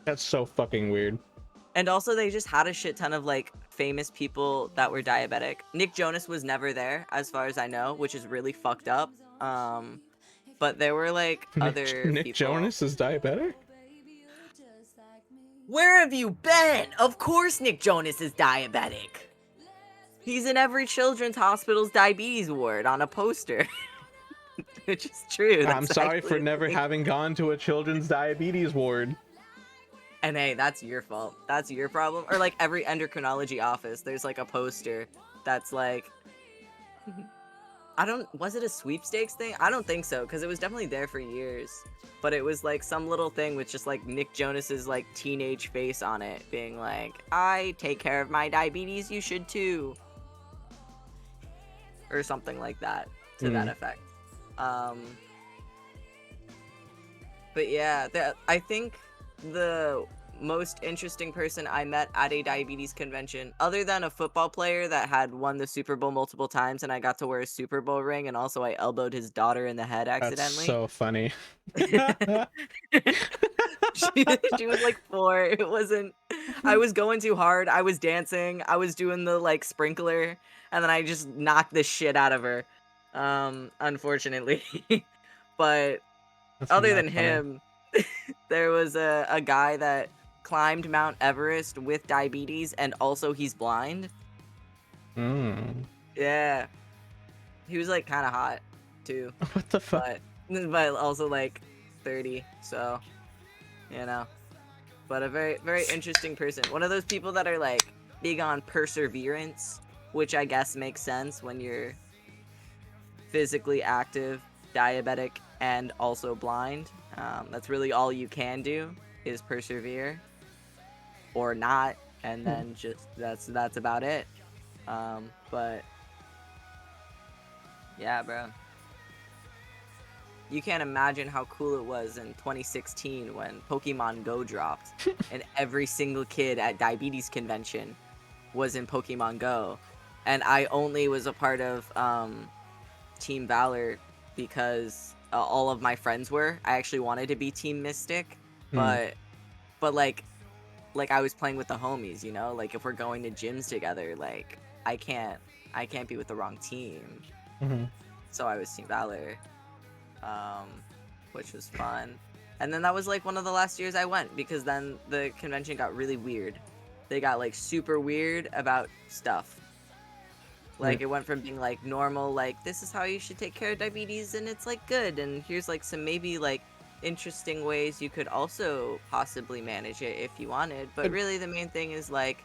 That's so fucking weird. And also, they just had a shit ton of like famous people that were diabetic. Nick Jonas was never there, as far as I know, which is really fucked up. But there were like other Nick people. Jonas is diabetic? Where have you been? Of course Nick Jonas is diabetic. He's in every children's hospital's diabetes ward on a poster. Which is true. I'm That's sorry for actually never thing. having gone to a children's diabetes ward. And hey, that's your fault. That's your problem. Or like every endocrinology office, there's like a poster that's like, was it a sweepstakes thing? I don't think so, because it was definitely there for years. But it was like some little thing with just like Nick Jonas's like teenage face on it, being like, I take care of my diabetes, you should too. Or something like that, to that effect. But yeah, I think the most interesting person I met at a diabetes convention, other than a football player that had won the Super Bowl multiple times and I got to wear a Super Bowl ring, and also I elbowed his daughter in the head accidentally. That's so funny. she was like 4. It wasn't, I was going too hard. I was dancing. I was doing the like sprinkler, and then I just knocked the shit out of her. Unfortunately. But That's other not than funny. him, there was a guy that climbed Mount Everest with diabetes, and also he's blind. Mm. Yeah, he was like kind of hot too, What the fuck? but also like 30. So you know, but a very very interesting person. One of those people that are like big on perseverance, which I guess makes sense when you're physically active, diabetic, and also blind. That's really all you can do is persevere or not, and Hmm. then just that's about it. But yeah, bro, you can't imagine how cool it was in 2016 when Pokemon Go dropped, and every single kid at diabetes convention was in Pokemon Go, and I only was a part of Team Valor because all of my friends were. I actually wanted to be Team Mystic, Hmm. but like I was playing with the homies, you know? Like if we're going to gyms together, like I can't be with the wrong team. Mm-hmm. So I was Team Valor, um, which was fun. And then that was like one of the last years I went because then the convention got really weird. They got like super weird about stuff. Like it went from being like normal, like this is how you should take care of diabetes and it's like good, and here's like some maybe like interesting ways you could also possibly manage it if you wanted. But really the main thing is like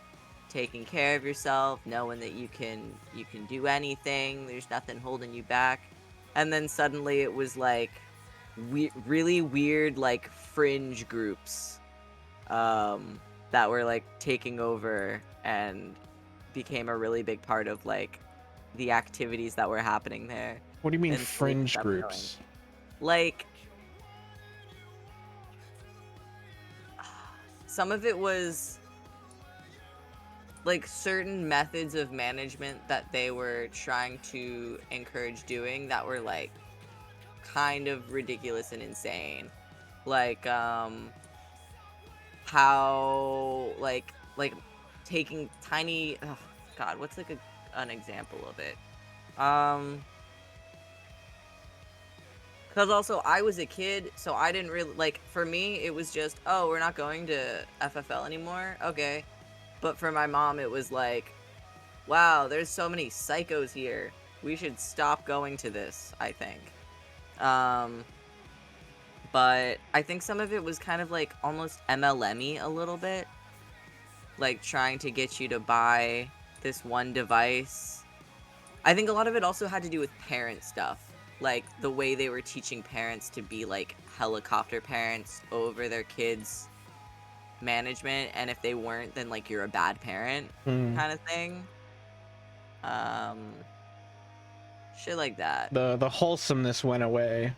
taking care of yourself, knowing that you can do anything, there's nothing holding you back. And then suddenly it was like really weird like fringe groups that were like taking over and became a really big part of like the activities that were happening there What do you mean until we fringe stopped going. groups? Like some of it was like certain methods of management that they were trying to encourage doing that were like kind of ridiculous and insane. Like how like taking tiny God, what's like an example of it? Because also I was a kid, so I didn't really like. For me, it was just, oh, we're not going to FFL anymore. Okay, but for my mom, it was like, wow, there's so many psychos here. We should stop going to this. I think. Um, but I think some of it was kind of like almost MLM-y a little bit, like trying to get you to buy this one device. I think a lot of it also had to do with parent stuff. Like the way they were teaching parents to be like helicopter parents over their kids' management, and if they weren't, then like you're a bad parent Mm. kind of thing. Um Shit like that. The wholesomeness went away.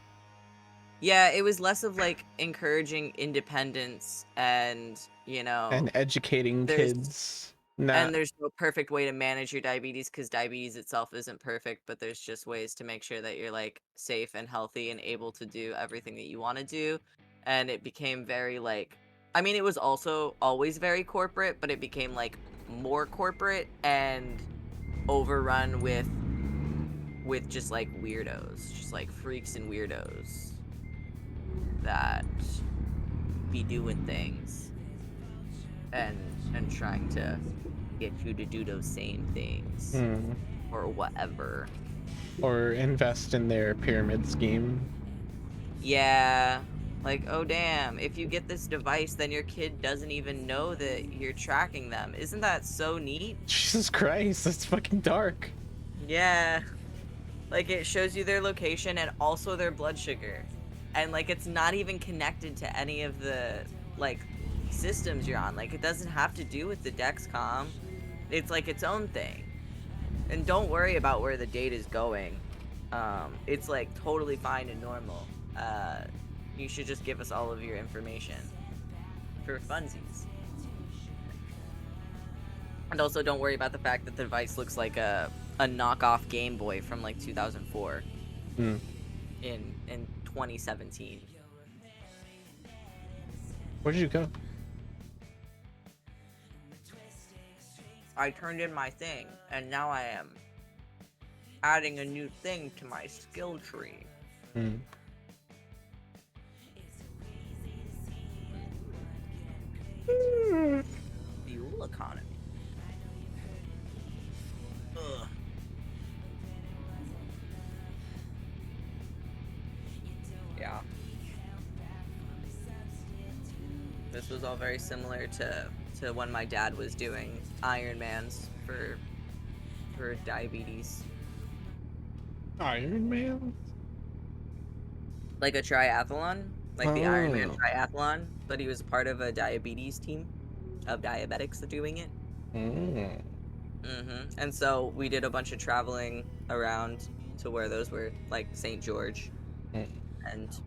Yeah, it was less of like encouraging independence and, you know, And educating there's kids. Not. and there's no perfect way to manage your diabetes because diabetes itself isn't perfect, but there's just ways to make sure that you're like safe and healthy and able to do everything that you want to do. And it became very like, I mean, it was also always very corporate, but it became like more corporate and overrun with just like weirdos, just like freaks and weirdos that be doing things and trying to get you to do those same things Mm. or whatever. Or invest in their pyramid scheme. Yeah, like, oh damn, if you get this device, then your kid doesn't even know that you're tracking them. Isn't that so neat? Jesus Christ, that's fucking dark. Yeah, like it shows you their location and also their blood sugar. And like it's not even connected to any of the like systems you're on. Like it doesn't have to do with the Dexcom. It's like its own thing. And don't worry about where the data is going. It's like totally fine and normal. You should just give us all of your information for funsies. And also don't worry about the fact that the device looks like a knockoff Game Boy from like 2004 Mm. in 2017. Where did you go? I turned in my thing, and now I am adding a new thing to my skill tree. Mm. Fuel economy. Ugh. This was all very similar to when my dad was doing Ironmans for diabetes. Iron Man. Like a triathlon, like the Ironman Oh. triathlon, but he was part of a diabetes team of diabetics doing it. Mm. And so we did a bunch of traveling around to where those were, like St. George. Mm. And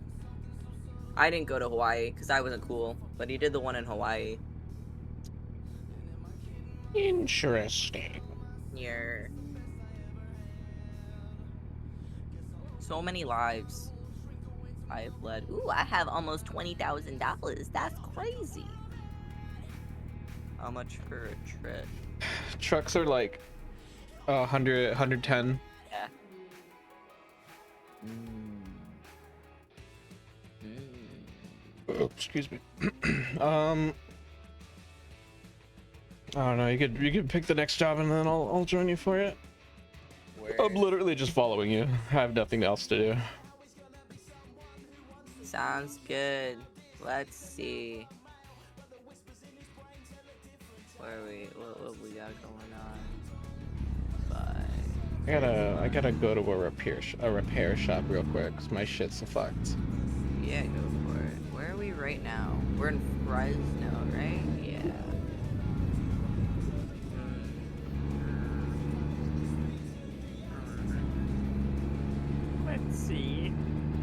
I didn't go to Hawaii because I wasn't cool, but he did the one in Hawaii. Interesting. Yeah. So many lives I have led. Ooh, I have almost $20,000. That's crazy. How much for a trip? Trucks are like 100, 110. Yeah. Mm. Oh, excuse me. I don't know. You could pick the next job and then I'll join you for it. Where? I'm literally just following you. I have nothing else to do. Sounds good. Let's see. Where are we? What we got going on? Bye. I gotta go to a repair shop real quick because my shit's fucked. Yeah, go for it. Where are we right now? We're in Fresno, right? Yeah. Let's see.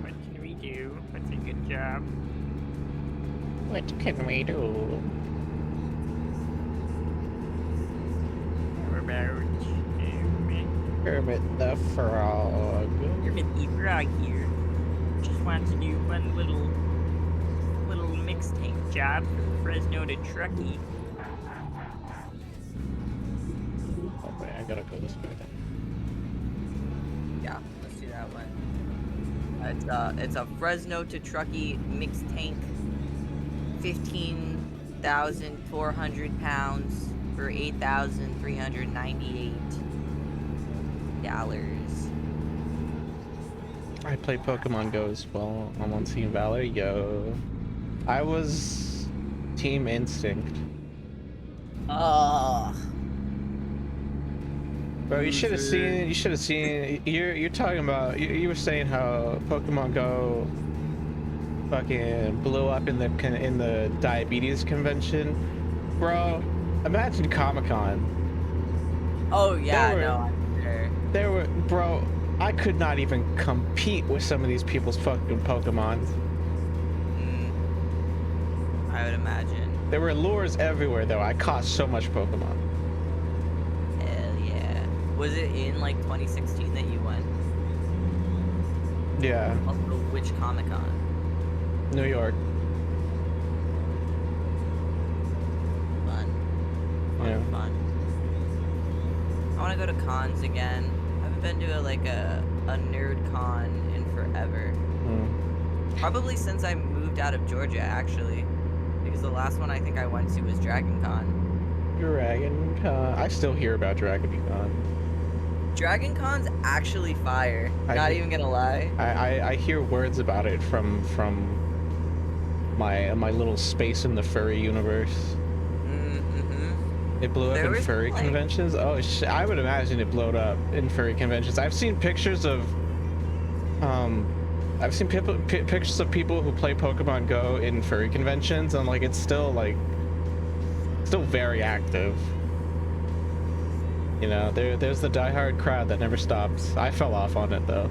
What can we do? What's a good job? What can we do? How about Kermit the Frog. Kermit the Frog here? Just want to do one little mix tank job from Fresno to Truckee. Oh boy, I gotta go this way then. Yeah, let's do that one. It's a Fresno to Truckee mixed tank, 15,400 pounds for $8,398. I play Pokemon Go as well. I'm on Team Valor. Yo, I was Team Instinct. Oh. Bro, you should have seen. You should have seen. You're talking about. You were saying how Pokemon Go fucking blew up in the diabetes convention, bro. Imagine Comic-Con. Oh yeah, There were- no, I'm sure. There were, bro. I could not even compete with some of these people's fucking Pokemons. I would imagine. There were lures everywhere, though. I caught so much Pokemon. Hell yeah. Was it in like 2016 that you went? Yeah, Also, which Comic-Con? New York. Fun. Yeah. Fun. I want to go to cons again. I haven't been to a nerd con in forever. Mm. Probably since I moved out of Georgia, actually. Because the last one I think I went to was Dragon Con. Dragon Con. I still hear about Dragon Con. Dragon Con's actually fire. Not even gonna lie. I hear words about it from my little space in the furry universe. It blew up in furry conventions. Oh shit! I would imagine it blowed up in furry conventions. I've seen pictures of pictures of people who play Pokemon Go in furry conventions, and like it's still very active. You know, there's the diehard crowd that never stops. I fell off on it though.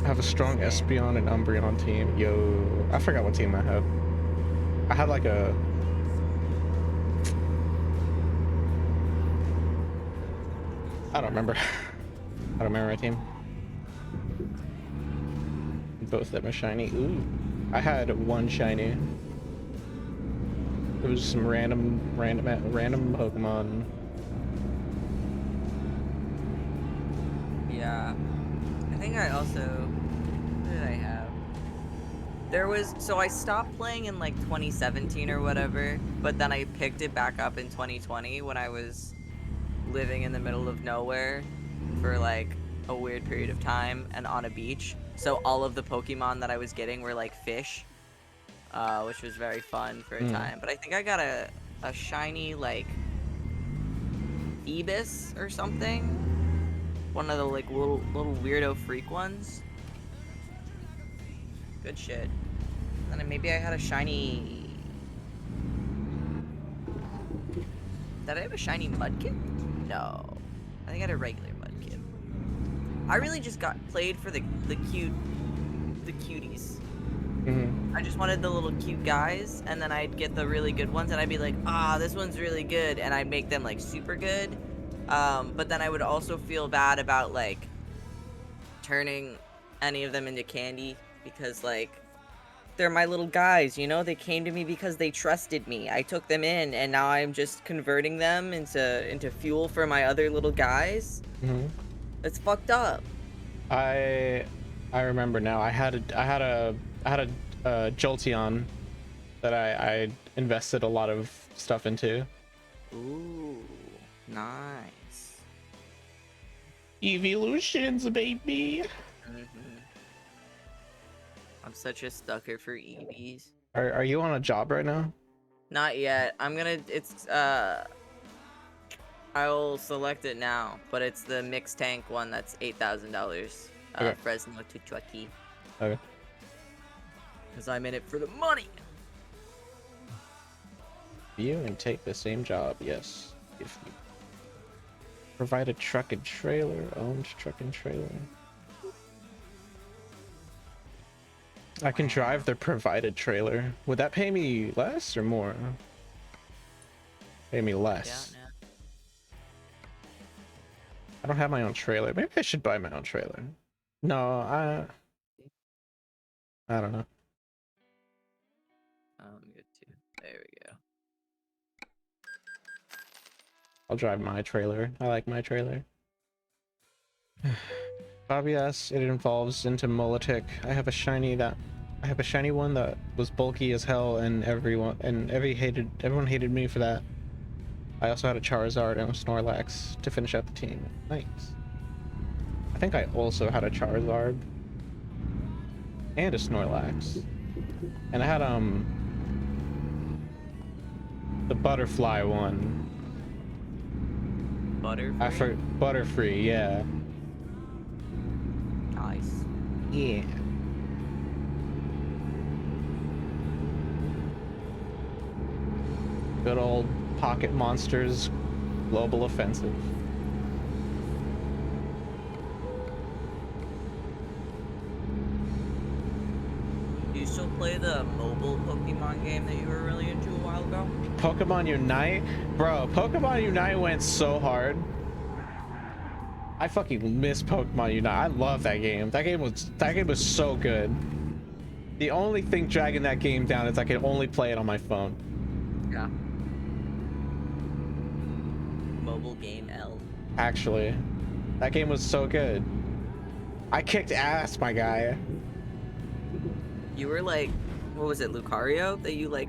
I have a strong Espeon and Umbreon team. Yo, I forgot what team I had. I had like a... I don't remember. I don't remember my team. Both of them are shiny. Ooh. I had one shiny. It was some random Pokemon. Yeah. I think I also... What did I have? So I stopped playing in like 2017 or whatever, but then I picked it back up in 2020 when I was living in the middle of nowhere for like a weird period of time and on a beach. So all of the Pokemon that I was getting were like fish, which was very fun for a time. But I think I got a shiny like Phoebus or something. One of the like little weirdo freak ones. Good shit. And then maybe I had a shiny. Did I have a shiny Mudkip? No. I think I had a regular Mudkip. I really just got played for the cuties. Mm-hmm. I just wanted the little cute guys, and then I'd get the really good ones, and I'd be like, this one's really good, and I'd make them like super good. But then I would also feel bad about like turning any of them into candy because like they're my little guys, you know? They came to me because they trusted me. I took them in, and now I'm just converting them into fuel for my other little guys. Mm-hmm. It's fucked up. I remember now. I had a Jolteon that I invested a lot of stuff into. Ooh, nice. Evolutions, baby. Mm-hmm. I'm such a sucker for EVs. Are you on a job right now? Not yet. I'll select it now, but it's the mixed tank one that's $8,000. Okay. Fresno to Chucky. Okay. Because I'm in it for the money. View and take the same job. Yes. If you provide a truck and trailer, owned truck and trailer. I can drive the provided trailer. Would that pay me less or more? Pay me less. Yeah, no. I don't have my own trailer. Maybe I should buy my own trailer. No, I don't know. Good too. There we go. I'll drive my trailer. I like my trailer. Yes, it involves into Molitic. I have a shiny one that was bulky as hell, and everyone hated me for that. I also had a Charizard and a Snorlax to finish out the team. Nice. I think I also had a Charizard and a Snorlax, and I had the Butterfly one. Butterfree? Butterfree, yeah. Nice. Yeah. Good old Pocket Monsters Global Offensive. Do you still play the mobile Pokemon game that you were really into a while ago? Pokemon Unite? Bro, Pokemon Unite went so hard. I fucking miss Pokemon Unite. I love that game. That game was so good. The only thing dragging that game down is I can only play it on my phone. Yeah. Mobile game L. Actually, that game was so good. I kicked ass, my guy. You were like, what was it, Lucario that you like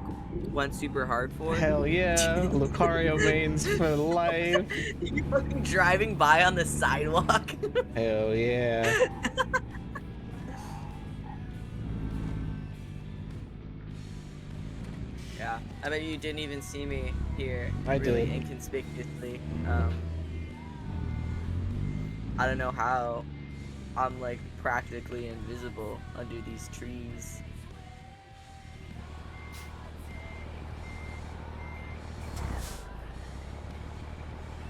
went super hard for? Hell yeah, Lucario mains for life. You fucking driving by on the sidewalk. Hell yeah. Yeah, I bet you didn't even see me here. I really did. Inconspicuously. I don't know how I'm like practically invisible under these trees.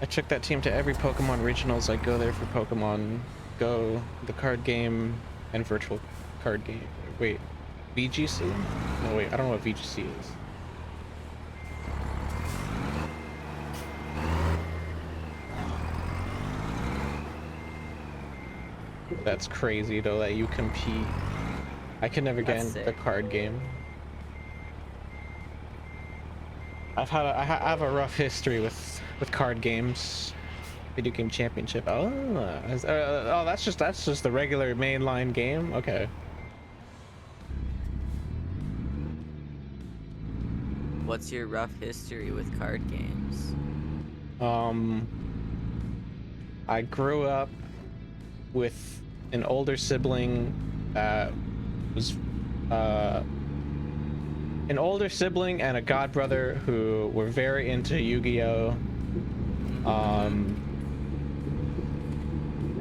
I took that team to every Pokemon regionals. I go there for Pokemon Go, the card game, and virtual card game. Wait, VGC? No, wait, I don't know what VGC is. That's crazy to let you compete. I can never get That's in sick. the card game. I have a rough history with card games. Video game championship. Oh, that's just the regular mainline game. Okay. What's your rough history with card games? I grew up with an older sibling that was an older sibling and a godbrother who were very into Yu-Gi-Oh.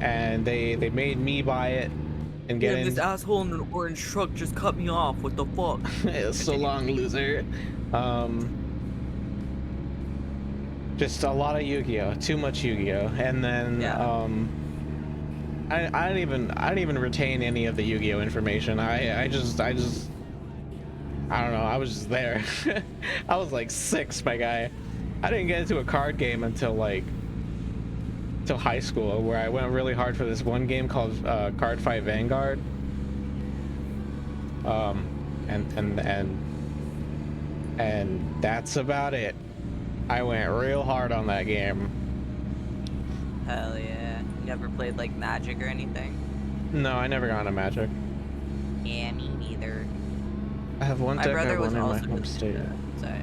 And they made me buy it and get Damn, in. this asshole in an orange truck just cut me off. What the fuck? So long, loser. Just a lot of Yu-Gi-Oh, too much Yu-Gi-Oh, and then Yeah. I didn't even retain any of the Yu-Gi-Oh information. I just I don't know. I was just there. I was like 6, my guy. I didn't get into a card game until high school, where I went really hard for this one game called Card Fight Vanguard. And that's about it. I went real hard on that game. Hell yeah. You never played like Magic or anything? No, I never got into Magic. Yeah, me neither. I have one My deck I brother was won in my also home state. Sorry.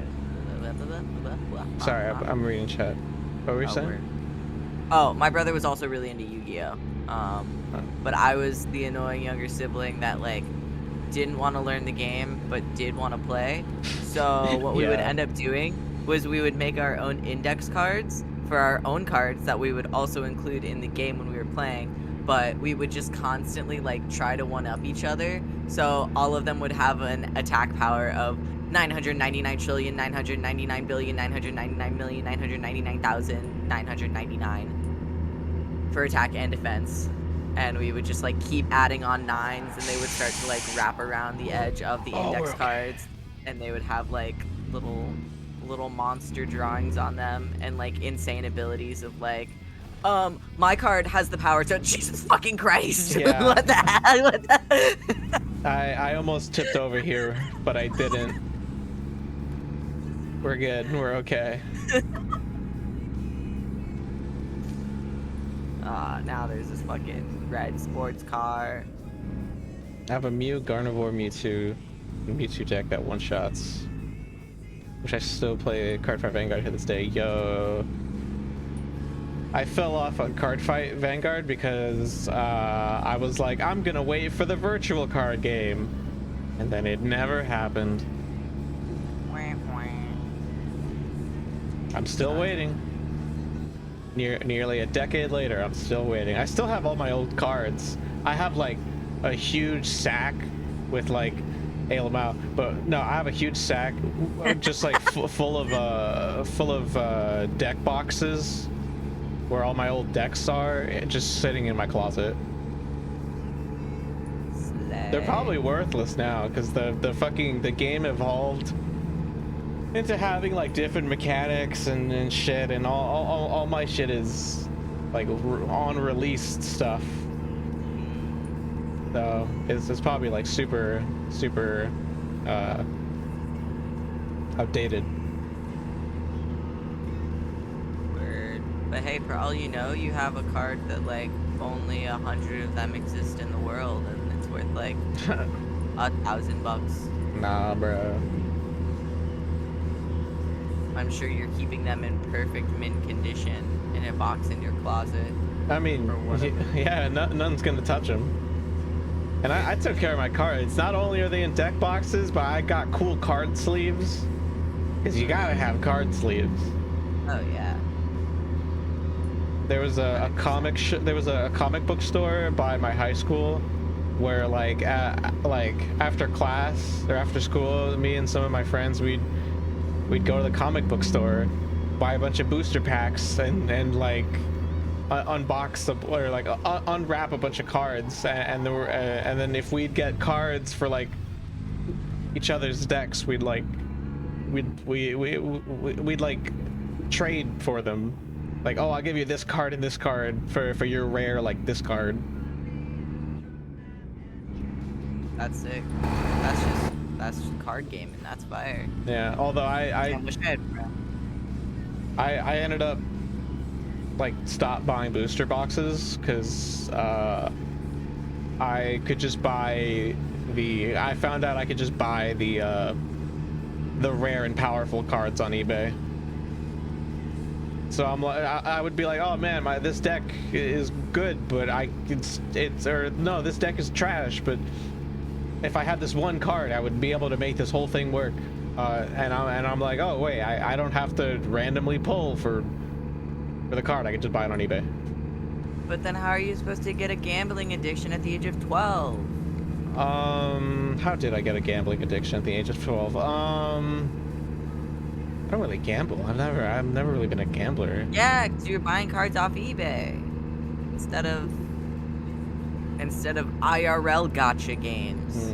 Sorry, I'm reading chat. What were you saying? Word. Oh, my brother was also really into Yu-Gi-Oh. But I was the annoying younger sibling that like didn't want to learn the game but did want to play. So what we would end up doing was we would make our own index cards for our own cards that we would also include in the game when we were playing. But we would just constantly like try to one up each other. So all of them would have an attack power of 999,999,999,999,999 for attack and defense. And we would just like keep adding on 9s, and they would start to like wrap around the edge of the index cards, and they would have like little monster drawings on them and like insane abilities of like, my card has the power to Jesus fucking Christ. Yeah. What the hell? What the I almost tipped over here, but I didn't. We're good. We're okay. Now there's this fucking red sports car. I have a Mew, Gardevoir, Mewtwo deck that one-shots, which I still play Card Fight Vanguard to this day. Yo. I fell off on Card Fight Vanguard because I was like, I'm gonna wait for the virtual card game, and then it never happened. I'm still waiting. Nearly a decade later, I'm still waiting. I still have all my old cards. I have like a huge sack with like but no, I have a huge sack just like full of deck boxes where all my old decks are, just sitting in my closet. They're probably worthless now because the game evolved into having like different mechanics and shit, and all my shit is like on released stuff. So it's probably like super outdated. Word. But hey, for all you know, you have a card that like only 100 of them exist in the world, and it's worth like $1,000. Nah, bro. I'm sure you're keeping them in perfect mint condition in a box in your closet. I mean, yeah, none's gonna touch them. And I took care of my cards. Not only are they in deck boxes, but I got cool card sleeves. Because you gotta have card sleeves. Oh yeah. There was a comic book store by my high school where like after class or after school, me and some of my friends we'd go to the comic book store, buy a bunch of booster packs, and like unbox or like unwrap a bunch of cards, and then if we'd get cards for like each other's decks, we'd like trade for them. Like, oh, I'll give you this card and this card for your rare, like this card. That's sick. That's just card gaming. That's fire. Yeah. Although I wish I had. I ended up like stop buying booster boxes because I could just buy I found out I could just buy the rare and powerful cards on eBay. So I'm like, I would be like, oh man, this deck is good, but this deck is trash. But if I had this one card, I would be able to make this whole thing work. And I'm like, oh wait, I don't have to randomly pull for the card. I can just buy it on eBay. But then how are you supposed to get a gambling addiction at the age of 12? How did I get a gambling addiction at the age of 12? I don't really gamble. I've never really been a gambler. Yeah, 'cause you're buying cards off eBay instead of IRL gotcha games.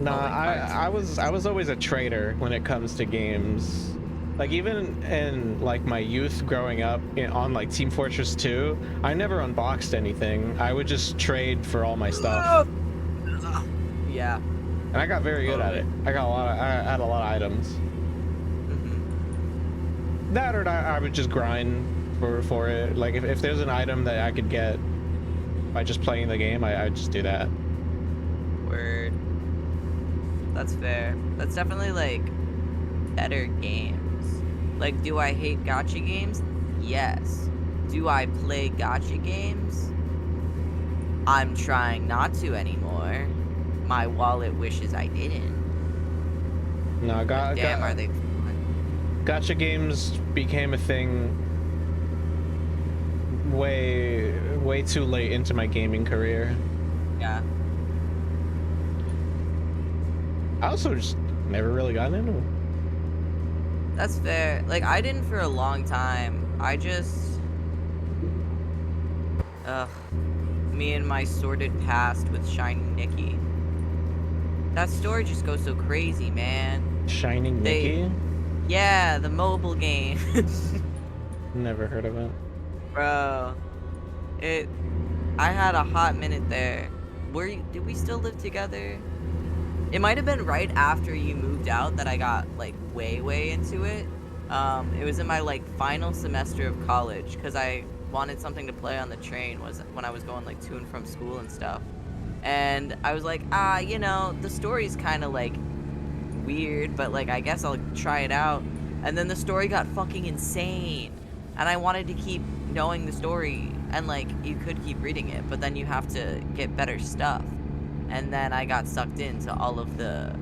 No, Well, like I was always a trader when it comes to games. Like even in like my youth growing up on like Team Fortress 2, I never unboxed anything. I would just trade for all my stuff. Yeah. And I got very good at it. I had a lot of items. Mm-hmm. That or I would just grind for it. Like if there's an item that I could get by just playing the game, I'd just do that. Word. That's fair. That's definitely like better games. Like, do I hate gacha games? Yes. Do I play gacha games? I'm trying not to anymore. My wallet wishes I didn't. No, Damn, are they fun? Gacha games became a thing way too late into my gaming career. Yeah. I also just never really got into it. That's fair. Like, I didn't for a long time. I just... Ugh. Me and my sordid past with Shining Nikki. That story just goes so crazy, man. Shining Nikki? Yeah, the mobile game. Never heard of it. Bro. I had a hot minute there. Did we still live together? It might have been right after you moved out that I got like way into it. It was in my like final semester of college because I wanted something to play on the train was when I was going like to and from school and stuff. And I was like, you know, the story's kind of like weird, but like I guess I'll try it out. And then the story got fucking insane. And I wanted to keep knowing the story, and like you could keep reading it, but then you have to get better stuff. And then I got sucked into all of the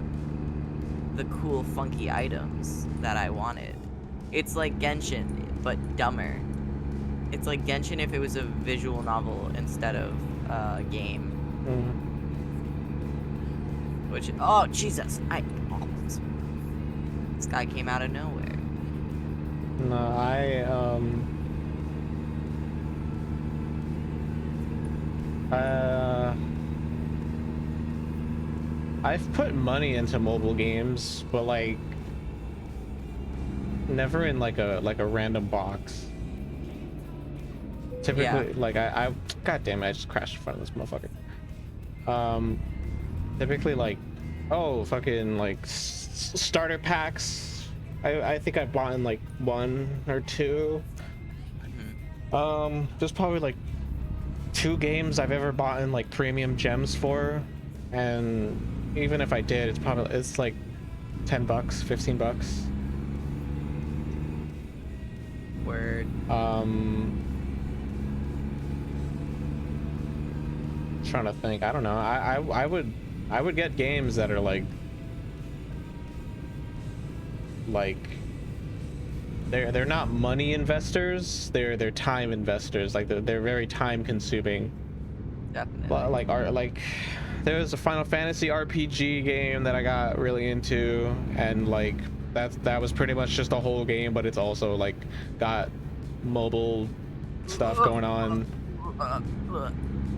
cool funky items that I wanted. It's like Genshin, but dumber. It's like Genshin if it was a visual novel instead of a game. Which, oh Jesus, this guy came out of nowhere. No, I've put money into mobile games, but like never in like a random box. Typically, like I god damn it, I just crashed in front of this motherfucker. Typically like, oh fucking like starter packs. I think I bought in like 1 or 2. There's probably like 2 games I've ever bought in like premium gems for, and even if I did, it's like $10, $15. Word. Trying to think. I don't know. I would get games that are like they're not money investors. They're time investors. Like they're very time consuming. Definitely. Like there was a Final Fantasy RPG game that I got really into, and like that was pretty much just a whole game, but it's also like got mobile stuff going on.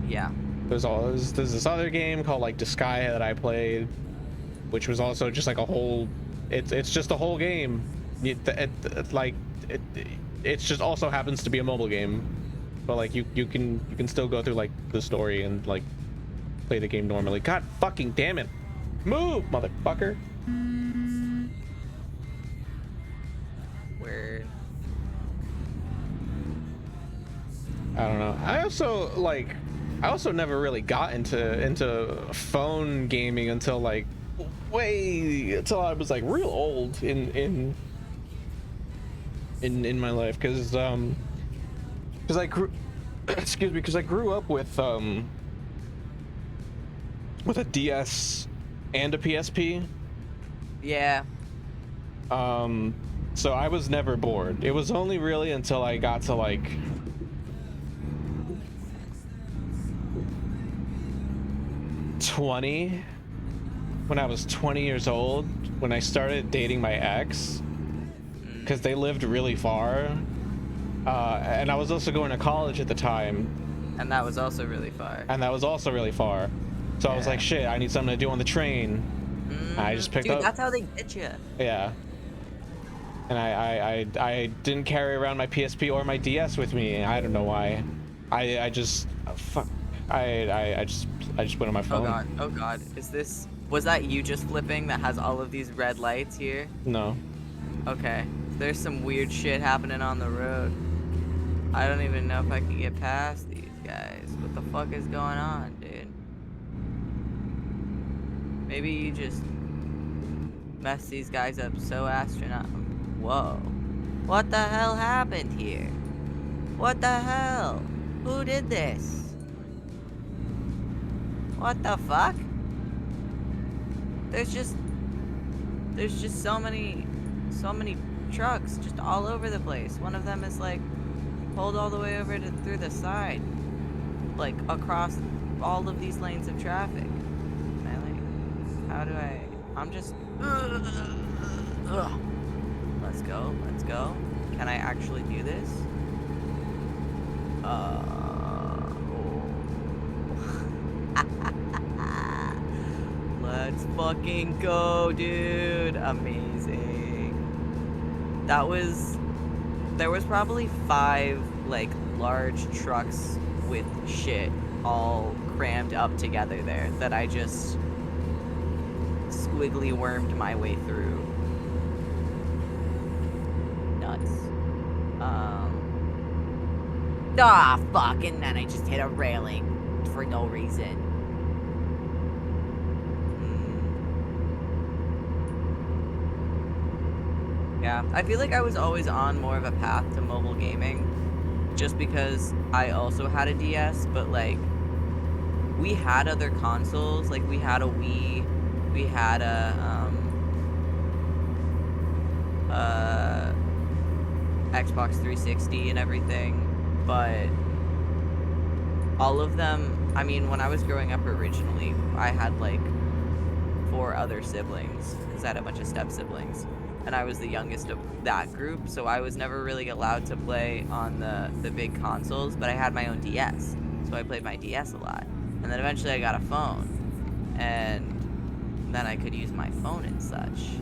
Yeah. There's this other game called like Disgaea that I played, which was also just like a whole. It's just a whole game. It just also happens to be a mobile game, but like you can still go through like the story and like play the game normally. God fucking damn it! Move, motherfucker! Word. I don't know. I also never really got into phone gaming until I was like real old in in my life, because I grew excuse me, because I grew up with a DS and a PSP. Yeah. So I was never bored. It was only really until I got to like when I was 20 years old, when I started dating my ex, because they lived really far, and I was also going to college at the time, And that was also really far. so I was Yeah. like, shit, I need something to do on the train. I just picked Dude, up. that's how they get you. Yeah. And I didn't carry around my PSP or my DS with me. I don't know why. I just fuck. I just went on my Oh phone. god, oh god. Was that you just flipping that has all of these red lights here? No. Okay. There's some weird shit happening on the road. I don't even know if I can get past these guys. What the fuck is going on, dude? Maybe you just messed these guys up so astronaut. Whoa. What the hell happened here? What the hell? Who did this? What the fuck? There's just so many trucks just all over the place. One of them is like pulled all the way over to through the side, like across all of these lanes of traffic. And how do I? I'm just. Ugh. Let's go. Let's go. Can I actually do this? Let's fucking go, dude. Amazing. There was probably 5 like large trucks with shit all crammed up together there that I just squiggly wormed my way through. Nuts. Fuck, and then I just hit a railing for no reason. Yeah, I feel like I was always on more of a path to mobile gaming just because I also had a DS, but like we had other consoles, like we had a Wii, we had a Xbox 360 and everything, but all of them, I mean, when I was growing up originally, I had like 4 other siblings because I had a bunch of step siblings. And I was the youngest of that group, so I was never really allowed to play on the big consoles, but I had my own DS, so I played my DS a lot. And then eventually I got a phone, and then I could use my phone and such.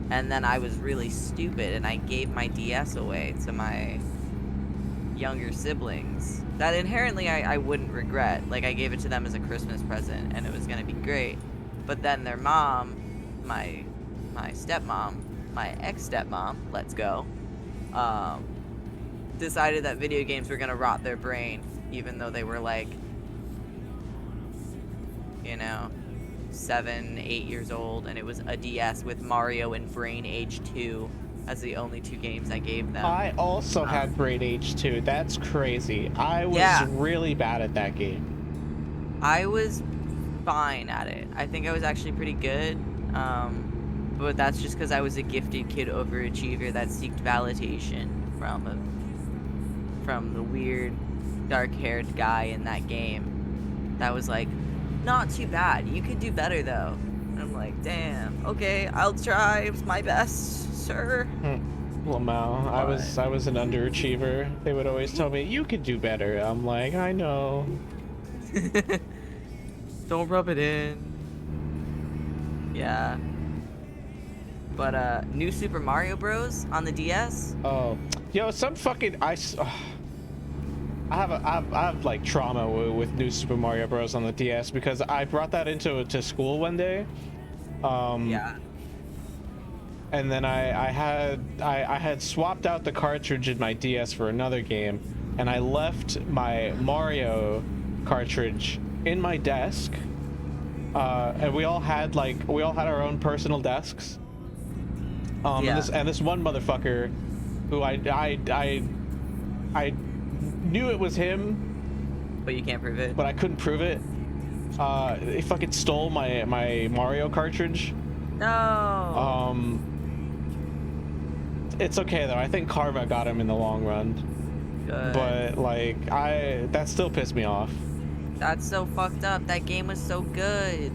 And then I was really stupid, and I gave my DS away to my younger siblings. That inherently I wouldn't regret. Like, I gave it to them as a Christmas present, and it was gonna be great. But then their mom, my stepmom, my ex-stepmom, let's go, decided that video games were gonna rot their brain, even though they were like, you know, 7, 8 years old, and it was a DS with Mario and Brain Age 2 as the only 2 games I gave them. I also had Brain Age 2. That's crazy. I was really bad at that game. I was fine at it. I think I was actually pretty good. But that's just because I was a gifted kid overachiever that seeked validation from the weird dark-haired guy in that game. That was like, not too bad. You could do better though. And I'm like, damn. Okay, I'll try my best, sir. Lamau, I was an underachiever. They would always tell me you could do better. I'm like, I know. Don't rub it in. Yeah. But New Super Mario Bros. On the DS. Oh, yo, some fucking I have like trauma with New Super Mario Bros. On the DS because I brought that to school one day. Yeah. And then I had swapped out the cartridge in my DS for another game, and I left my Mario cartridge in my desk. And we all had our own personal desks. Yeah. And this one motherfucker who I knew it was him, But you can't prove it. but I couldn't prove it. He fucking stole my Mario cartridge. No. It's okay though. I think karma got him in the long run. Good. But like that still pissed me off. That's so fucked up. That game was so good.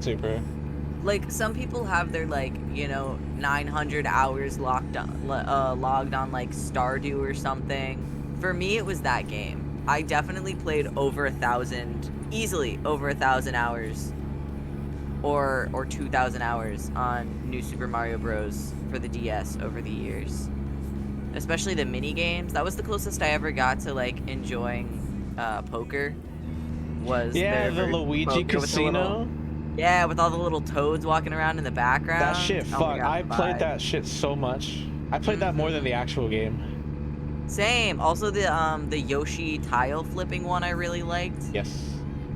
Super. Like, some people have their, like, 900 hours logged on like Stardew or something. For me, it was that game. I definitely played easily over 1,000 hours, or 2,000 hours on New Super Mario Bros. For the DS over the years. Especially the mini games. That was the closest I ever got to, like, enjoying poker. Was Yeah, the version of Luigi poker with the Casino. Yeah, with all the little toads walking around in the background. That shit, Oh my fuck. God, I played vibe. that shit so much. I played that more than the actual game. Same. Also the Yoshi tile flipping one I really liked. Yes.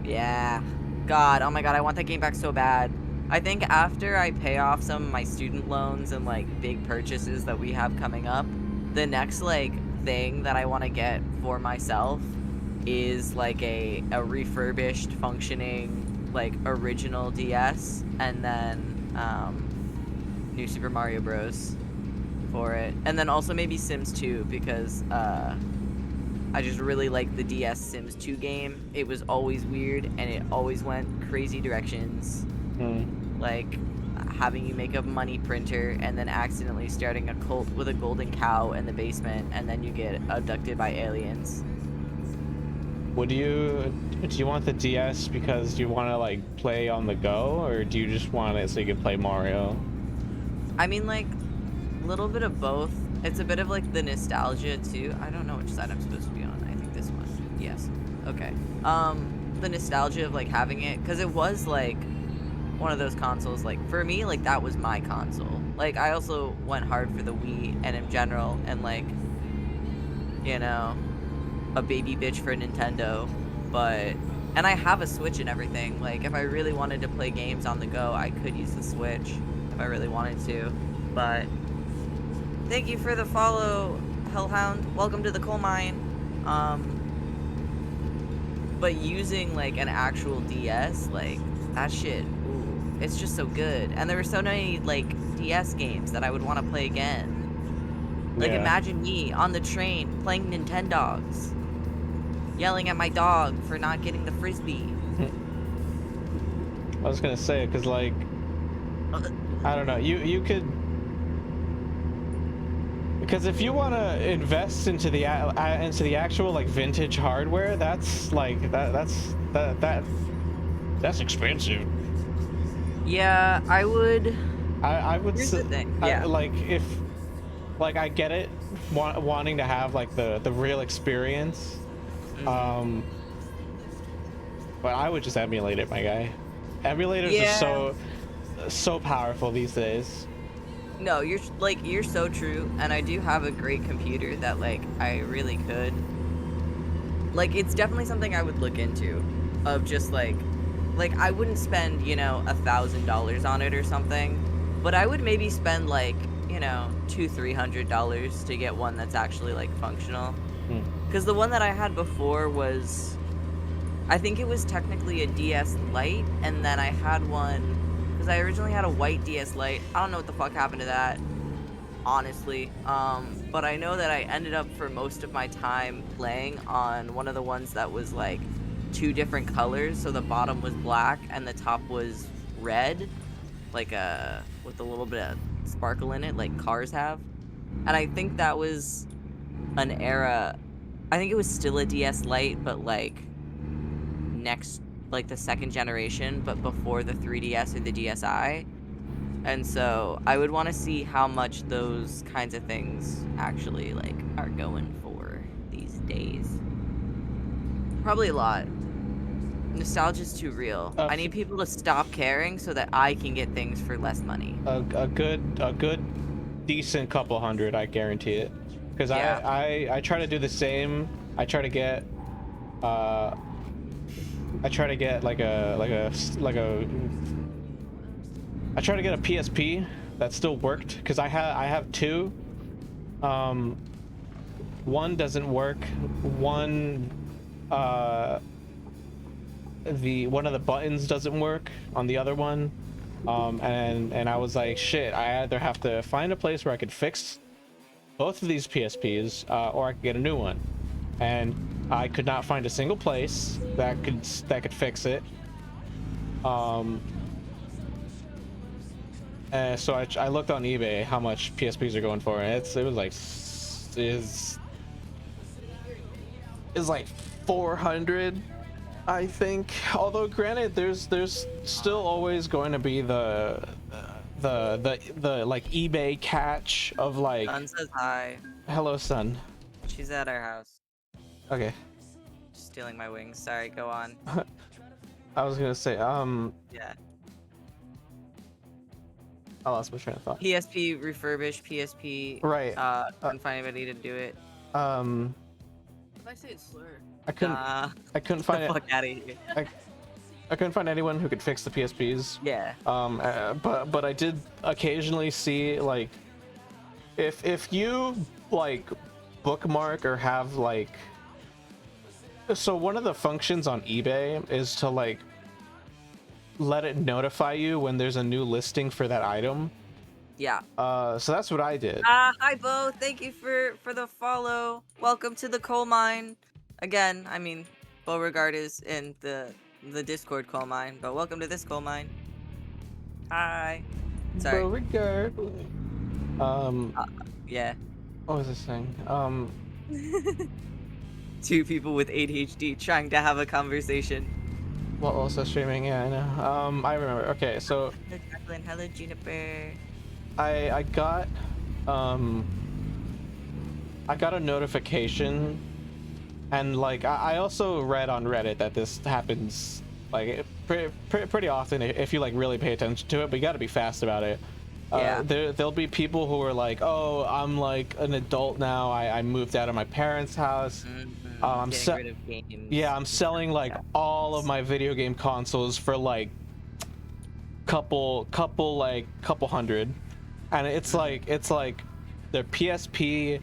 Yeah. God, oh my God, I want that game back so bad. I think after I pay off some of my student loans and like big purchases that we have coming up, the next like thing that I want to get for myself is like a refurbished functioning like original DS, and then New Super Mario Bros. For it, and then also maybe Sims 2, because I just really like the DS Sims 2 game. It was always weird and it always went crazy directions. Like having you make a money printer and then accidentally starting a cult with a golden cow in the basement, and then you get abducted by aliens. Do you want the DS because you want to like play on the go, or do you just want it so you can play Mario? I mean, like, a little bit of both. It's a bit of like the nostalgia too. I don't know which side I'm supposed to be on. I think this one. Yes. Okay. The nostalgia of like having it, because it was like one of those consoles, like for me, like that was my console. Like I also went hard for the Wii and in general, and like, a baby bitch for Nintendo, and I have a Switch and everything. Like if I really wanted to play games on the go, I could use the Switch if I really wanted to. But thank you for the follow, Hellhound. Welcome to the coal mine. But using like an actual DS, like that shit, ooh, it's just so good. And there were so many like DS games that I would want to play again. Like imagine me on the train playing Nintendogs, yelling at my dog for not getting the frisbee. I was gonna say, because like I don't know, you could, because if you want to invest into the actual like vintage hardware, that's like that's expensive. Yeah, I would. I would Here's the thing. Yeah. like if like I get it, wanting to have like the real experience, but I would just emulate it, my guy. Emulators are so powerful these days. No, you're so true, and I do have a great computer that like I really could. Like it's definitely something I would look into, of just like I wouldn't spend $1,000 on it or something, but I would maybe spend like $200-300 to get one that's actually like functional. Because the one that I had before was, I think it was technically a DS Lite, and then I had one, because I originally had a white DS Lite. I don't know what the fuck happened to that, honestly. But I know that I ended up for most of my time playing on one of the ones that was like 2 different colors. So the bottom was black and the top was red, like with a little bit of sparkle in it, like cars have. And I think that was an era. I think it was still a DS Lite, but like next, like the second generation, but before the 3DS or the DSi. And so I would want to see how much those kinds of things actually like are going for these days. Probably a lot. Nostalgia's too real. I need people to stop caring so that I can get things for less money. A good decent couple hundred, I guarantee it. Because I try to do the same. I try to get like a I try to get a PSP that still worked, because I have 2, One doesn't work. One, one of the buttons doesn't work on the other one. And I was like, shit, I either have to find a place where I could fix both of these PSPs, or I could get a new one. And I could not find a single place that could fix it. So I looked on eBay how much PSPs are going for, and it was like is like 400, I think. Although granted, there's still always going to be the like eBay catch of like. Sun says hi. Hello, son. She's at our house. Okay. Stealing my wings. Sorry, go on. I was gonna say Yeah. I lost my train of thought. PSP refurbished PSP. Right. Couldn't find anybody to do it. If I say it's slur. I couldn't find it. Fuck out of here. I couldn't find anyone who could fix the PSPs. Yeah. But I did occasionally see, like, if you like bookmark or have like, so one of the functions on eBay is to like let it notify you when there's a new listing for that item. Yeah. So that's what I did. Hi Bo, thank you for the follow. Welcome to the coal mine. Again, I mean, Beauregard is in the Discord coal mine, but welcome to this coal mine. Hi. Sorry. Beauregard. Yeah. What was this thing? Two people with ADHD trying to have a conversation. While also streaming, yeah, I know. I remember. Okay, so Hello, Jacqueline. Hello, Juniper. I got a notification, and like I also read on Reddit that this happens like pretty often if you like really pay attention to it, but you got to be fast about it. Yeah. There'll be people who are like, oh, I'm like an adult now. I moved out of my parents' house. I'm Getting rid of games. Yeah, I'm selling like all of my video game consoles for like couple hundred, and it's like their PSP,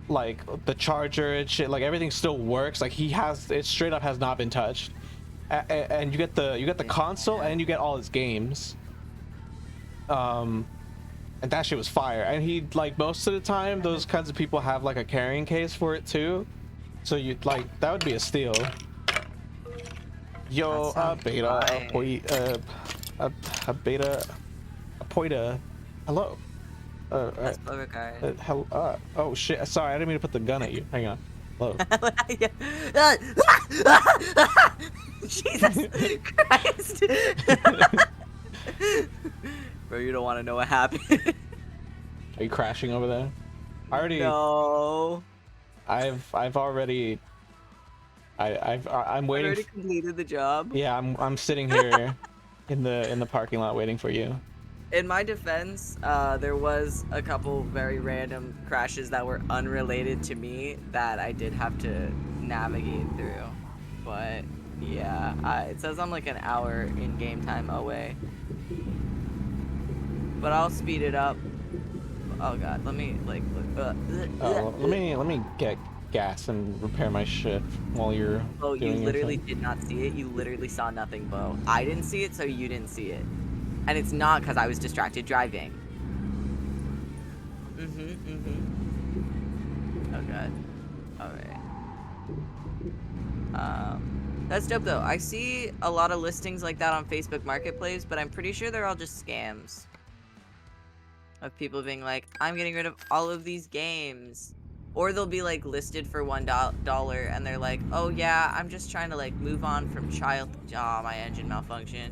like the charger and shit, like everything still works. Like it straight up has not been touched, and you get the console and you get all his games. And that shit was fire. And he, like, most of the time those kinds of people have like a carrying case for it too. So you like that would be a steal. Yo, beta, a beta, a poita. Hello. That's Beauregard. Oh shit! Sorry, I didn't mean to put the gun at you. Hang on. Hello. Jesus Christ. Bro, you don't want to know what happened. Are you crashing over there? No. I'm waiting. Already completed the job. Yeah, I'm sitting here in the parking lot waiting for you. In my defense, there was a couple very random crashes that were unrelated to me that I did have to navigate through. But yeah, it says I'm like an hour in game time away. But I'll speed it up. Oh god, let me like look. Let me get gas and repair my shit while you're. Oh, you doing your literally thing. did not see it. You literally saw nothing, Bo. I didn't see it, so you didn't see it. And it's not because I was distracted driving. Oh god. Alright. That's dope though. I see a lot of listings like that on Facebook Marketplace, but I'm pretty sure they're all just scams. Of people being like, I'm getting rid of all of these games. Or they'll be like listed for $1 and they're like, oh yeah, I'm just trying to like move on from child. Oh, my engine malfunctioned.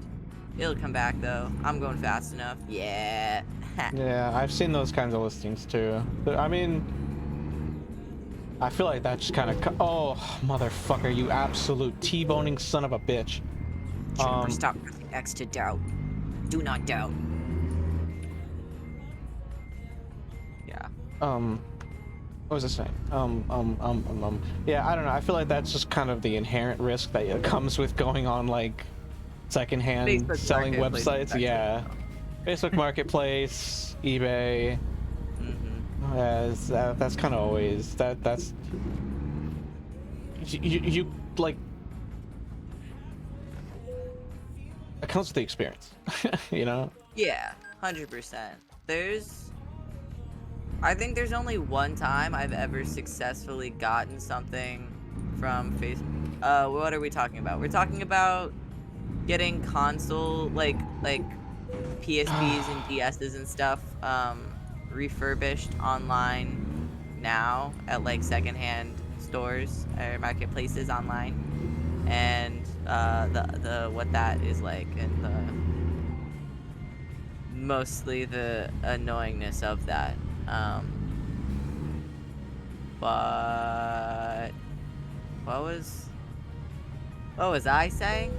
It'll come back though. I'm going fast enough. Yeah. Yeah, I've seen those kinds of listings too. I mean, I feel like that's kind of. Oh, motherfucker! You absolute T-boning son of a bitch. Stop pressing X to doubt. Do not doubt. Yeah. What was I saying? Yeah, I don't know. I feel like that's just kind of the inherent risk that comes with going on like secondhand Facebook selling Marketplace, websites. actually. Yeah, Facebook Marketplace, eBay. As that's kind of always that's you like it comes with the experience, you know. Yeah, 100%. There's I think there's only one time I've ever successfully gotten something from Facebook. What are we talking about? We're talking about getting console like PSPs and DSs and stuff refurbished online now at like secondhand stores or marketplaces online, and the what that is like, and mostly the annoyingness of that. But what was I saying?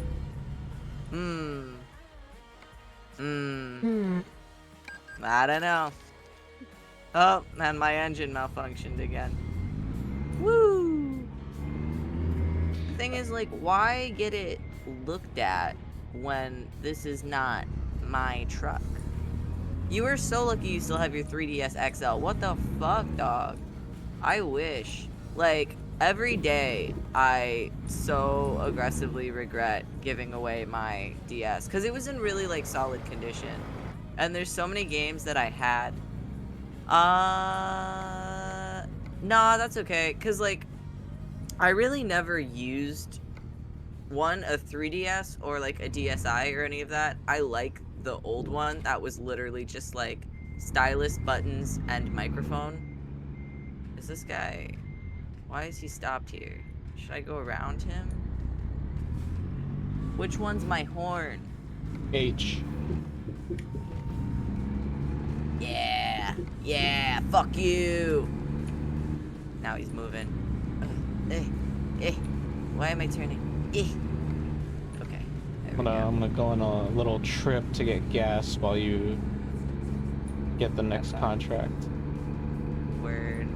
I don't know. Oh, and my engine malfunctioned again. Woo! The thing is, like, why get it looked at when this is not my truck? You are so lucky you still have your 3DS XL. What the fuck, dog? I wish. Like, every day, I so aggressively regret giving away my DS. Because it was in really, like, solid condition. And there's so many games that I had. Nah, that's okay. Because, like, I really never used, a 3DS or, like, a DSi or any of that. I like the old one that was literally just, like, stylus, buttons, and microphone. Is this guy... Why is he stopped here? Should I go around him? Which one's my horn? H. Yeah! Yeah! Fuck you! Now he's moving. Why am I turning? Okay. There we go. I'm gonna go on a little trip to get gas while you get the next contract. Word.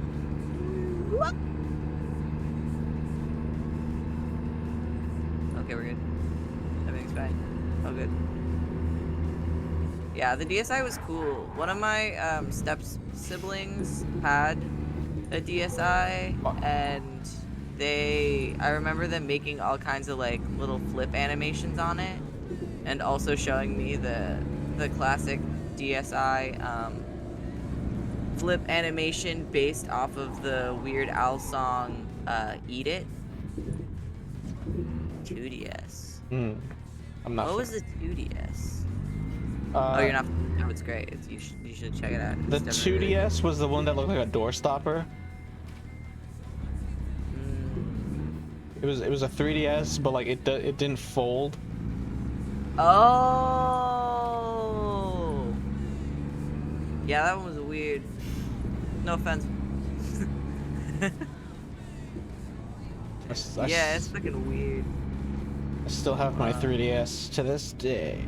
Okay, we're good. Everything's fine. All good. Yeah, the DSi was cool. One of my siblings had a DSi, and I remember them making all kinds of like little flip animations on it, and also showing me the classic DSi flip animation based off of the Weird Al song Eat It. 2DS. I'm not. What sure. was the 2DS? Oh, you're not. No, it's great. You should check it out. The It's definitely 2DS was the one that looked like a door stopper. It was a 3DS, but like it didn't fold. Oh. Yeah, that one was weird. No offense. Yeah, it's fucking weird. I still have my 3DS to this day.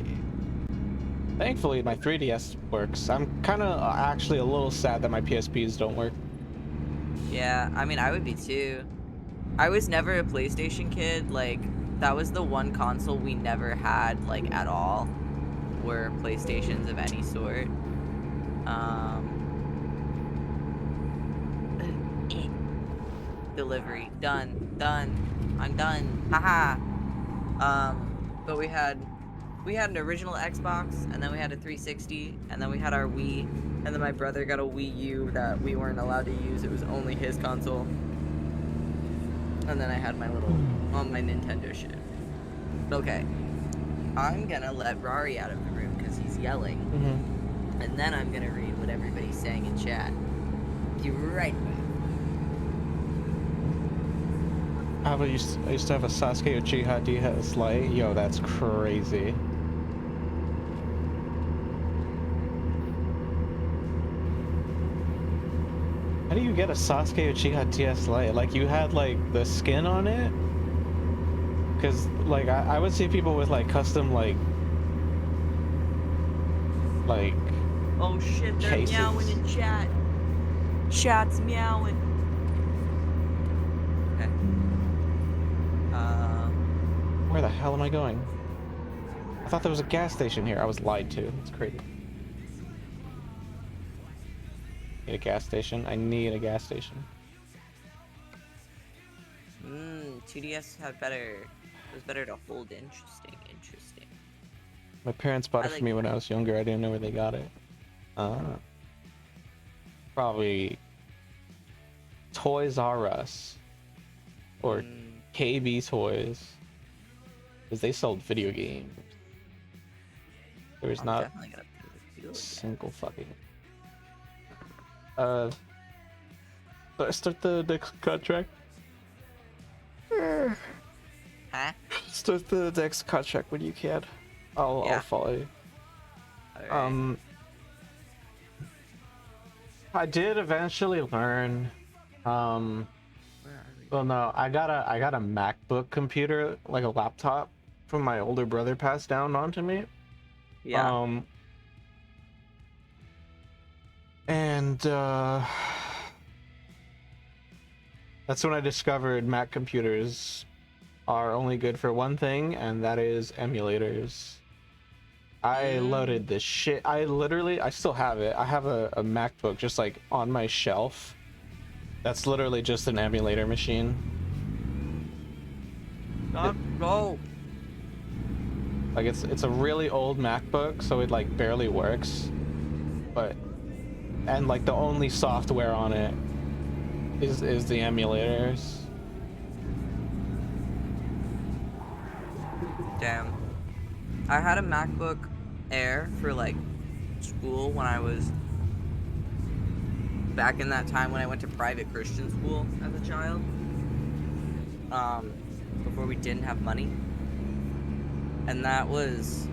Thankfully, my 3DS works. I'm kind of actually a little sad that my PSPs don't work. Yeah, I mean, I would be too. I was never a PlayStation kid. Like, that was the one console we never had, like, at all, were PlayStations of any sort. Delivery. Done. I'm done. Haha. But we had an original Xbox, and then we had a 360, and then we had our Wii, and then my brother got a Wii U that we weren't allowed to use. It was only his console. And then I had my my Nintendo shit. Okay. I'm gonna let Rari out of the room because he's yelling. And then I'm gonna read what everybody's saying in chat. Be right back. How about I used to have a Sasuke Uchiha DS Lite. Yo, that's crazy. How do you get a Sasuke Uchiha DS Lite? Like, you had like the skin on it? Because like I would see people with like custom like Oh shit, they're cases. meowing in chat. Chat's meowing. Okay. Where the hell am I going? I thought there was a gas station here. I was lied to. It's crazy. Need a gas station. I need a gas station. 2DS had better. It was better to hold. Interesting. My parents bought I it for like me when I was younger. I didn't know where they got it. Probably Toys R Us or KB Toys, because they sold video games. There was I'm not definitely gonna play the field a again. single fucking. Start the next contract. Huh? Start the next contract when you can. I'll Yeah. follow you. Alright. I did eventually learn. Where are we? Well, no, I got a MacBook computer, like a laptop, from my older brother passed down onto me. Yeah. And that's when I discovered Mac computers are only good for one thing, and that is emulators. I loaded this shit. I still have it. I have a MacBook just like on my shelf. That's literally just an emulator machine. Go. Like it's a really old MacBook, so it like barely works. And like the only software on it is the emulators. Damn. I had a MacBook Air for like school when I was back in that time when I went to private Christian school as a child. Before we didn't have money. And that was,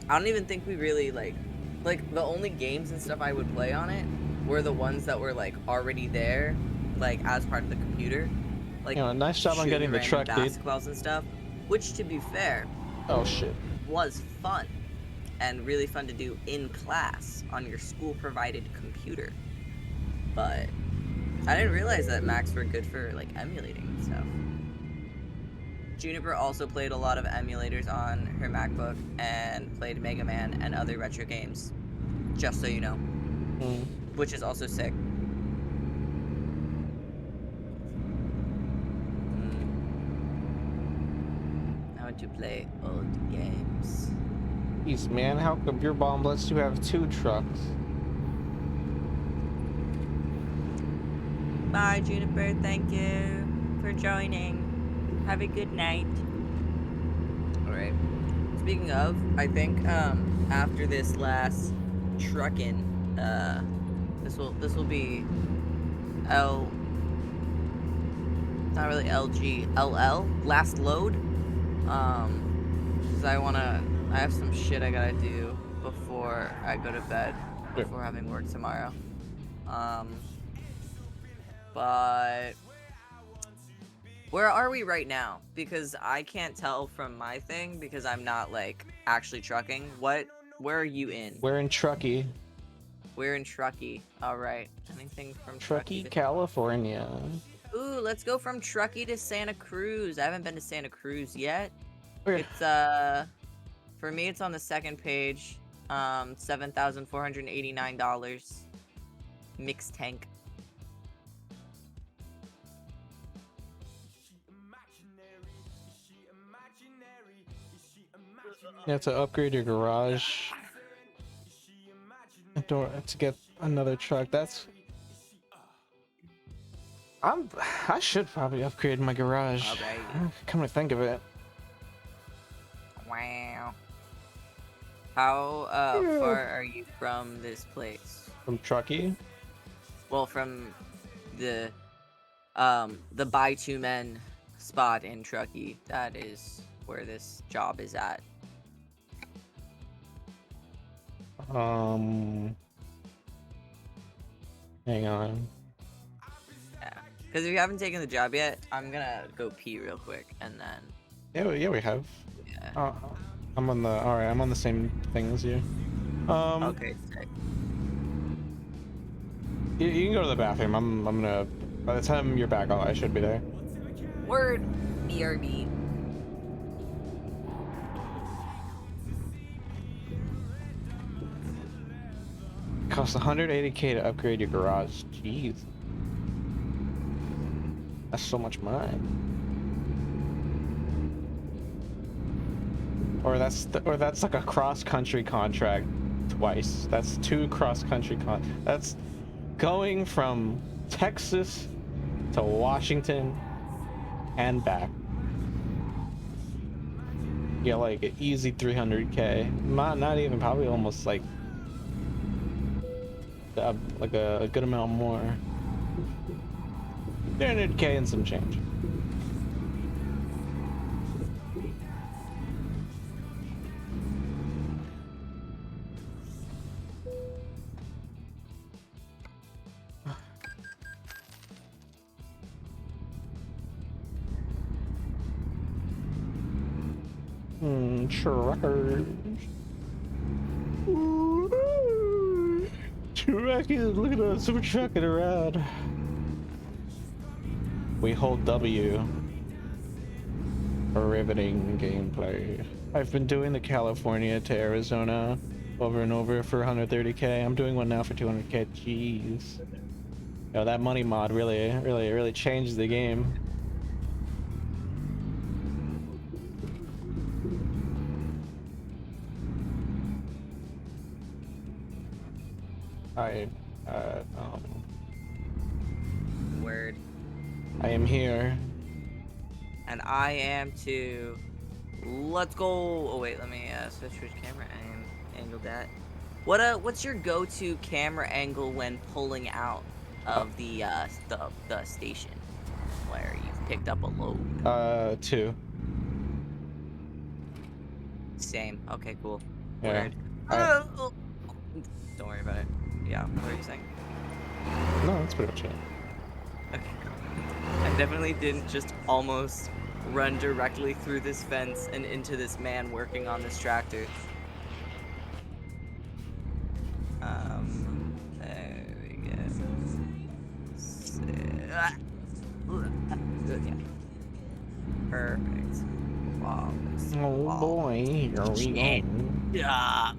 I don't even think we really like the only games and stuff I would play on it were the ones that were like already there, like as part of the computer. Like, Nice job on getting the random truck, dude. basketballs and stuff, which to be fair, Oh shit. was fun and really fun to do in class on your school provided computer. But I didn't realize that Macs were good for like emulating and stuff. Juniper also played a lot of emulators on her MacBook and played Mega Man and other retro games, just so you know, which is also sick. I want to play old games. Jeez, man, how come your bomb lets you have 2 trucks? Bye, Juniper. Thank you for joining. Have a good night. Alright. Speaking of, I think after this last truckin', this will be not really LG, LL, last load. Cause I have some shit I gotta do before I go to bed, before having work tomorrow. But where are we right now? Because I can't tell from my thing because I'm not like actually trucking. Where are you in? We're in Truckee. We're in Truckee. All right. Anything from Truckee, to... California. Ooh, let's go from Truckee to Santa Cruz. I haven't been to Santa Cruz yet. Okay. It's for me it's on the second page. $7,489. Mixed tank. You have to upgrade your garage to get another truck. I should probably upgrade my garage. Alright. Come to think of it. Wow. How far are you from this place? From Truckee? Well, from the Buy Two Men spot in Truckee. That is where this job is at. Hang on. Yeah. Because if you haven't taken the job yet, I'm gonna go pee real quick and then. Yeah, we have. Yeah. I'm on the. All right, I'm on the same thing as you. Okay. Sick. You can go to the bathroom. I'm gonna. By the time you're back, I should be there. Word. BRB. costs 180K to upgrade your garage. Jeez. That's so much money. Or that's like a cross-country contract twice. That's 2 cross-country that's going from Texas to Washington and back. Yeah, like an easy 300K. Not even, probably almost like a good amount more. 300K and some change. Truckers. Truckers, look at us, we're trucking around. We hold W for riveting gameplay. I've been doing the California to Arizona over and over for 130K. I'm doing one now for 200K. Jeez. Yo, that money mod really changed the game. Word. I am here. And I am too. Let's go. Oh wait, let me switch which camera I am angled at. What's your go-to camera angle when pulling out of the station where you've picked up a load? 2. Same. Okay, cool. Yeah. Word. Don't worry about it. Yeah, what are you saying? No, that's pretty much it. Okay. I definitely didn't just almost run directly through this fence and into this man working on this tractor. There we go. Yeah. Perfect. Flawless. Oh boy, here we go. Yeah.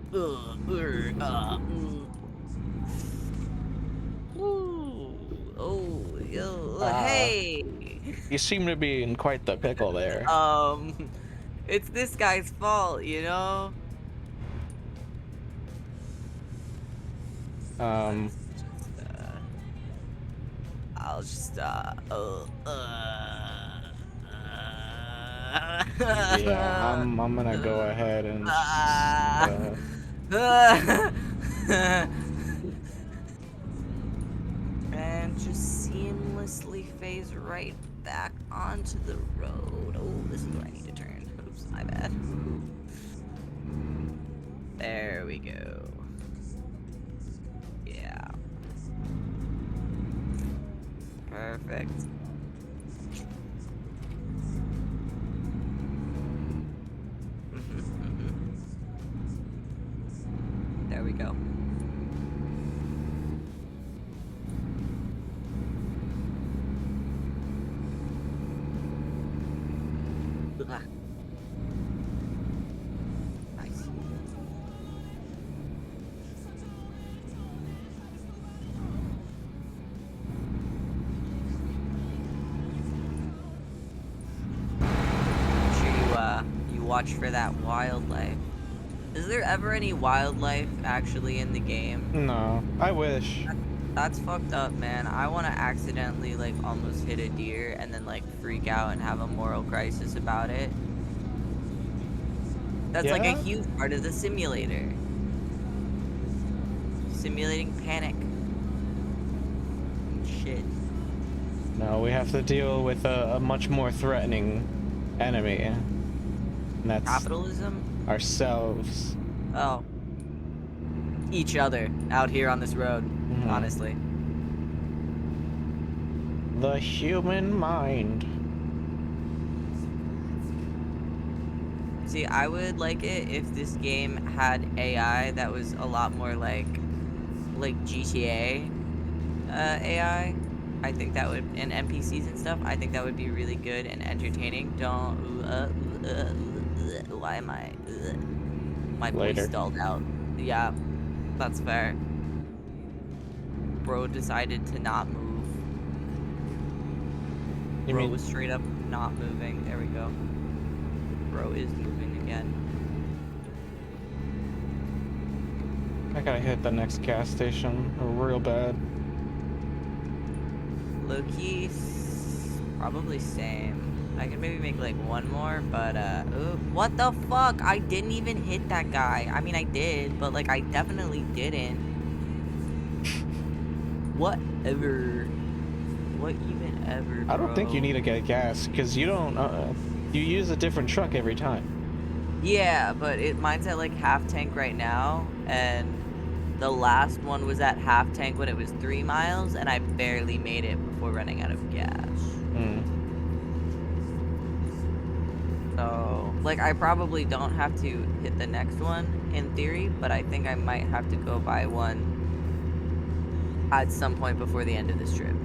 Hey. You seem to be in quite the pickle there. It's this guy's fault, you know? I'll just, Yeah, I'm gonna go ahead and and just seamlessly phase right back onto the road. Oh, this is where I need to turn. Oops, my bad. There we go. Yeah. Perfect. There we go. Nice. You watch for that wildlife. Is there ever any wildlife actually in the game? No, I wish. That's fucked up, man. I want to accidentally like almost hit a deer and then like freak out and have a moral crisis about it. That's like a Yeah? huge part of the simulator. Simulating panic. Shit. No, we have to deal with a much more threatening enemy. And that's Capitalism? ourselves. Oh. Each other out here on this road, honestly. The human mind. See, I would like it if this game had AI that was a lot more like GTA AI. I think that would, and NPCs and stuff, I think that would be really good and entertaining. Why am I, my voice Later. stalled out. Yeah, that's fair. bro decided to not move. You Bro mean was straight up not moving. There we go. Bro is moving again. I gotta hit the next gas station real bad. Loki, probably same. I can maybe make like one more, but ooh, what the fuck? I didn't even hit that guy. I mean, I did, but like I definitely didn't. Whatever. What even ever, I don't think you bro? need to get gas because you don't. You use a different truck every time. Yeah, but mine's at like half tank right now, and the last one was at half tank when it was 3 miles, and I barely made it before running out of gas. Hmm. So, like, I probably don't have to hit the next one in theory, but I think I might have to go buy one at some point before the end of this trip.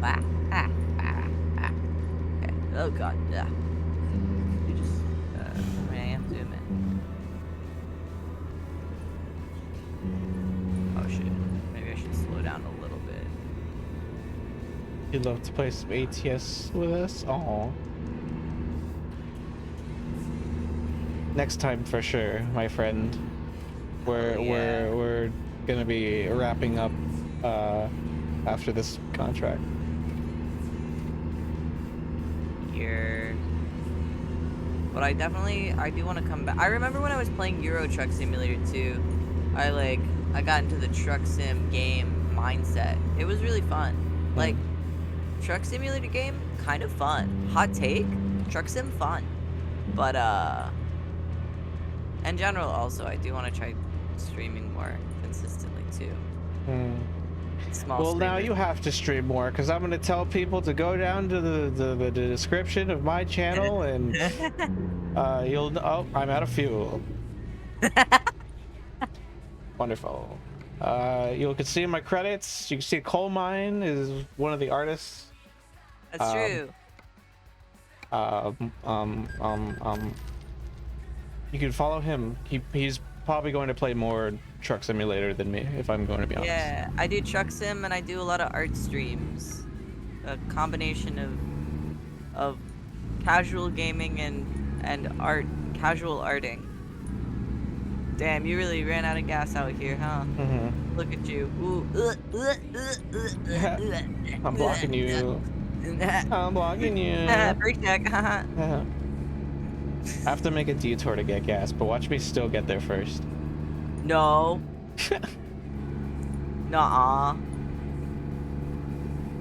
Okay. Oh god, yeah. You just, I mean, I am zooming. Oh shit. Maybe I should slow down a little bit. You'd love to play some ATS with us? Oh. Next time for sure, my friend. We're gonna be wrapping up after this contract. Here. But I do want to come back. I remember when I was playing Euro Truck Simulator 2, I got into the truck sim game mindset. It was really fun. Like, truck simulator game, kind of fun. Hot take, truck sim fun. But, in general, also, I do want to try streaming more consistently, too. Small Well, now streamers. you have to stream more because I'm gonna tell people to go down to the description of my channel and you'll. Oh, I'm out of fuel. Wonderful. You can see in my credits. You can see Coal Mine is one of the artists. That's true. You can follow him. He's probably going to play more Truck Simulator than me, if I'm going to be honest. Yeah, I do truck sim and I do a lot of art streams. A combination of casual gaming and art, casual arting. Damn, you really ran out of gas out here, huh? Look at you. Ooh. I'm blocking you. I'm blocking you. Brake check. I have to make a detour to get gas, but watch me still get there first. No. Nuh-uh.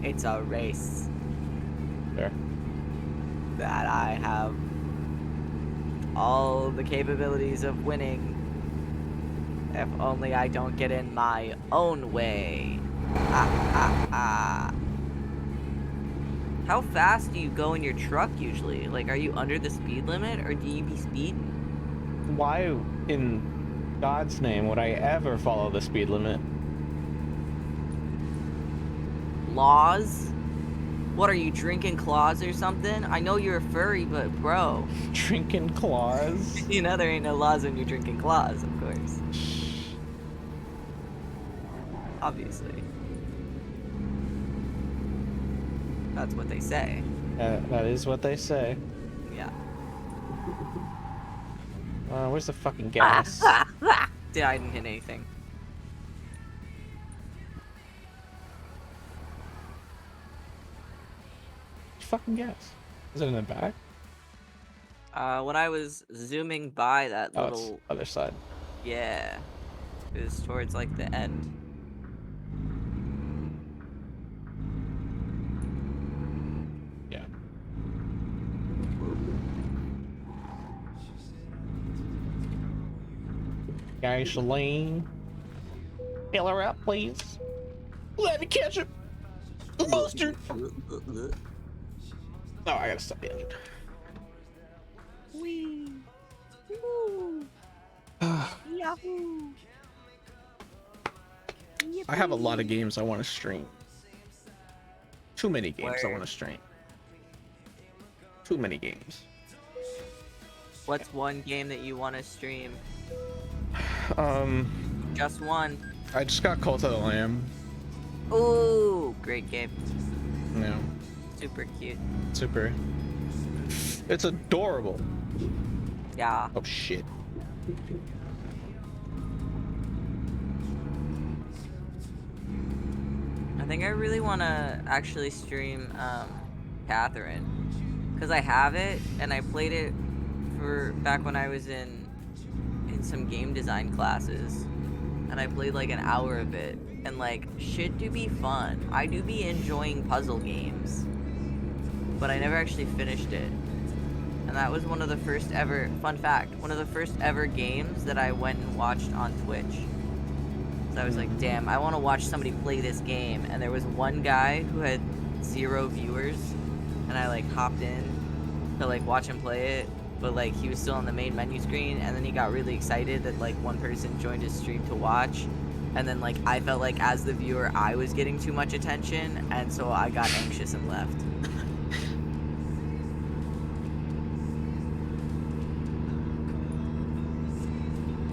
It's a race There. that I have all the capabilities of winning. If only I don't get in my own way. How fast do you go in your truck usually? Like, are you under the speed limit or do you be speeding? Why in God's name would I ever follow the speed limit? Laws? What are you, drinking claws or something? I know you're a furry, but bro. Drinking claws? You know there ain't no laws when you're drinking claws, of course. Obviously. That's what they say. That is what they say. Yeah. Where's the fucking gas? I didn't hit anything. Fucking gas. Is it in the back? When I was zooming by that Oh, it's little... other side. Yeah. It was towards, like, the end. Yeah. Gasoline. Fill her up, please. Let me catch it. Mustard. Oh, I gotta stop the engine. Wee. Woo. Yahoo. I have a lot of games I want to stream. Too many games I Word. want to stream. Too many games. What's one game that you want to stream? Um, Just one. I just got Cult of the Lamb. Ooh, great game. Yeah, Super cute. super. It's adorable. Yeah. Oh shit. I think I really want to actually stream Catherine, because I have it and I played it for back when I was in some game design classes, and I played like an hour of it, and like shit do be fun. I do be enjoying puzzle games, but I never actually finished it. And that was one of the first ever, fun fact, one of the first ever games that I went and watched on Twitch. So I was like, damn, I want to watch somebody play this game. And there was one guy who had 0 viewers, and I like hopped in to like watch him play it, but like he was still on the main menu screen, and then he got really excited that like one person joined his stream to watch, and then like I felt like as the viewer I was getting too much attention, and so I got anxious and left.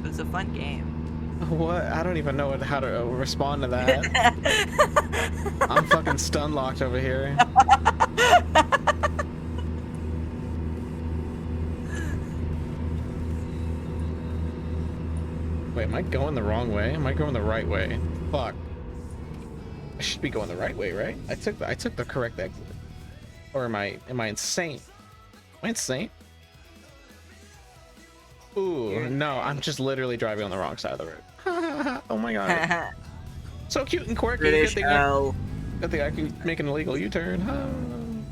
But it's a fun game. What? I don't even know how to respond to that. I'm fucking stun locked over here. Wait, am I going the wrong way? Am I going the right way? Fuck. I should be going the right way, right? I took the correct exit. Or am I insane? Am I insane? Ooh, no, I'm just literally driving on the wrong side of the road. Oh my god. So cute and quirky. British Good thing I can make an illegal U-turn.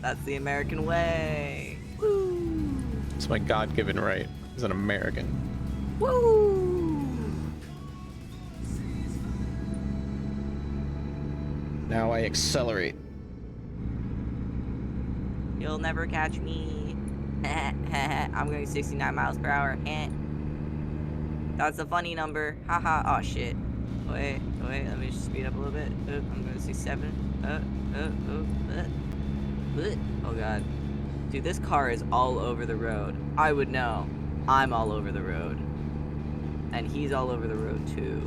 That's the American way. Woo! It's my God-given right as an American. Woo! Now I accelerate. You'll never catch me. I'm going 69 miles per hour. That's a funny number. Haha. Oh shit. Wait. Let me just speed up a little bit. I'm going 67. Oh god. Dude, this car is all over the road. I would know. I'm all over the road. And he's all over the road too.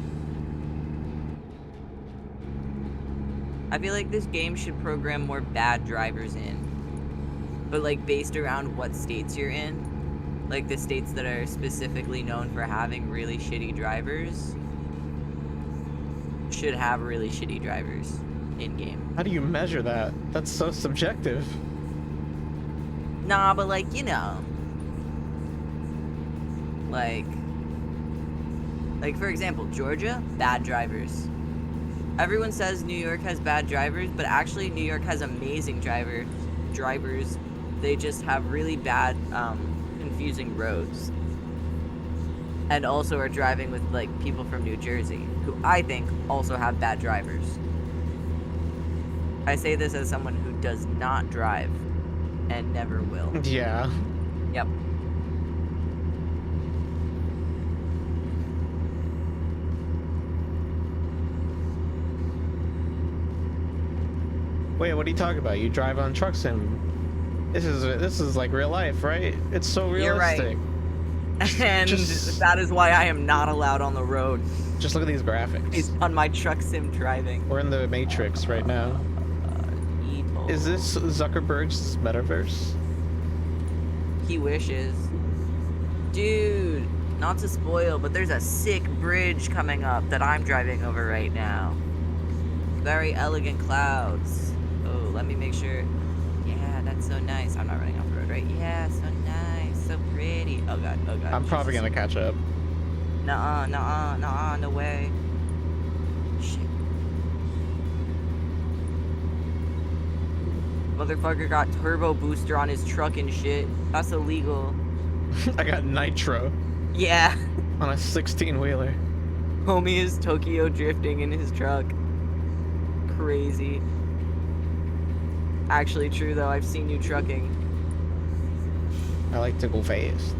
I feel like this game should program more bad drivers in. But like based around what states you're in. Like the states that are specifically known for having really shitty drivers should have really shitty drivers in game. How do you measure that? That's so subjective. Nah, but like, you know. Like for example, Georgia, bad drivers. Everyone says New York has bad drivers, but actually New York has amazing drivers. They just have really bad, confusing roads. And also are driving with, like, people from New Jersey, who I think also have bad drivers. I say this as someone who does not drive, and never will. Yeah. Yep. Wait, what are you talking about? You drive on truck sim. This is like real life, right? It's so realistic. You're right. And that is why I am not allowed on the road. Just look at these graphics. It's on my truck sim driving. We're in the Matrix right now. Evil. Is this Zuckerberg's metaverse? He wishes. Dude, not to spoil, but there's a sick bridge coming up that I'm driving over right now. Very elegant clouds. Oh, let me make sure. Yeah, that's so nice. I'm not running off the road, right? Yeah, so nice, so pretty. Oh god, oh god. I'm probably gonna catch up. Nuh-uh, no way. Shit. Motherfucker got turbo booster on his truck and shit. That's illegal. I got nitro Yeah. on a 16-wheeler. Homie is Tokyo drifting in his truck. Crazy. Actually true though, I've seen you trucking. I like to go fast.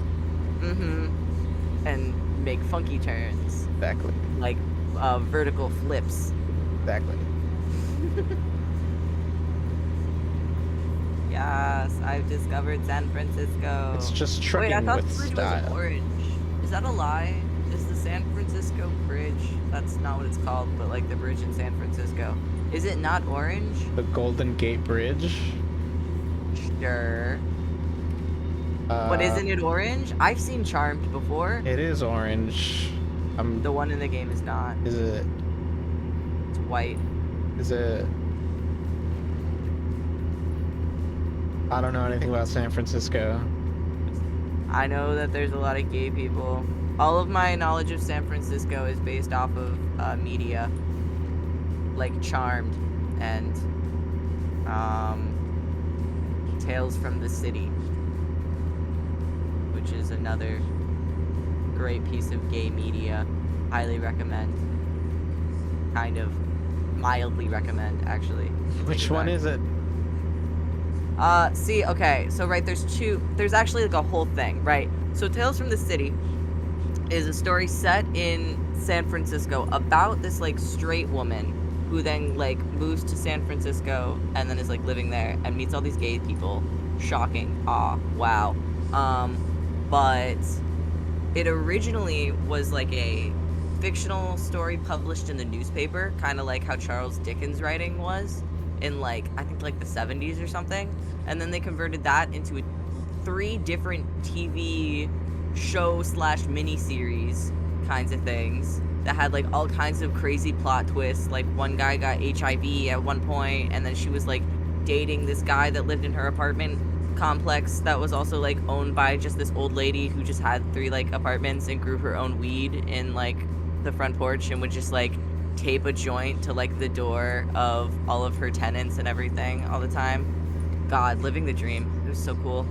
Mm-hmm. And make funky turns. Exactly. Like vertical flips. Exactly. Yes, I've discovered San Francisco. It's just Wait, I trucking thought with the bridge was style. orange. Is that a lie? Is the San Francisco Bridge, that's not what it's called, but like the bridge in San Francisco, is it not orange? The Golden Gate Bridge. Sure. But isn't it orange? I've seen Charmed before. It is orange. The one in the game is not. Is it? It's white. Is it? I don't know anything about San Francisco. I know that there's a lot of gay people. All of my knowledge of San Francisco is based off of media, like Charmed and Tales from the City, which is another great piece of gay media. Highly recommend. Kind of mildly recommend, actually. Which one is it? See, okay, so right, there's actually like a whole thing, right? So Tales from the City is a story set in San Francisco about this like straight woman who then like moves to San Francisco and then is like living there and meets all these gay people. Shocking. Wow. But it originally was like a fictional story published in the newspaper, kind of like how Charles Dickens' writing was in like, I think like the 70s or something. And then they converted that into 3 different TV show / mini series kinds of things that had like all kinds of crazy plot twists. Like one guy got HIV at one point, and then she was like dating this guy that lived in her apartment complex that was also like owned by just this old lady who just had 3 like apartments and grew her own weed in like the front porch and would just like tape a joint to like the door of all of her tenants and everything all the time. God, living the dream. It was so cool.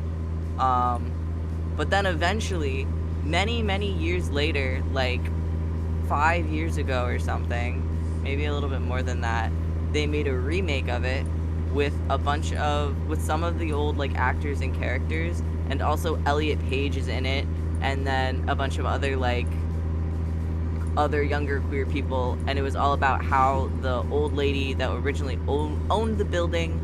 But then eventually, many years later, like 5 years ago or something, maybe a little bit more than that, they made a remake of it with some of the old like actors and characters, and also Elliot Page is in it, and then a bunch of other like other younger queer people, and it was all about how the old lady that originally owned the building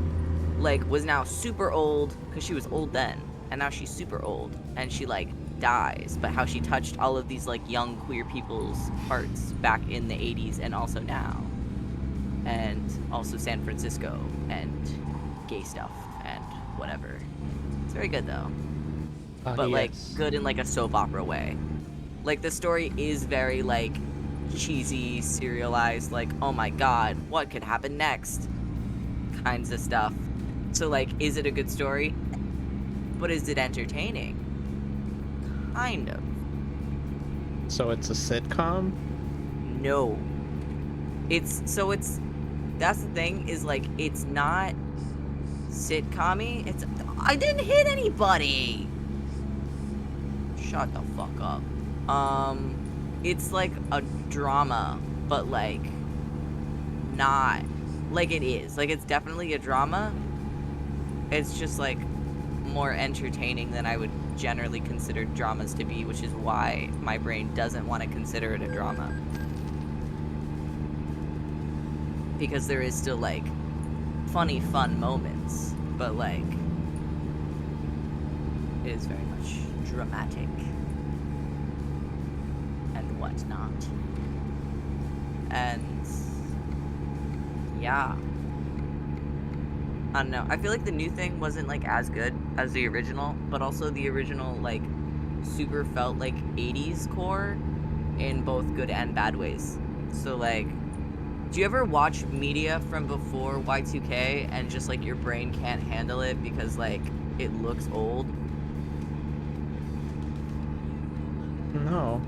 like was now super old, because she was old then, and now she's super old and she like dies, but how she touched all of these like young queer people's hearts back in the 80s and also now, and also San Francisco and gay stuff and whatever. It's very good though, but like good in like a soap opera way. Like the story is very like cheesy, serialized, like oh my god, what could happen next kinds of stuff. So like, is it a good story? But is it entertaining? Kind of. So it's a sitcom? No. That's the thing, is like, it's not sitcom-y. I didn't hit anybody! Shut the fuck up. It's like a drama, but like, not, like it is. Like, it's definitely a drama. It's just like more entertaining than I would generally consider dramas to be, which is why my brain doesn't want to consider it a drama. Because there is still like funny, fun moments, but like it is very much dramatic and whatnot. And yeah, I don't know. I feel like the new thing wasn't like as good as the original, but also the original like super felt like 80s core in both good and bad ways. So like, do you ever watch media from before Y2K and just like your brain can't handle it because like it looks old? No.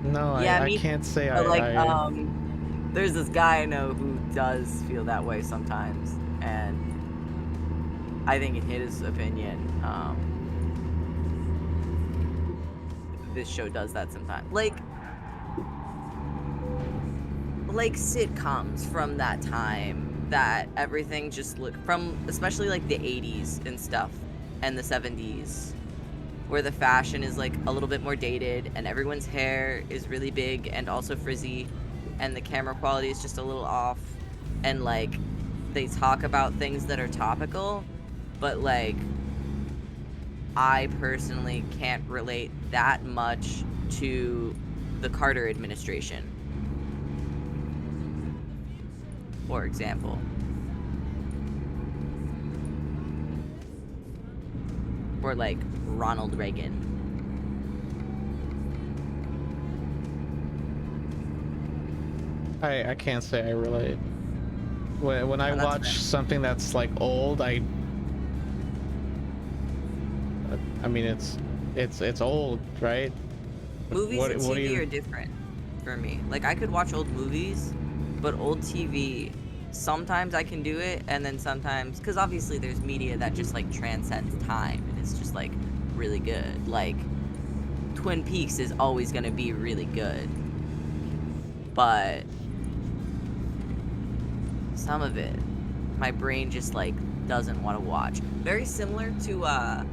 No, Yeah, I can't say but I there's this guy I know who does feel that way sometimes, and I think in his opinion, this show does that sometimes. Like sitcoms from that time, that everything just looked from, especially like the 80s and stuff, and the 70s, where the fashion is like a little bit more dated, and everyone's hair is really big and also frizzy, and the camera quality is just a little off, and like they talk about things that are topical, but like I personally can't relate that much to the Carter administration, for example. Or like Ronald Reagan. I can't say I relate. When I Oh, that's watch fair. something that's like old, I mean it's old, right? Movies and What do TV you? are different for me. Like I could watch old movies, but old TV, sometimes I can do it, and then sometimes, because obviously there's media that just like transcends time and it's just like really good. Like Twin Peaks is always gonna be really good, but some of it, my brain just like doesn't want to watch. Very similar to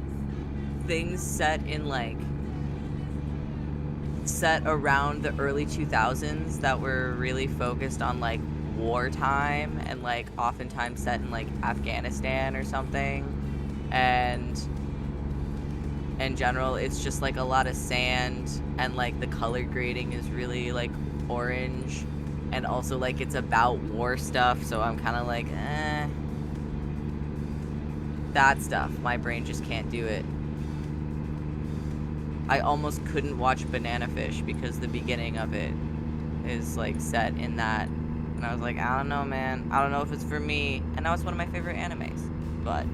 things set around the early 2000s that were really focused on like wartime and like oftentimes set in like Afghanistan or something, and in general it's just like a lot of sand and like the color grading is really like orange, and also like it's about war stuff, so I'm kind of like that stuff, my brain just can't do it. I almost couldn't watch Banana Fish because the beginning of it is like set in that, and I was like, I don't know, man, I don't know if it's for me, and now it's one of my favorite animes, but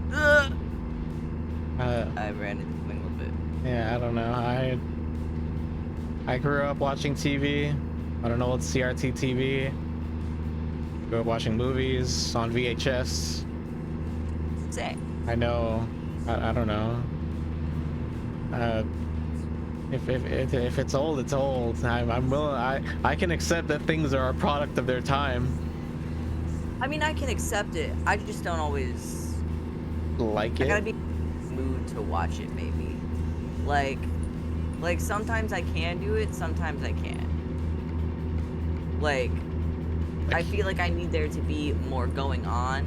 I ran into something a little bit. Yeah, I don't know. I grew up watching TV. I don't know what's CRT TV. Grew up watching movies on VHS. Same. I know. I don't know. If it's old, it's old. I'm willing. I can accept that things are a product of their time. I mean, I can accept it. I just don't always Like I gotta it. be in the mood to watch it, maybe. Like sometimes I can do it, sometimes I can't. Like, I feel like I need there to be more going on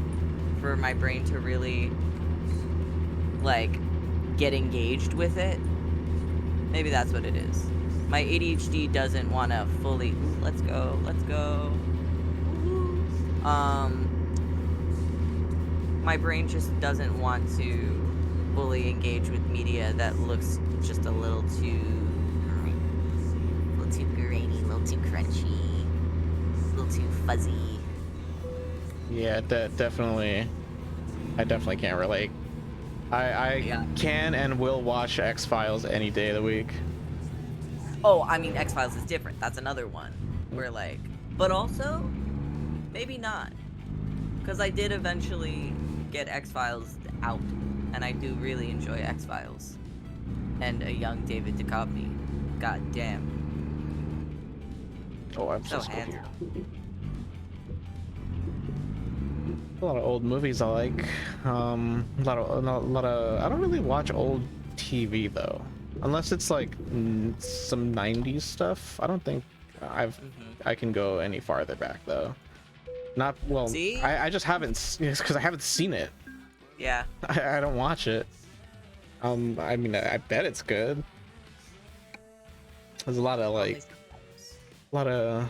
for my brain to really, like, get engaged with it. Maybe that's what it is. My ADHD doesn't want to fully... Ooh, let's go. My brain just doesn't want to fully engage with media that looks just a little too grainy, a little too crunchy, a little too fuzzy. Yeah, definitely. I definitely can't relate. I Yeah. can and will watch X-Files any day of the week. Oh, I mean, X-Files is different. That's another one. Where, like... But also, maybe not. Because I did eventually get X-Files out. And I do really enjoy X-Files. And a young David Duchovny. God damn. Oh, I'm So so good here. handsome. A lot of old movies I like. A lot of. I don't really watch old TV though, unless it's like some '90s stuff. I don't think I can go any farther back though. Not well. See? I just haven't. It's because I haven't seen it. Yeah. I don't watch it. I mean, I bet it's good. There's a lot of like, a lot of.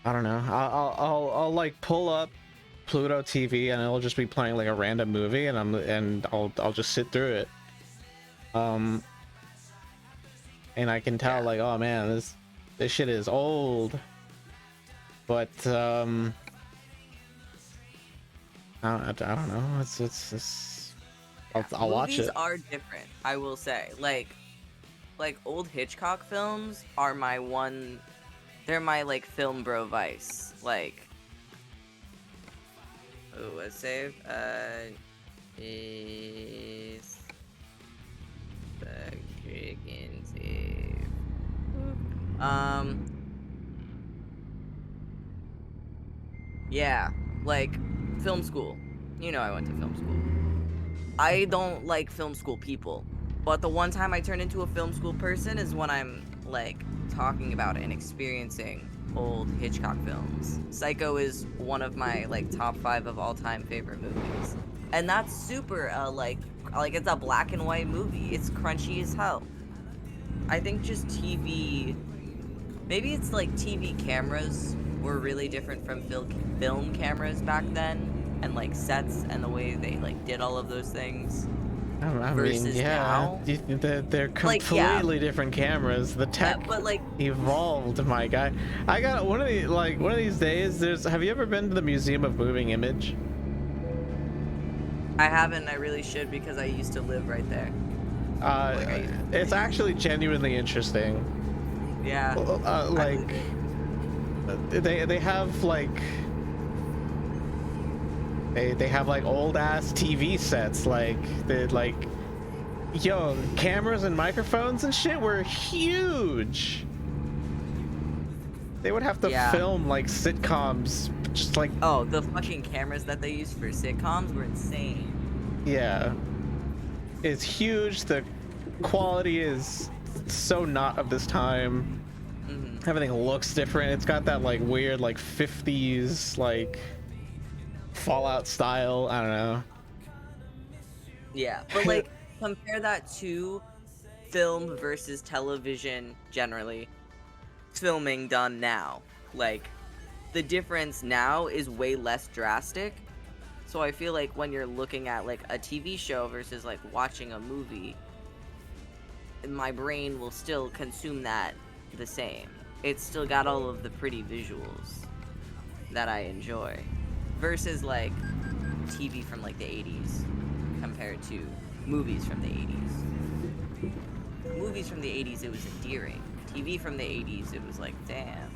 I don't know. I'll like pull up Pluto TV and it'll just be playing like a random movie and I'll just sit through it. And I can tell like, oh man, this shit is old. But I don't know. It's I'll watch it. Movies are different, I will say. Like old Hitchcock films are my one... They're my, like, film bro vice. Like... Oh, let's save. Is... The chicken save. Yeah, like, film school. You know I went to film school. I don't like film school people. But the one time I turn into a film school person is when I'm like talking about and experiencing old Hitchcock films, Psycho is one of my like top 5 of all time favorite movies. And that's super like it's a black and white movie. It's crunchy as hell. I think just TV, maybe it's like TV cameras were really different from film cameras back then, and like sets and the way they like did all of those things. I mean, Versus yeah, now. they're Like, yeah. completely different cameras. The tech But like, evolved, my guy. I got one of these days. Have you ever been to the Museum of Moving Image? I haven't. I really should, because I used to live right there. It's actually genuinely interesting. Yeah. Like they have like they have like old ass TV sets, like yo, cameras and microphones and shit were huge. They would have to film like sitcoms, just like, oh, the fucking cameras that they use for sitcoms were insane. yeah, it's huge. The quality is so not of this time. Mm-hmm. Everything looks different. It's got that like weird like 50s like Fallout style. I don't know. Yeah, but like compare that to film versus television generally. Filming done now, like the difference now is way less drastic. So I feel like when you're looking at like a TV show versus like watching a movie, my brain will still consume that the same. It's still got all of the pretty visuals that I enjoy, versus like TV from like the 80s compared to movies from the 80s. Movies from the 80s, it was endearing. TV from the 80s, it was like, damn,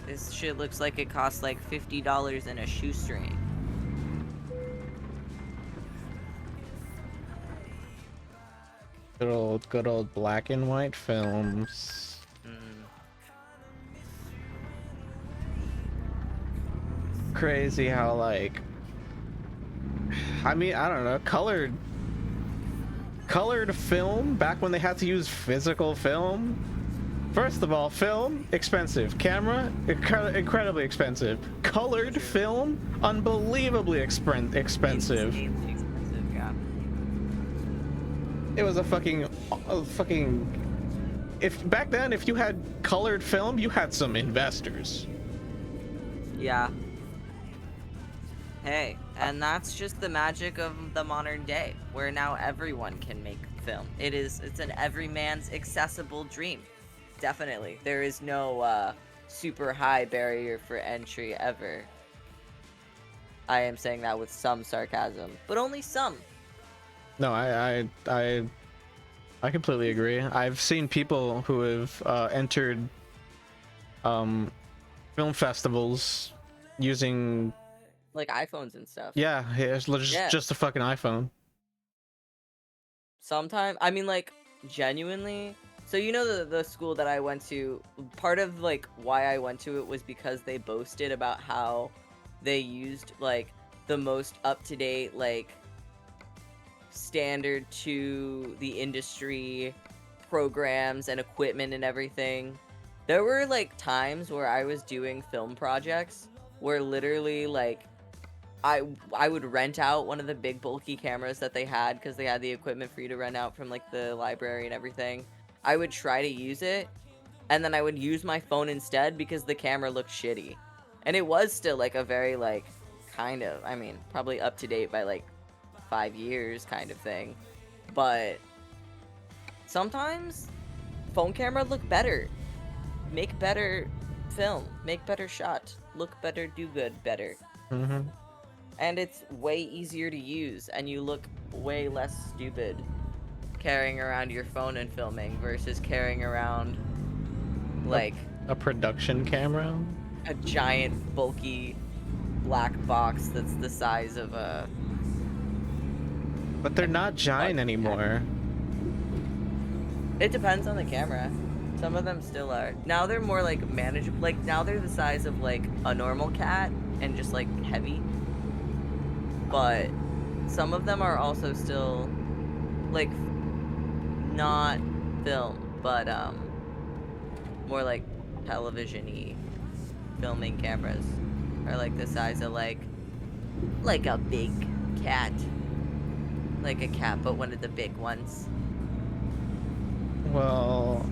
this shit looks like it costs like $50 in a shoestring. Good old black and white films. Crazy how like, I mean, I don't know, colored film back when they had to use physical film. First of all, film expensive, camera incredibly expensive, colored film unbelievably expensive. Insanely expensive, yeah. It was a fucking if back then, if you had colored film, you had some investors. Yeah. Hey, and that's just the magic of the modern day, where now everyone can make film. It's an everyman's accessible dream. Definitely. There is no super high barrier for entry ever. I am saying that with some sarcasm, but only some. No, I completely agree. I've seen people who have entered film festivals using like iPhones and stuff. Yeah, it's just a fucking iPhone. Sometimes, I mean, like, genuinely. So you know the school that I went to, part of like why I went to it was because they boasted about how they used like the most up-to-date like standard to the industry programs and equipment and everything. There were like times where I was doing film projects where literally like I would rent out one of the big bulky cameras that they had, because they had the equipment for you to rent out from like the library and everything. I would try to use it, and then I would use my phone instead because the camera looked shitty. And it was still like a very like kind of, I mean, probably up to date by like 5 years kind of thing. But sometimes phone camera look better. Make better film, make better shot, look better, do good better. Mm-hmm. And it's way easier to use, and you look way less stupid carrying around your phone and filming versus carrying around like a production camera, a giant bulky black box that's the size of a. But they're not giant anymore. It depends on the camera. Some of them still are. Now they're more like manageable. Like now they're the size of like a normal cat and just like heavy. But some of them are also still like not film. but more like television-y filming cameras are like the size of like a big cat. Like a cat, but one of the big ones. Well,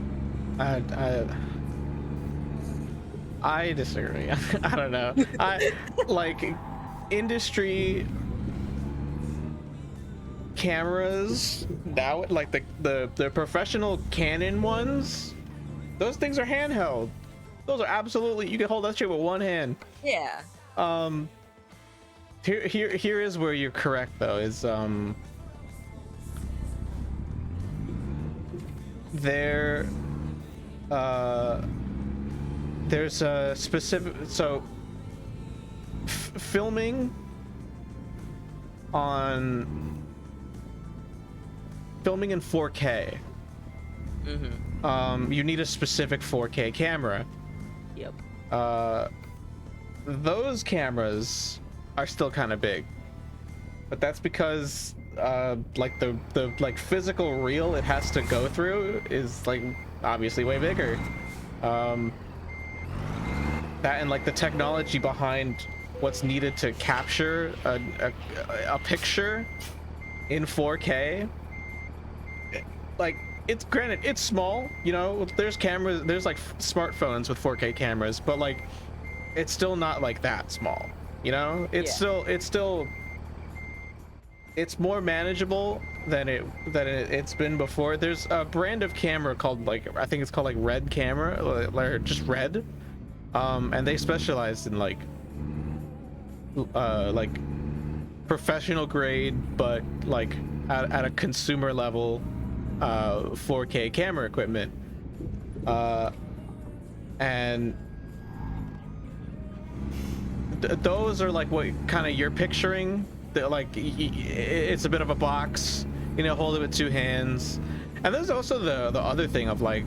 I disagree. I don't know. I like industry cameras now, like the professional Canon ones. Those things are handheld. Those are absolutely, you can hold that shit with one hand. Yeah. Here is where you're correct though. Is there there's a specific, so filming in 4K, you need a specific 4K camera. Yep. Those cameras are still kind of big, but that's because like the like physical reel it has to go through is like obviously way bigger. That and like the technology behind what's needed to capture a picture in 4K, like, it's granted it's small, you know, there's cameras, there's like smartphones with 4K cameras, but like it's still not like that small, you know. It's still it's more manageable than it's been before. There's a brand of camera called, like, I think it's called like Red camera, or just Red, and they specialize in like professional grade, but like at a consumer level 4K camera equipment, and those are like what kind of you're picturing. Like it's a bit of a box, you know, hold it with two hands. And there's also the other thing of like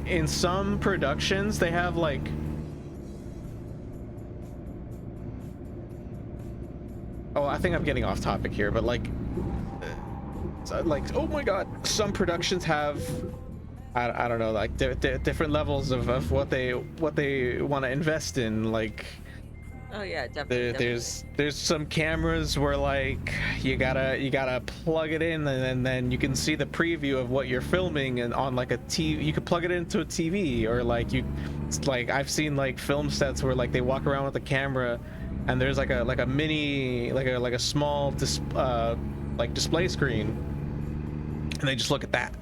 in some productions they have like, oh, I think I'm getting off topic here, but like oh my god, some productions have, I don't know, like different levels of what they want to invest in. Like, oh yeah, definitely. There's some cameras where like you gotta plug it in, and then you can see the preview of what you're filming, and on like a TV you could plug it into a TV, or like it's like I've seen like film sets where like they walk around with the camera and there's like a mini, like a small like display screen, and they just look at that.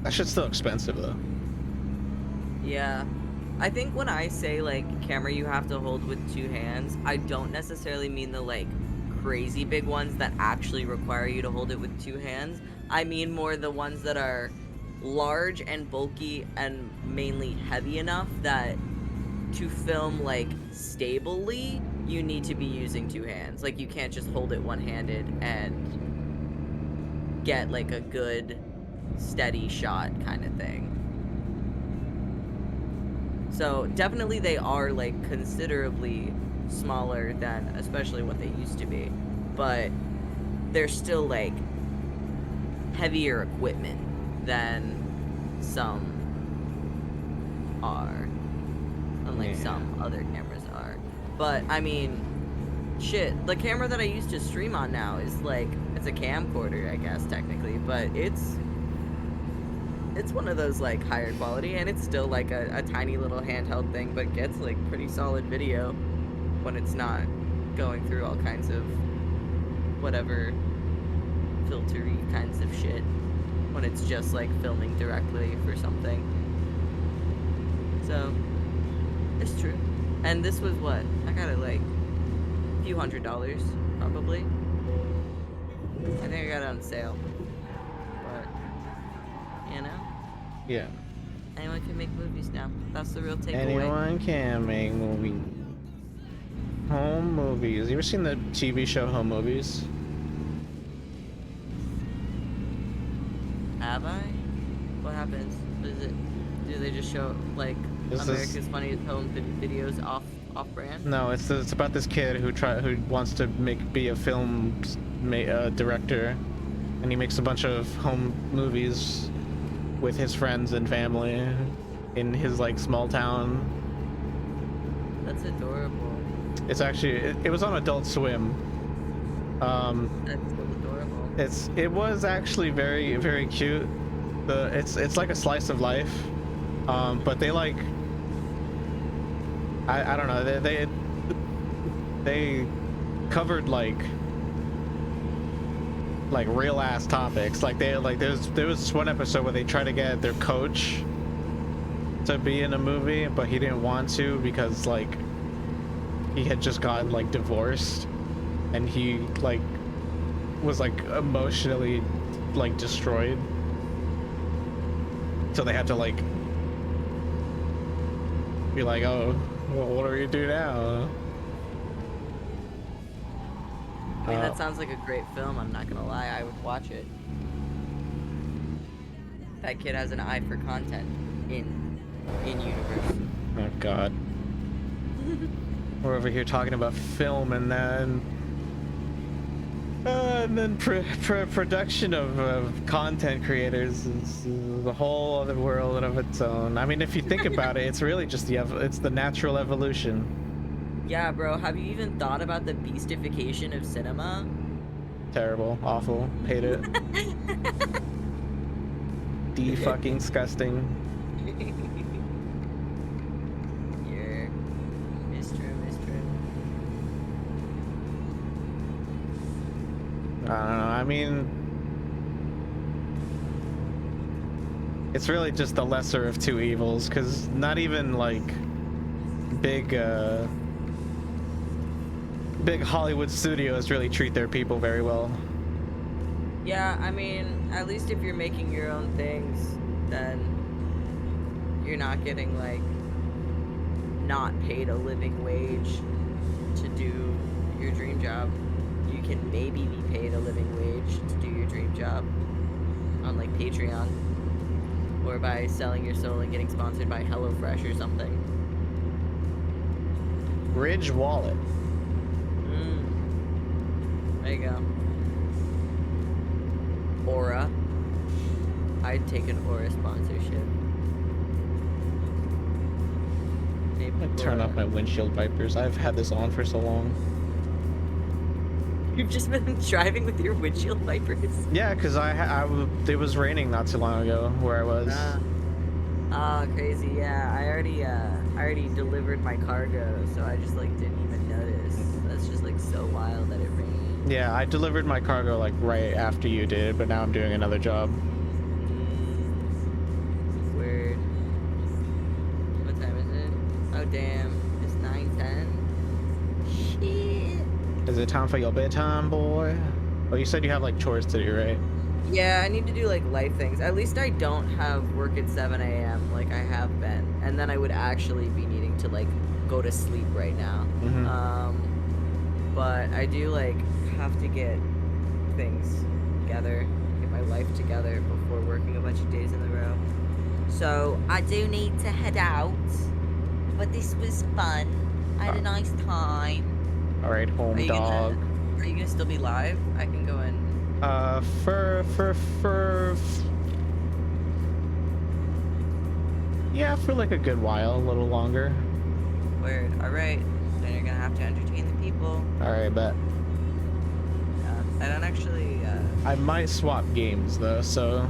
That shit's still expensive though. Yeah. I think when I say like camera you have to hold with two hands, I don't necessarily mean the like crazy big ones that actually require you to hold it with two hands. I mean more the ones that are large and bulky and mainly heavy enough that to film like stably you need to be using two hands. Like you can't just hold it one-handed and get like a good steady shot kind of thing. So definitely they are like considerably smaller than especially what they used to be, but they're still like heavier equipment than some are, unlike some other cameras are. But I mean, shit, the camera that I used to stream on now is like, it's a camcorder, I guess technically, but it's one of those like higher quality, and it's still like a tiny little handheld thing, but gets like pretty solid video when it's not going through all kinds of whatever filtery kinds of shit, when it's just like filming directly for something. So it's true. And this was what, I got it like a few $100s probably. I think I got it on sale, but you know, Yeah. anyone can make movies now. That's the real takeaway. Anyone can make movies. Home movies. You ever seen the TV show Home Movies? Have I? What happens? What is it? Do they just show like This is- America's Funniest Home Videos off brand? No, it's about this kid who wants to be a film director, and he makes a bunch of home movies with his friends and family in his like small town. That's adorable. It's actually it was on Adult Swim. That's so adorable. It was actually very, very cute. It's like a slice of life, but they like I don't know, they covered like real ass topics. Like there was one episode where they tried to get their coach to be in a movie, but he didn't want to because like he had just gotten like divorced, and he like was like emotionally like destroyed, so they had to like be like, oh, well, what do we do now? I mean, that sounds like a great film. I'm not gonna lie, I would watch it. That kid has an eye for content in universe. Oh god. We're over here talking about film, and then production of content creators is a whole other world of its own. I mean, if you think about it, it's really just it's the natural evolution. Yeah, bro. Have you even thought about the beastification of cinema? Terrible, awful, hate it. Fucking disgusting. Yeah, it's true. It's true. I don't know. I mean, it's really just the lesser of two evils, because not even like big Hollywood studios really treat their people very well. Yeah, I mean, at least if you're making your own things, then you're not getting like not paid a living wage to do your dream job. You can maybe be paid a living wage to do your dream job on like Patreon, or by selling your soul and getting sponsored by HelloFresh or something. Ridge Wallet. There you go. Aura. I'd take an Aura sponsorship. Maybe I'm gonna turn off my windshield wipers. I've had this on for so long. You've just been driving with your windshield wipers? Yeah, because it was raining not too long ago where I was. Oh, crazy. Yeah, I already delivered my cargo, so I just like didn't even notice. That's just like so wild that it rained. Yeah, I delivered my cargo like right after you did, but now I'm doing another job. Weird. What time is it? Oh damn, it's 9:10. Shit. Is it time for your bedtime, boy? Oh, you said you have like chores to do, right? Yeah, I need to do like life things. At least I don't have work at 7 a.m. like I have been, and then I would actually be needing to like go to sleep right now. But I do like have to get things together, get my life together before working a bunch of days in a row. So I do need to head out, but this was fun. I had a nice time. All right, home dog. Are you gonna still be live? I can go in. Yeah, for like a good while, a little longer. Weird. All right. Then you're gonna have to entertain the people. All right, bet. I don't actually. I might swap games though, so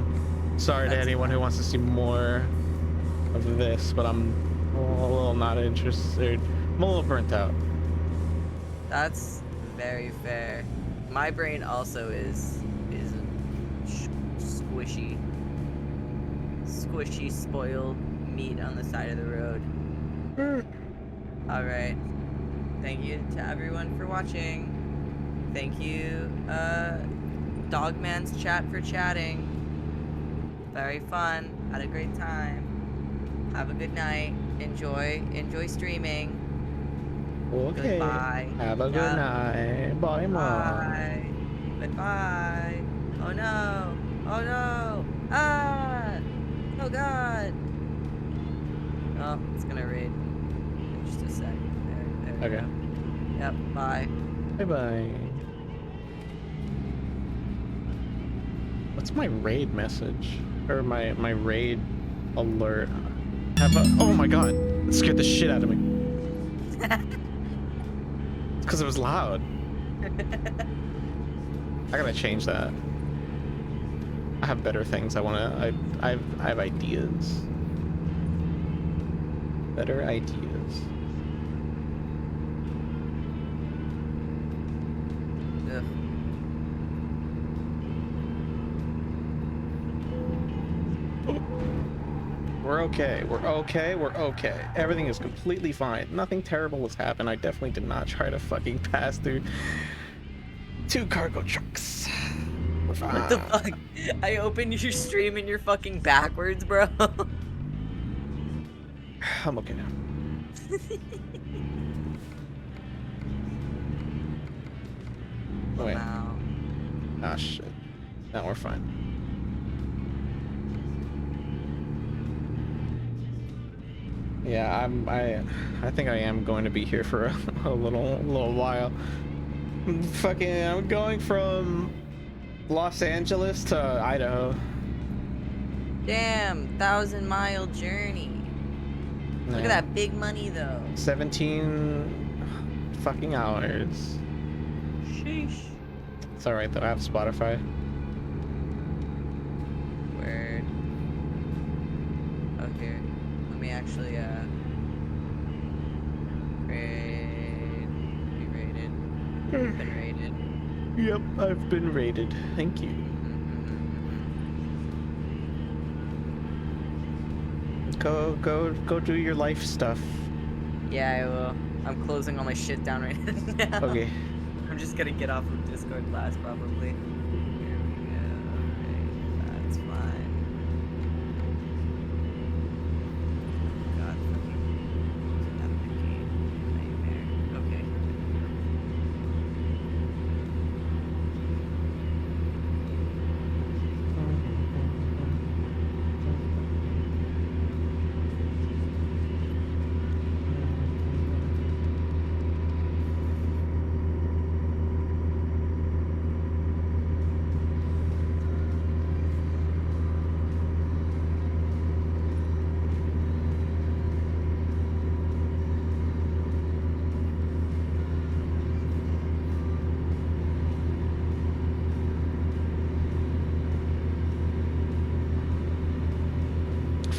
sorry to anyone who wants to see more of this, but I'm a little not interested. I'm a little burnt out. That's very fair. My brain also is squishy, spoiled meat on the side of the road. All right. Thank you to everyone for watching. Thank you, Dogman's chat for chatting. Very fun. Had a great time. Have a good night. Enjoy streaming. Okay. Goodbye. Have a good night. Bye, Mom. Bye. Goodbye. Oh no. Oh no. Ah. Oh God. Oh, it's gonna raid in just a sec. There we Okay. go. Yep, bye. Bye bye. What's my raid message? Or my raid alert? Oh my god. It scared the shit out of me. It's because it was loud. I gotta change that. I have better things I wanna. I have ideas. Better ideas. Ugh. We're okay. We're okay. We're okay. Everything is completely fine. Nothing terrible has happened. I definitely did not try to fucking pass through 2 cargo trucks. We're fine. What the fuck? I opened your stream and you're fucking backwards, bro. I'm okay now. Oh, wait. Wow. Ah, shit. Now we're fine. Yeah, I think I am going to be here for a little while. I'm going from Los Angeles to Idaho. Damn, 1,000-mile journey. Look at Yeah. that big money though. 17 fucking hours. Sheesh. It's alright though, I have Spotify. Word. Oh, here. Let me actually, be rated. You've been rated. Yep, I've been rated. Thank you. Go do your life stuff. Yeah, I will. I'm closing all my shit down right now. Okay. I'm just gonna get off of Discord class probably. Here we go. Alright, that's fine. God, fucking out of the game. Nightmare. Okay.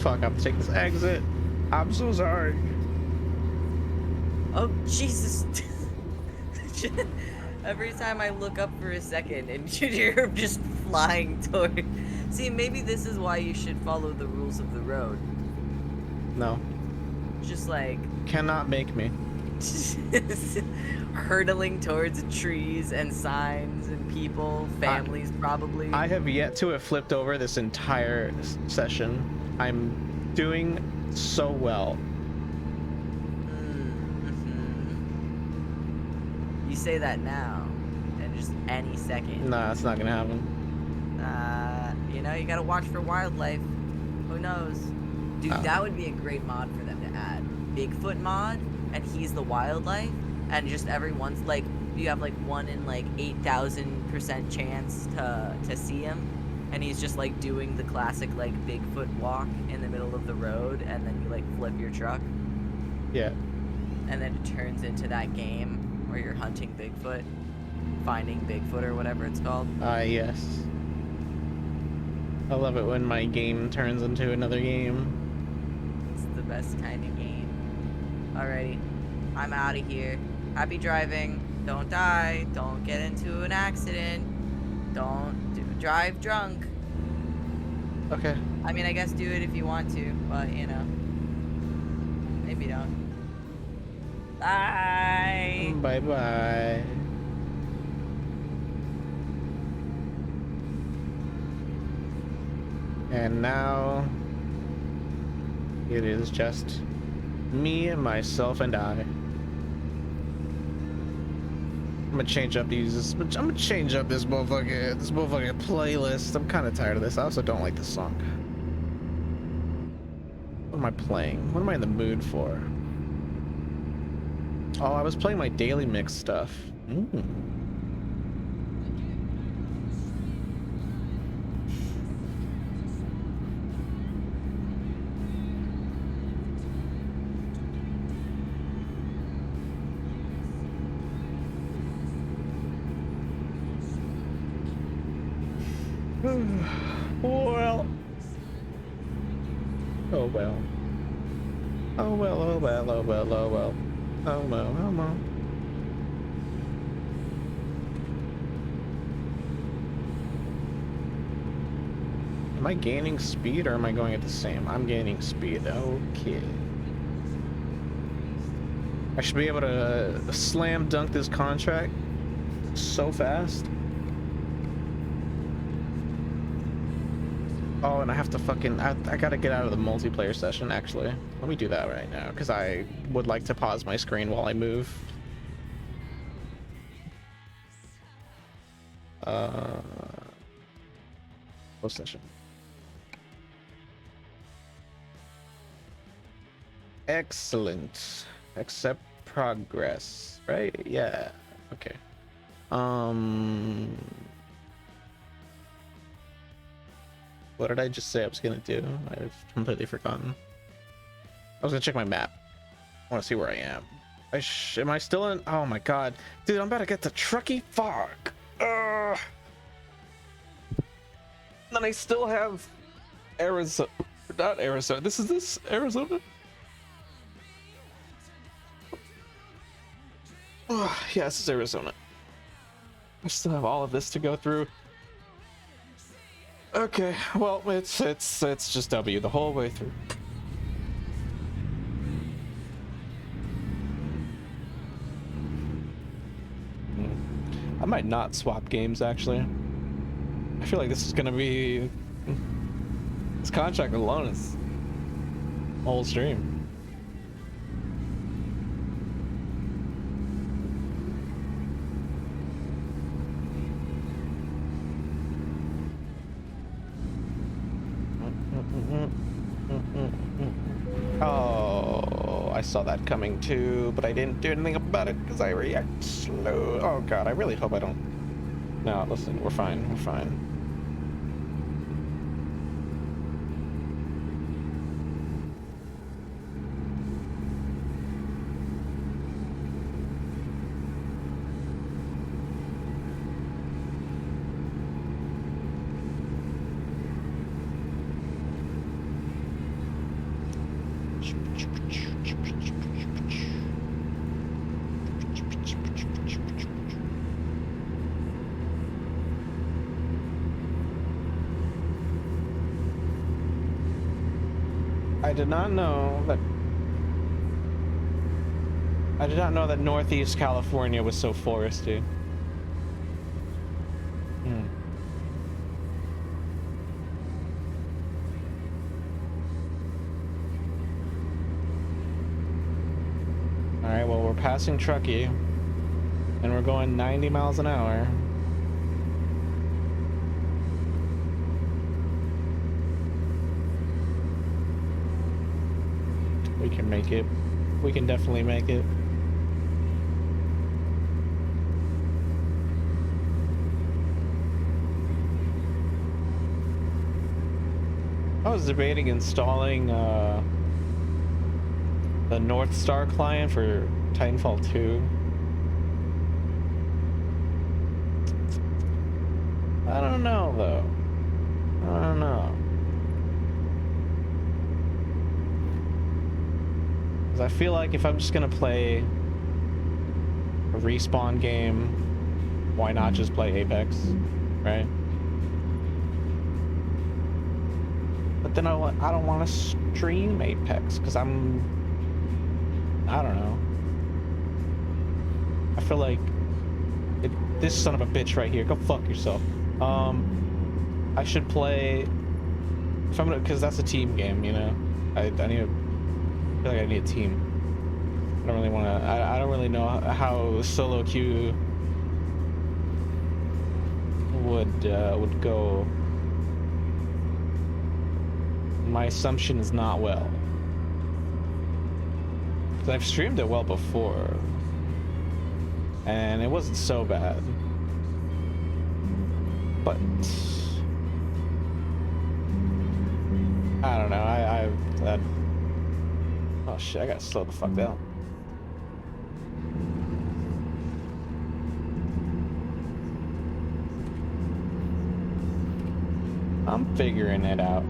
Fuck, I have to take this exit. I'm so sorry. Oh, Jesus. Every time I look up for a second and you're just flying toward... See, maybe this is why you should follow the rules of the road. No. Just like... Cannot make me. hurtling towards trees and signs and people, families probably. I have yet to have flipped over this entire session. I'm doing so well. You say that now, and just any second. Nah, it's not gonna happen. You know, you gotta watch for wildlife. Who knows? Dude, that would be a great mod for them to add. Bigfoot mod, and he's the wildlife, and just everyone's like, you have like 1 in like 8,000% chance to see him, and he's just like doing the classic like Bigfoot walk in the middle of the road, and then you like flip your truck, Yeah. and then it turns into that game where you're hunting Bigfoot, finding Bigfoot or whatever it's called. Yes. I love it when my game turns into another game. It's the best kind of game. Alrighty, I'm out of here. Happy driving. Don't die. Don't get into an accident. Don't drive drunk. Okay. I mean, I guess do it if you want to, but you know, maybe don't. Bye. Bye bye. And now it is just me, myself, and I. I'm gonna change up this motherfucking playlist. I'm kind of tired of this. I also don't like this song. What am I playing? What am I in the mood for? Oh, I was playing my daily mix stuff. Well. Oh well. Oh well, oh well, oh well, oh well. Oh well, oh well. Am I gaining speed or am I going at the same? I'm gaining speed. Okay. I should be able to slam dunk this contract so fast. Oh, and I have to fucking... I gotta get out of the multiplayer session, actually. Let me do that right now, because I would like to pause my screen while I move. Close session. Excellent. Accept progress, right? Yeah. Okay. What did I just say I was gonna do? I've completely forgotten. I was gonna check my map. I want to see where I am. Am I still in? Oh my god, dude! I'm about to get to Truckee. Fuck. Then I still have Arizona. Not Arizona. This Arizona. Yeah, this is Arizona. I still have all of this to go through. Okay, well, it's just W the whole way through. I might not swap games, actually. I feel like this is gonna be... This contract alone is whole stream. Oh, I saw that coming too, but I didn't do anything about it because I react slow. Oh god, I really hope I don't. No, listen, we're fine, we're fine. I did not know that Northeast California was so foresty. Alright, well, we're passing Truckee, and we're going 90 miles an hour. We can make it. We can definitely make it. I was debating installing the North Star client for Titanfall 2. I don't know though. I don't know. Because I feel like if I'm just gonna play a Respawn game, why not just play Apex, right? But then I don't want to stream Apex because I don't know. I feel like this son of a bitch right here. Go fuck yourself. I should play if I'm gonna, because that's a team game, you know. I need to. I feel like I need a team. I don't really want to. I don't really know how solo queue would go. My assumption is not well. 'Cause I've streamed it well before, and it wasn't so bad. But I don't know. Oh shit! I gotta slow the fuck down. I'm figuring it out.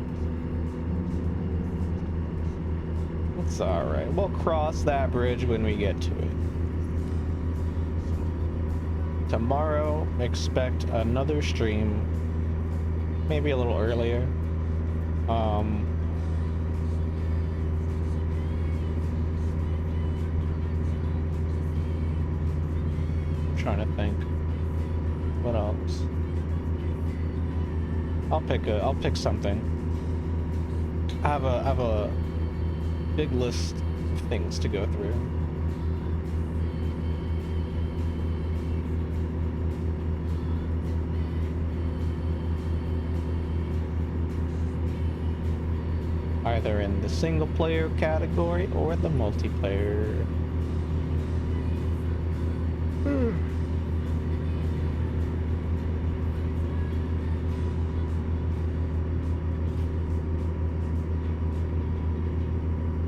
It's alright. We'll cross that bridge when we get to it. Tomorrow, expect another stream. Maybe a little earlier. I'm trying to think. What else? I'll pick something. I have a big list of things to go through. Either in the single player category or the multiplayer.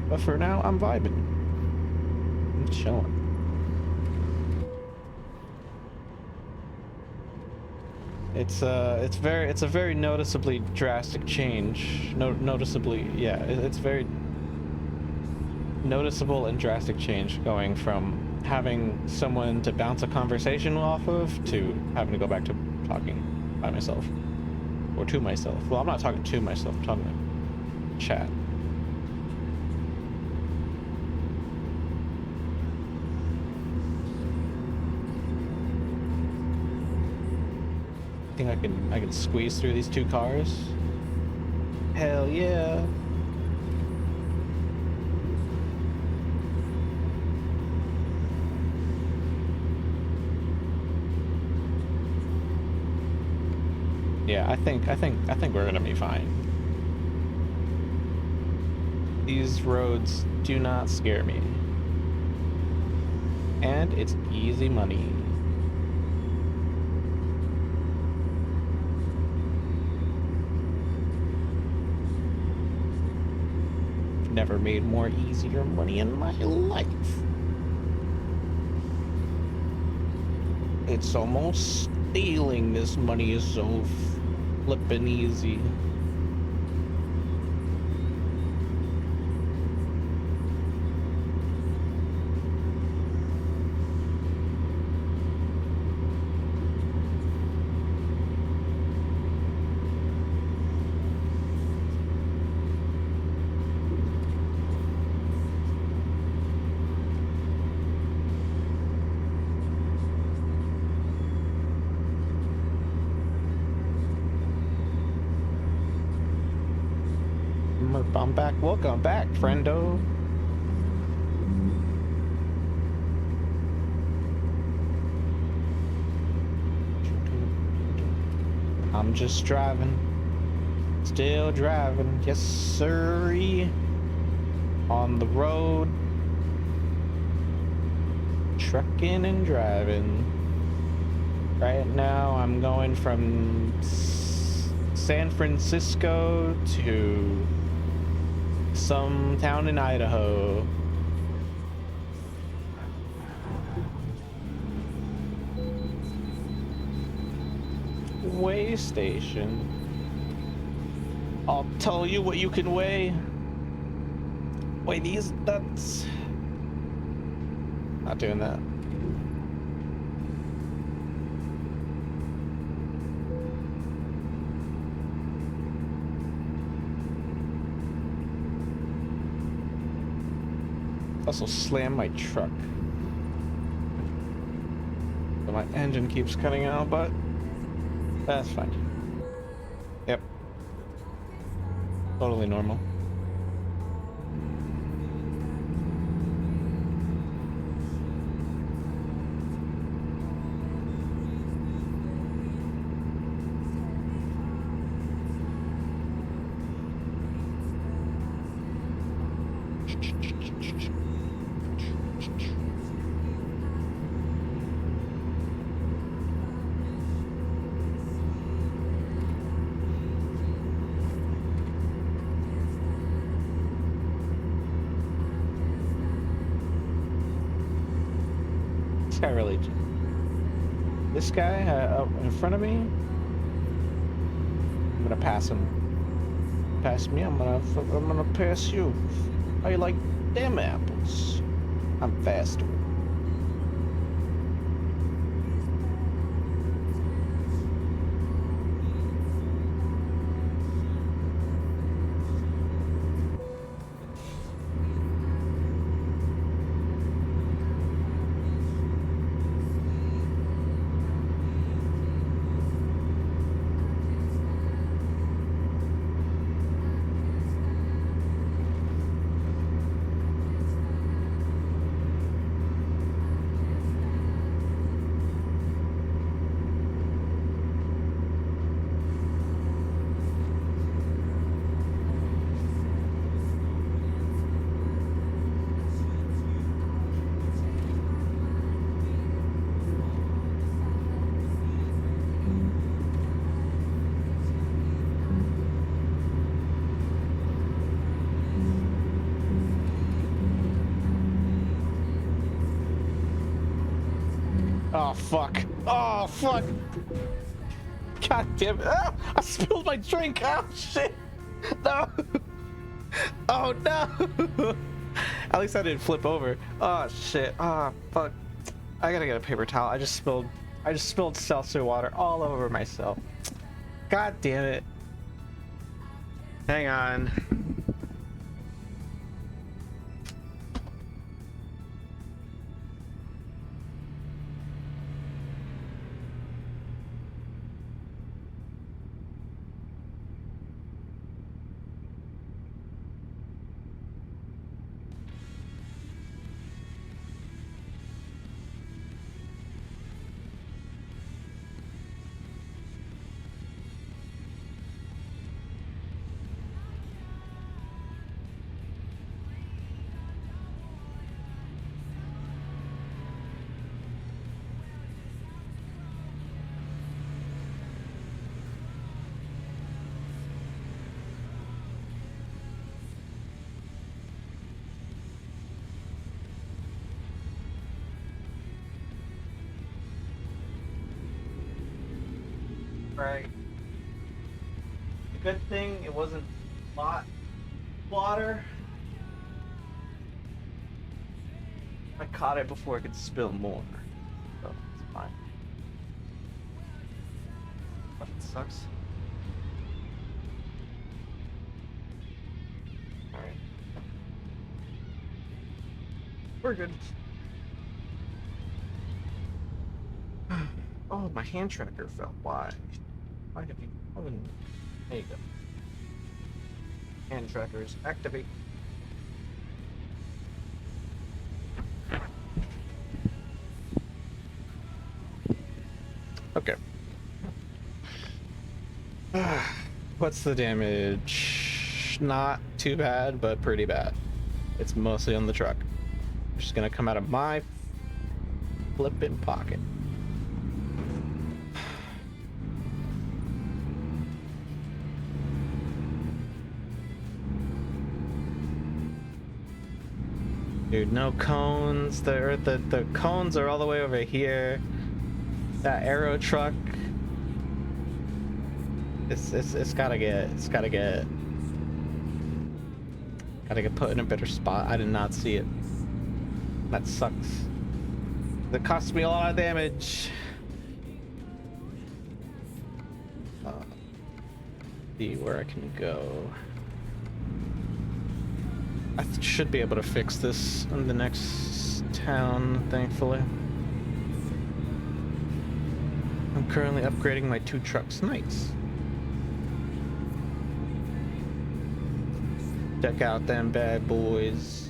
But for now, I'm vibing. I'm chilling. It's a very noticeably drastic change. Noticeably, yeah, it's very noticeable and drastic change going from having someone to bounce a conversation off of to having to go back to talking by myself or to myself. Well, I'm not talking to myself. I'm talking to chat. I think I can squeeze through these two cars. Hell yeah. Yeah, I think we're gonna be fine. These roads do not scare me. And it's easy money. Never made more easier money in my life. It's almost stealing. This money is so flippin' easy. I'm back. Welcome back, friendo. I'm just driving. Still driving. Yes, sirree. On the road. Trucking and driving. Right now, I'm going from San Francisco to some town in Idaho. Weigh station. I'll tell you what you can weigh. Weigh these nuts. Not doing that. Also slam my truck. So my engine keeps cutting out, but that's fine. Yep. Totally normal. This guy really. This guy up in front of me. I'm gonna pass him. Pass me. I'm gonna pass you. How you like them apples? I'm faster. Oh fuck! Oh fuck! God damn it! Ah, I spilled my drink! Oh shit! No! Oh no! At least I didn't flip over. Oh shit! Oh fuck! I gotta get a paper towel. I just spilled seltzer water all over myself. God damn it! Hang on. Right. The good thing it wasn't hot water. I caught it before it could spill more, so it's fine. Fucking sucks. Alright. We're good. Oh, my hand tracker fell. Why? Why have you... Oh, there you go. Hand trackers activate. Okay. What's the damage? Not too bad, but pretty bad. It's mostly on the truck. Just gonna come out of my flippin' pocket. Dude, no cones. The cones are all the way over here. That arrow truck. It's gotta get put in a better spot. I did not see it. That sucks. That cost me a lot of damage. See where I can go. I should be able to fix this in the next town, thankfully. I'm currently upgrading my 2 trucks. Nice. Check out them bad boys.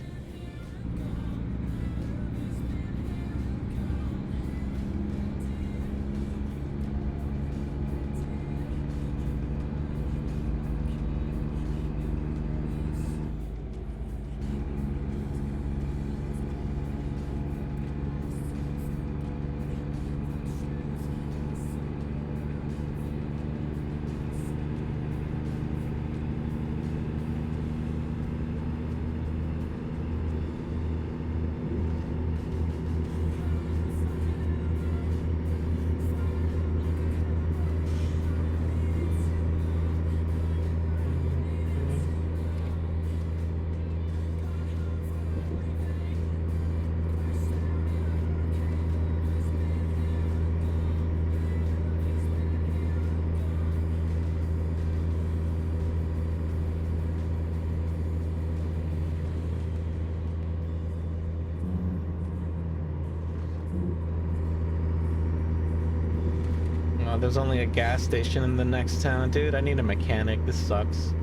Oh, there's only a gas station in the next town, dude. I need a mechanic. This sucks.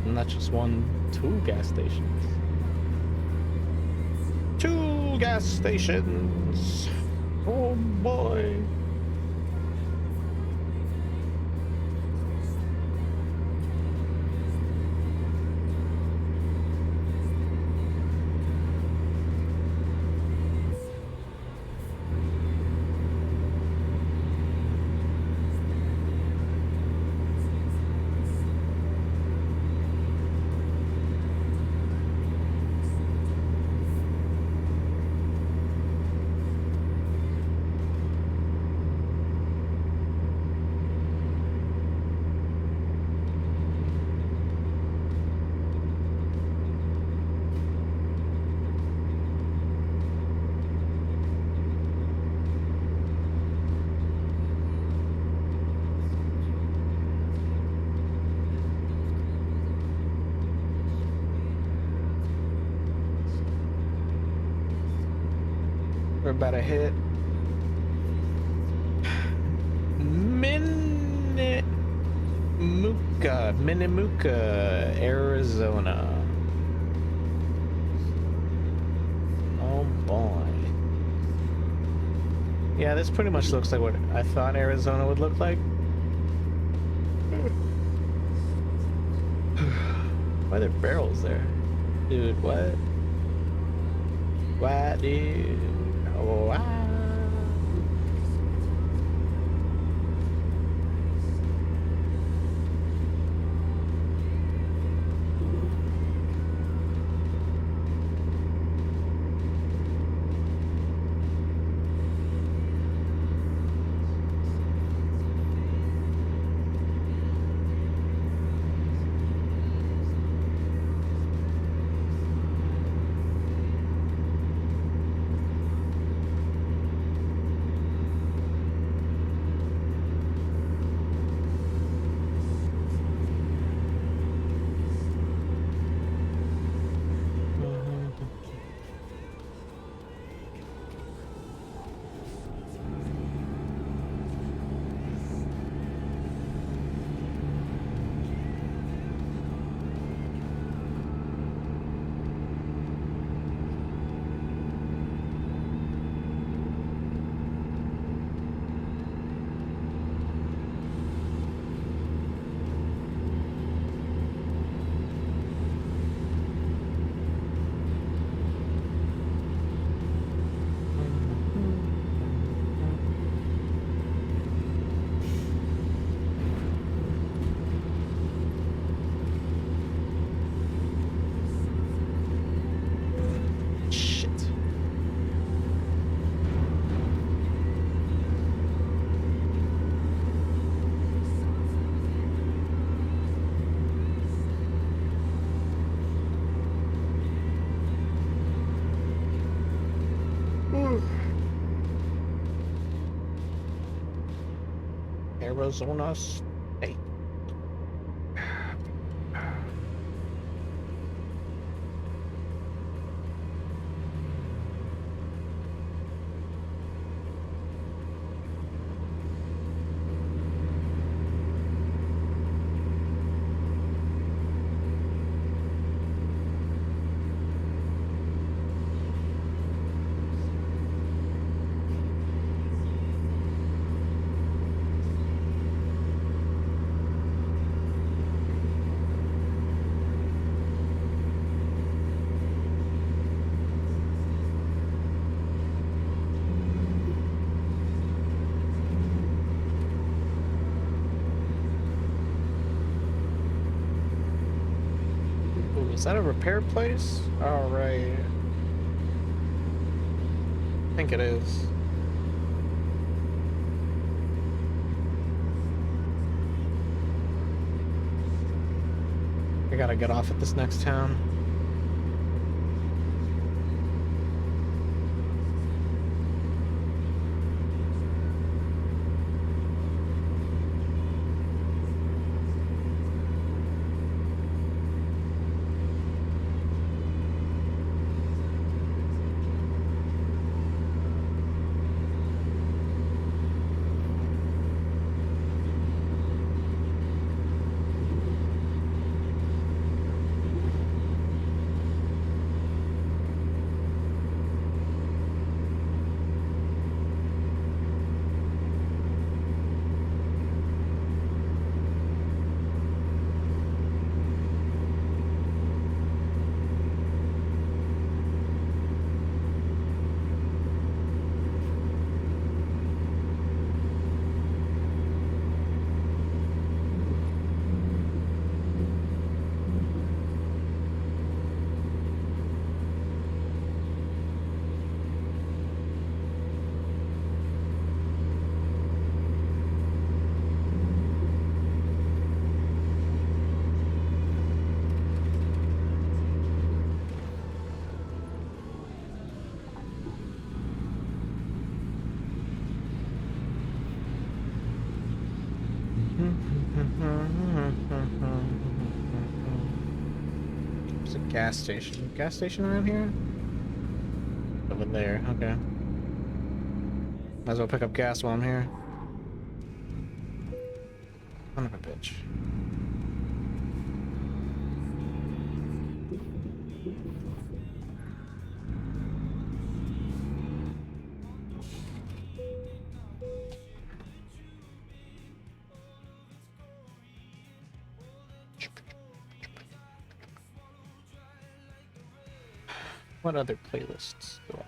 Not just one, two gas stations. Two gas stations. Oh boy. We're about to hit Minimuka, Arizona. Oh boy. Yeah, this pretty much looks like what I thought Arizona would look like. Why are there barrels there? Dude, what? What, dude? Oh, wow. Arizona State. Is that a repair place? All right. I think it is. I gotta get off at this next town. a gas station. Gas station around here? Over there, okay. Might as well pick up gas while I'm here. Son of a bitch. What other playlists do I?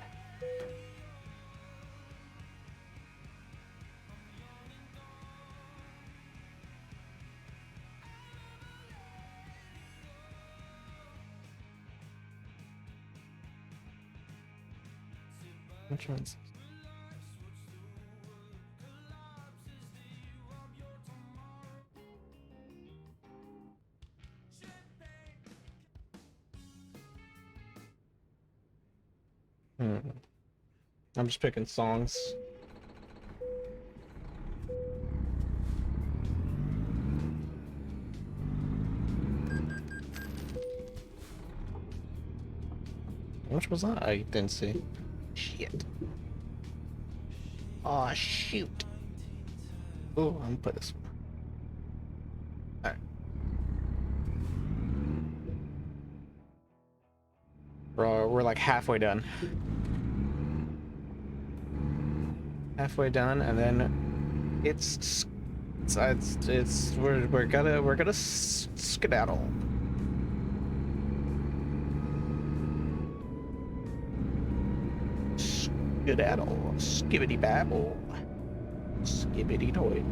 Which ones? I'm just picking songs. Which was that? I didn't see. Shit. Aw, shoot. Oh, I'm gonna put this one. Alright. We're like halfway done. Halfway done, and then we're gonna skedaddle. Skedaddle, skibbity babble, skibbity toilet.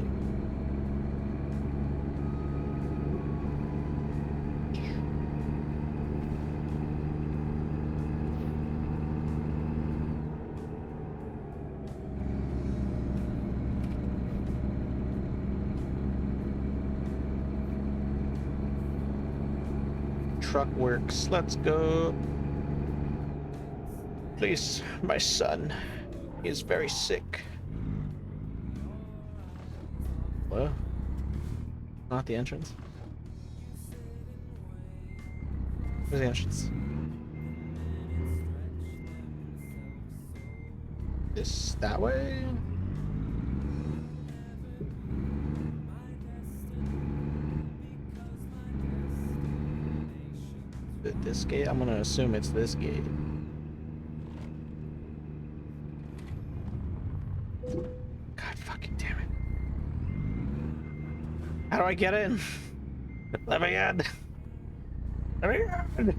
Truck works. Let's go. Please, my son. He is very sick. Hello? Not the entrance. Where's the entrance? This that way? This gate? I'm gonna assume it's this gate. God fucking damn it. How do I get in? Let me in. Let me in.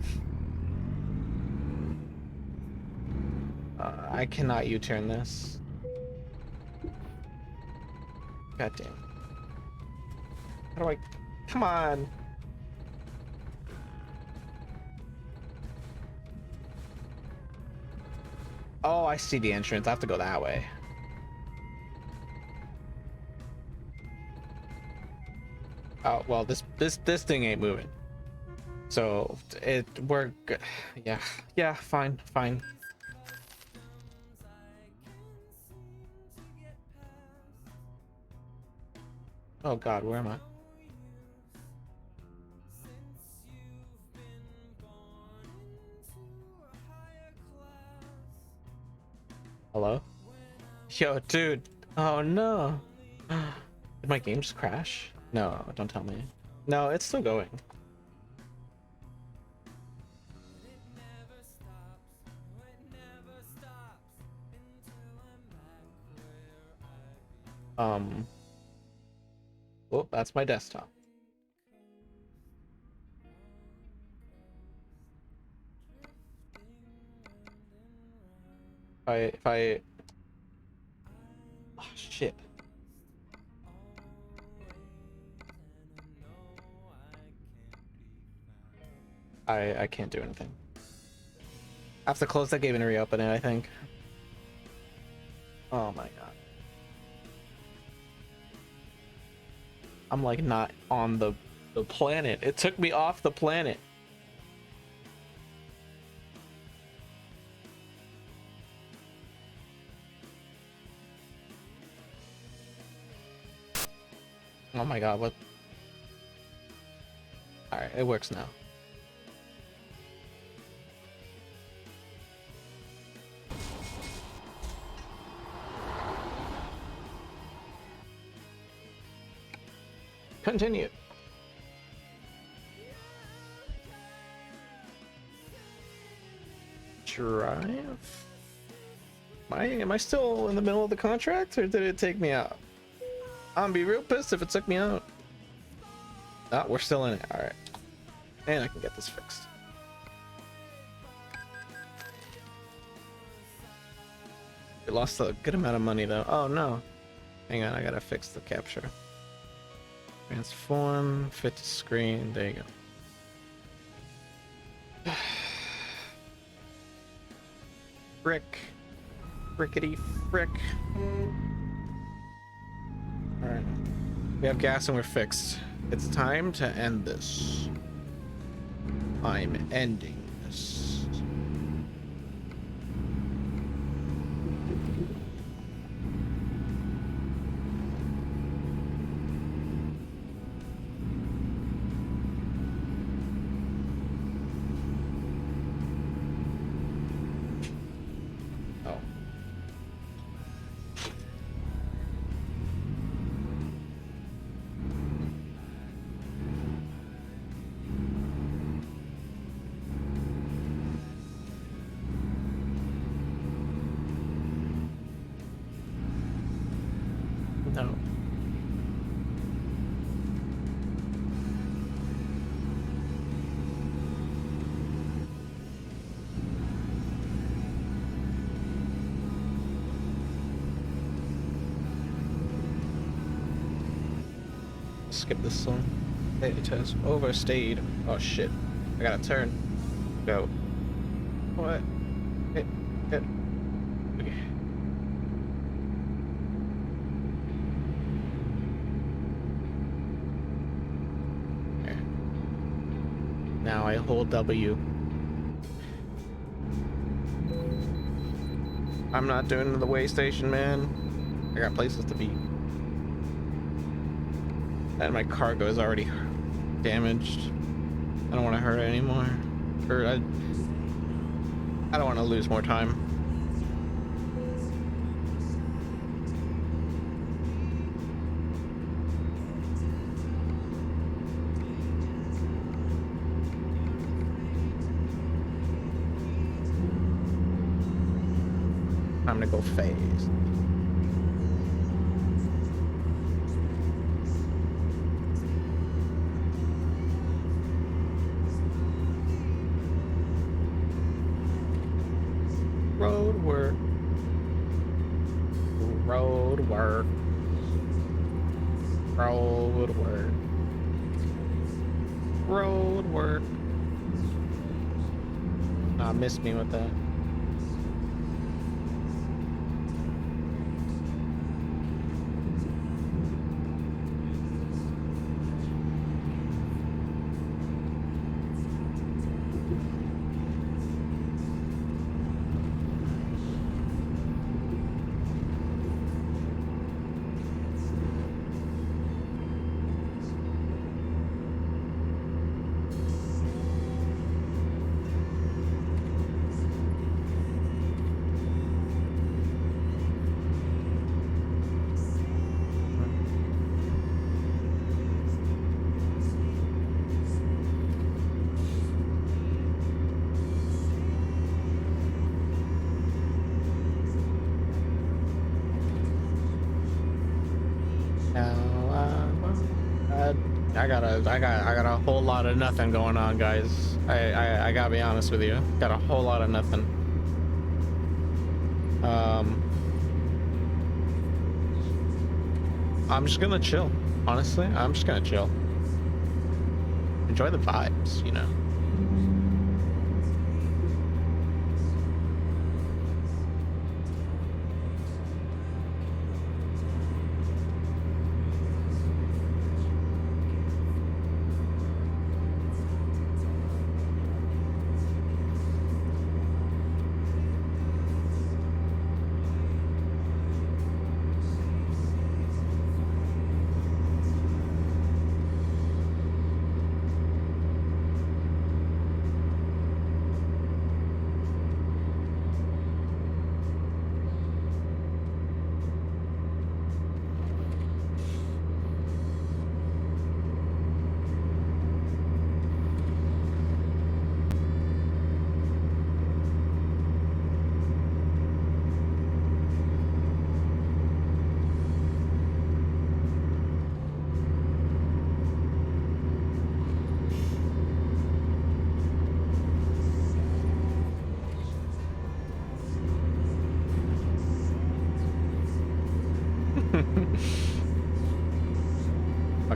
I cannot U-turn this. God damn. How do I... Come on. Oh, I see the entrance. I have to go that way. Oh, well, this thing ain't moving. So we're good. Yeah, fine. Oh God, where am I? Hello? Yo, dude. Oh no. Did my game just crash? No, don't tell me. No, it's still going. Oh, that's my desktop. If I oh, shit. I can't do anything. I have to close that game and reopen it, I think. Oh my God. I'm like not on the planet. It took me off the planet. Oh my God, what? Alright, it works now. Continue. Drive. Am I still in the middle of the contract, or did it take me out? I'm be real pissed if it took me out. Ah, we're still in it. All right, and I can get this fixed. We lost a good amount of money though. Oh no, hang on, I gotta fix the capture. Transform, fit to screen. There you go. Frick. Frickety frick. Alright. We have gas and we're fixed. It's time to end this. I'm ending this. Oh. No. Skip this one. ATS overstayed. Oh shit. I gotta turn. Go. What? Hit. Okay. There. Now I hold W. I'm not doing the way station, man. I got places to be. And my cargo is already damaged. I don't want to hurt it anymore. Or I don't want to lose more time. Time to go phase. Road work. Road work. Road work. Road work. Nah, missed me with that. I got a whole lot of nothing going on, guys. I gotta be honest with you. Got a whole lot of nothing. I'm just gonna chill. Honestly, I'm just gonna chill. Enjoy the vibes, you know.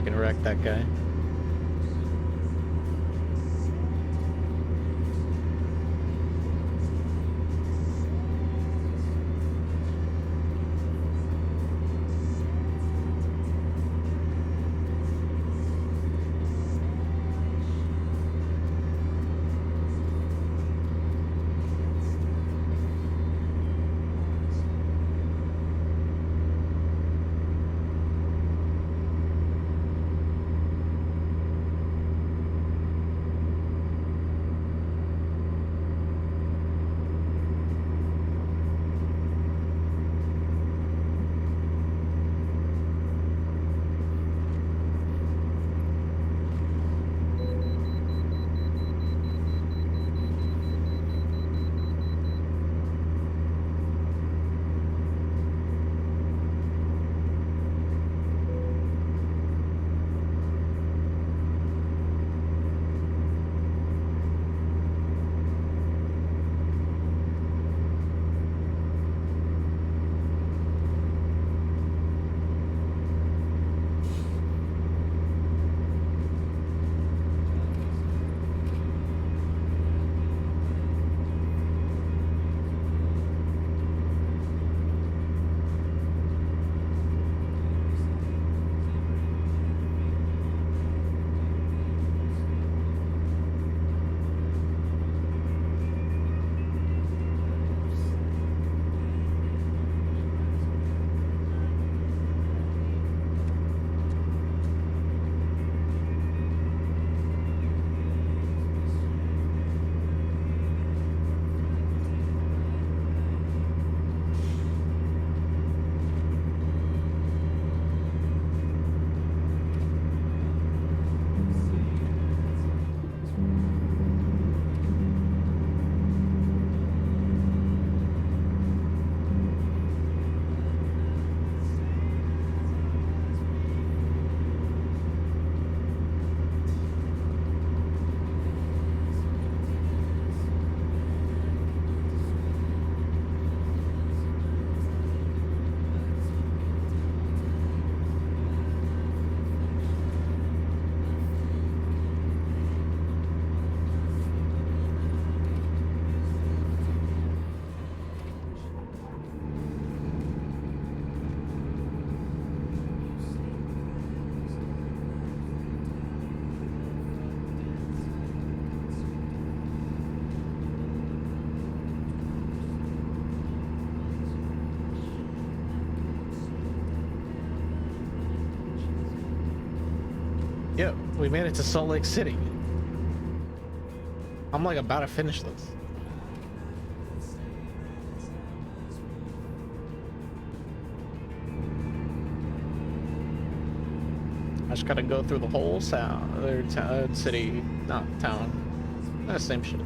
fucking wreck that guy. Yo, we made it to Salt Lake City. I'm like about to finish this. I just gotta go through the whole sound, or city, not town. Same shit.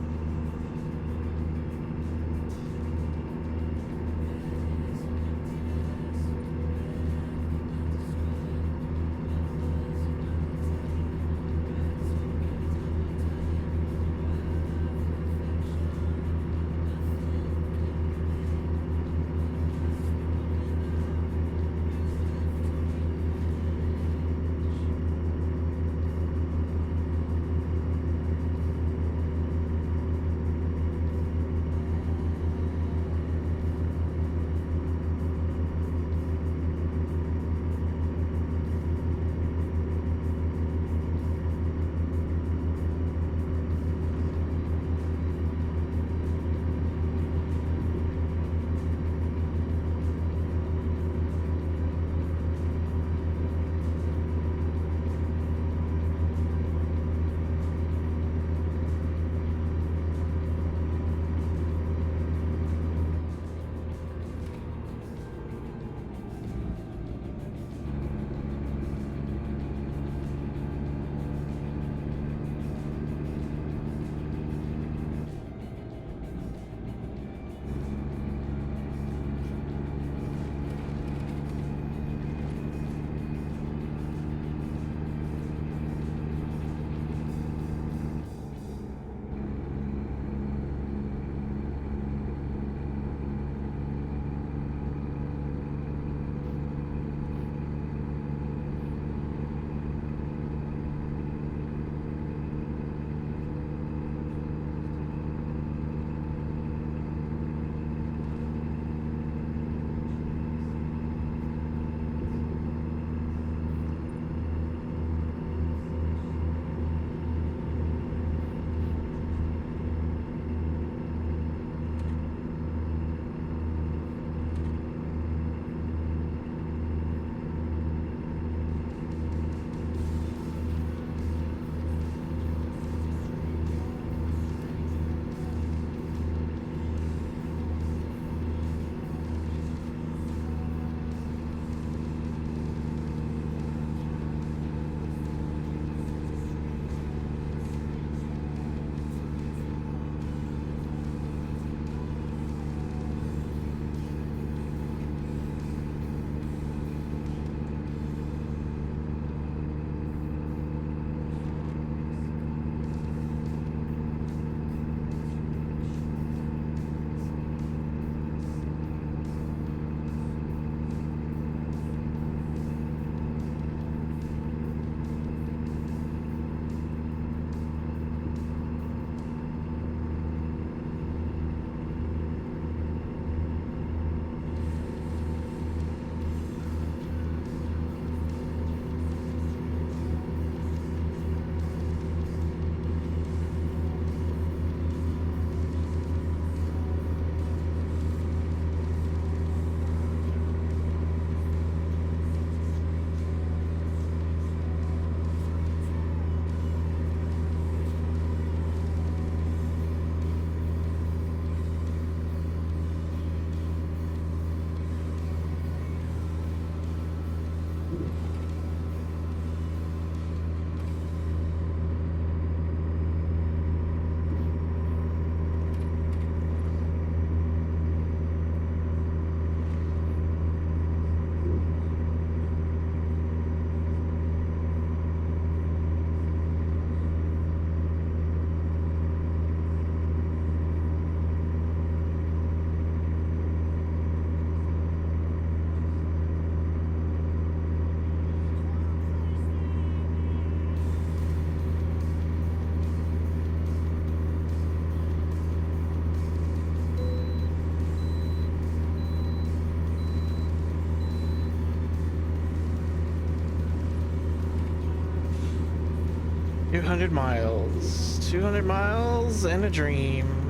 200 miles. 200 miles and a dream.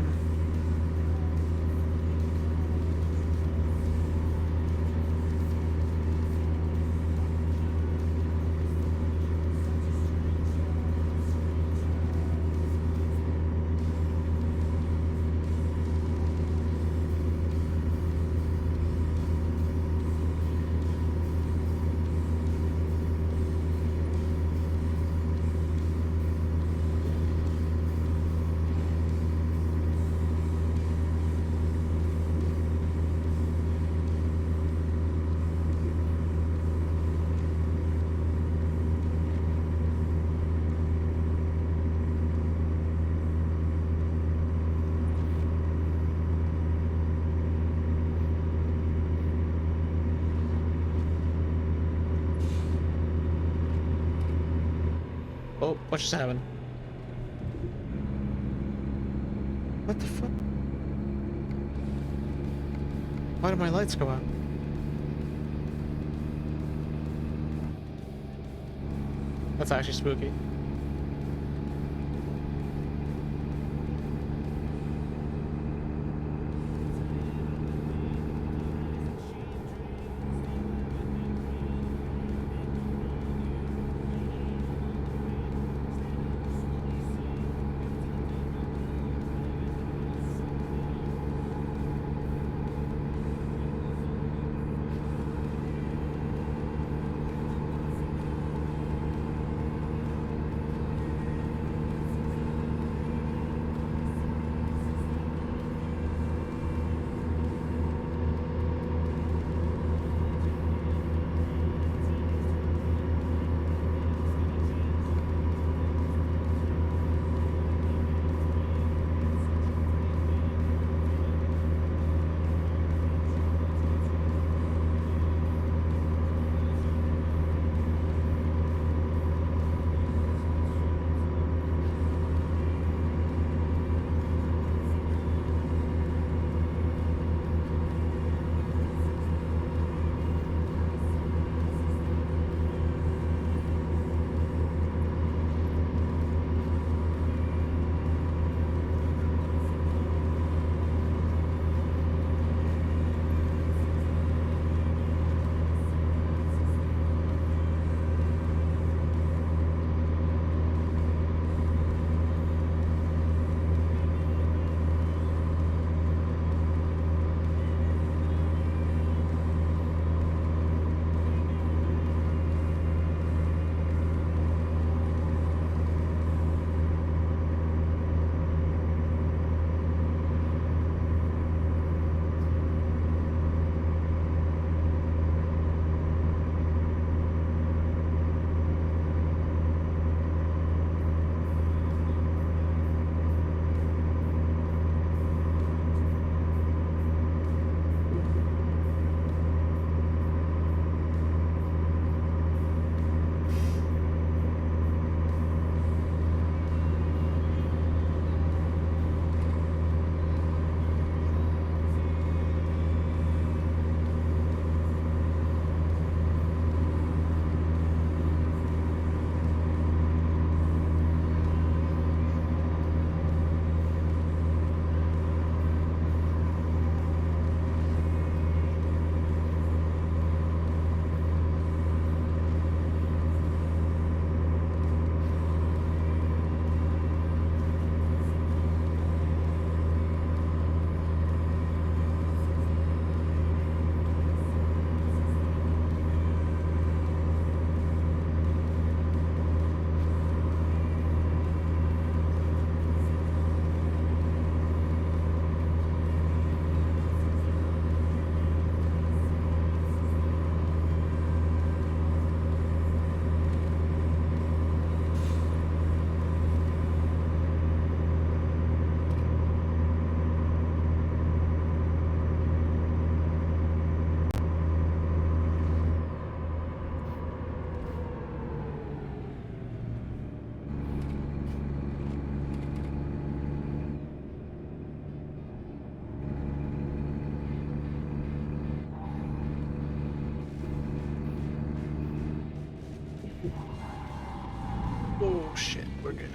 Oh, what just happened? What the fuck? Why did my lights go out? That's actually spooky. we're good.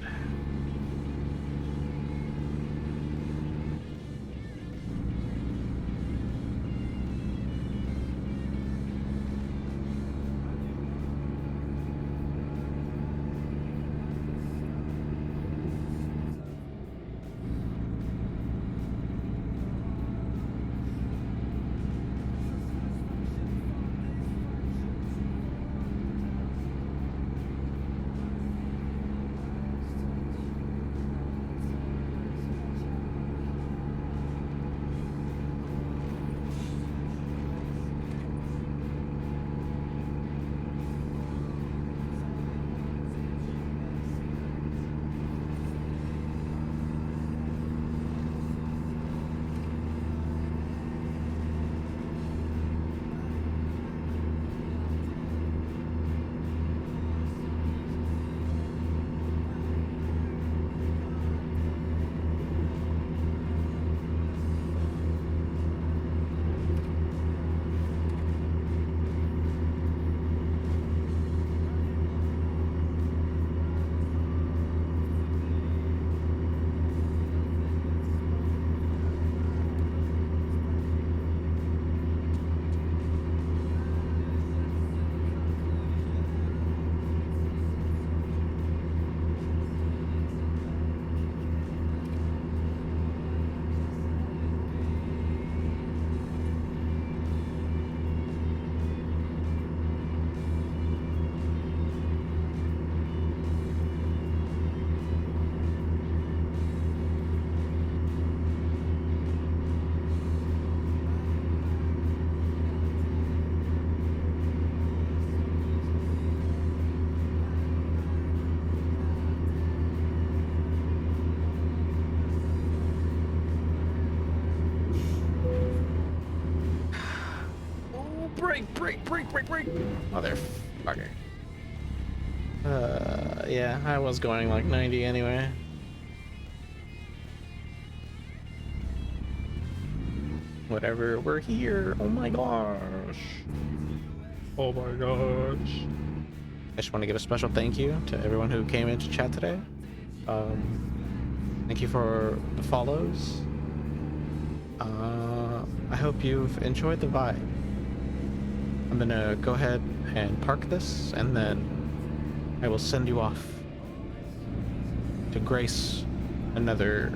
Break. Motherfucker. Yeah, I was going like 90 anyway. Whatever, we're here. Oh my gosh. Oh my gosh. I just want to give a special thank you to everyone who came into chat today. Thank you for the follows. I hope you've enjoyed the vibe. I'm gonna go ahead and park this, and then I will send you off to grace another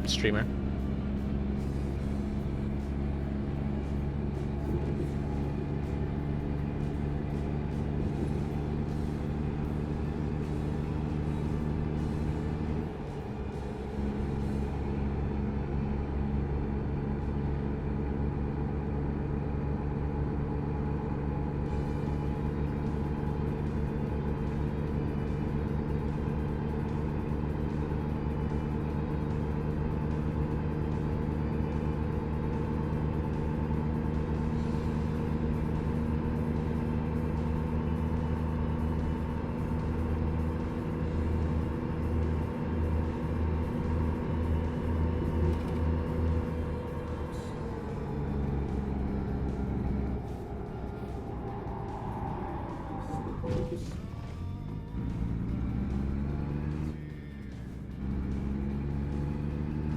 streamer.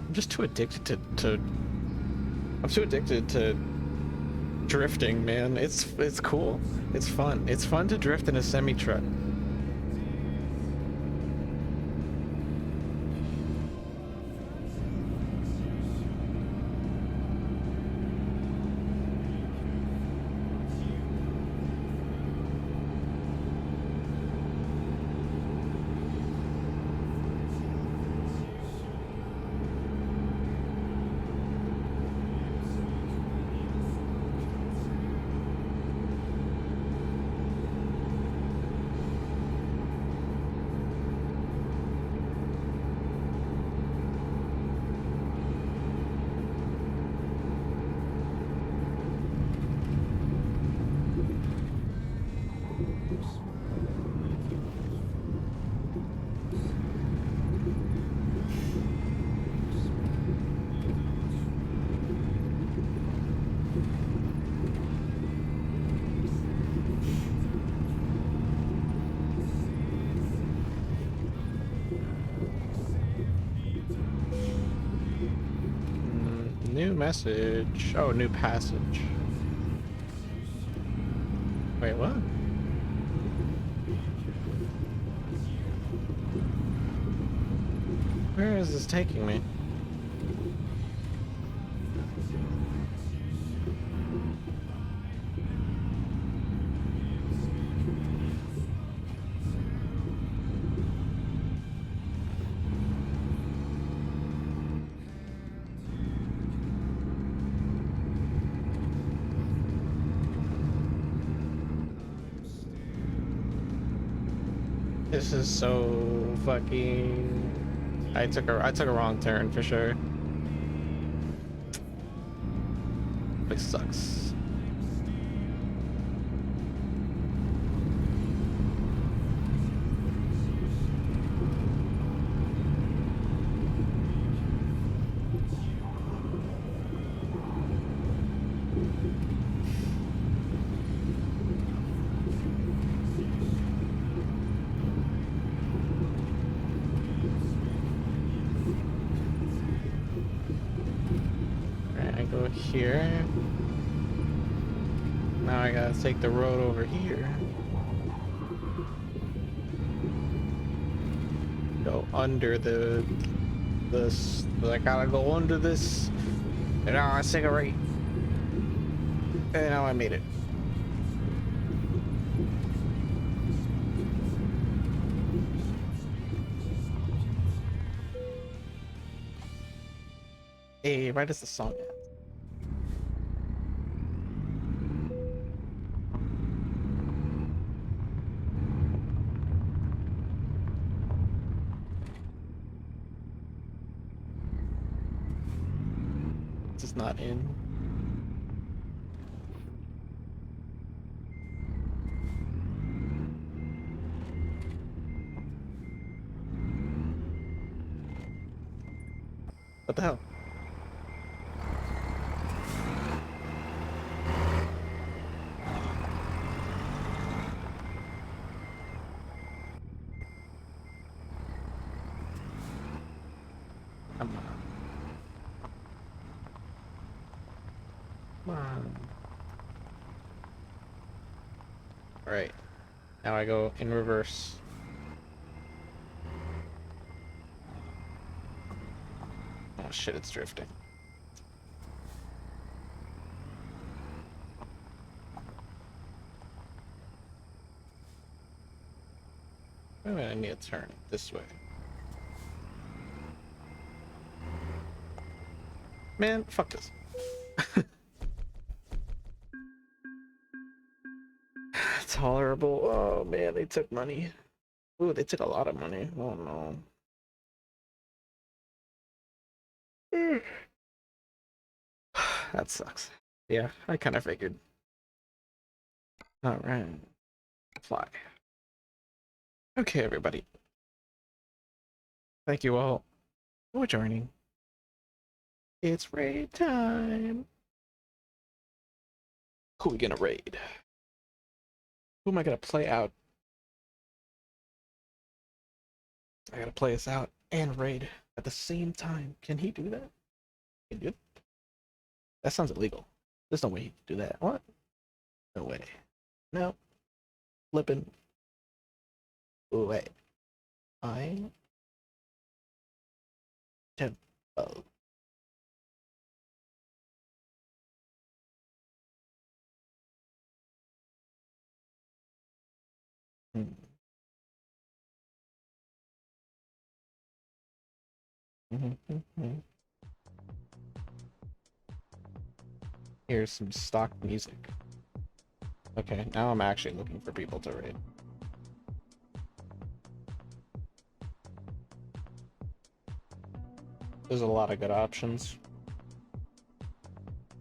I'm just too addicted to I'm too addicted to drifting, man. It's cool. It's fun. It's fun to drift in a semi truck. New message. Oh, new passage. Wait, what? Where is this taking me? This is so fucking. I took a wrong turn for sure. This sucks. Go here. Now I gotta take the road over here. Go under this. I gotta go under this. And now I take a right. And now I made it. Hey, where does the song at? It's not in. What the hell? Come on. Come on. All right. Now I go in reverse. Oh shit, it's drifting. Wait a minute, I need to turn this way. Man, fuck this. Tolerable. Oh man, they took money. Ooh, they took a lot of money. Oh no. That sucks. Yeah, I kind of figured. All right. Fly. Okay, everybody. Thank you all for joining. It's raid time. Who are we gonna raid? Who am I gonna play out? I gotta play us out and raid at the same time. Can he do that? Can he do it? That sounds illegal. There's no way he can do that. What? No way. No. Flipping. Wait. I. Tempo. Hmm. Here's some stock music. Okay, now I'm actually looking for people to raid. There's a lot of good options.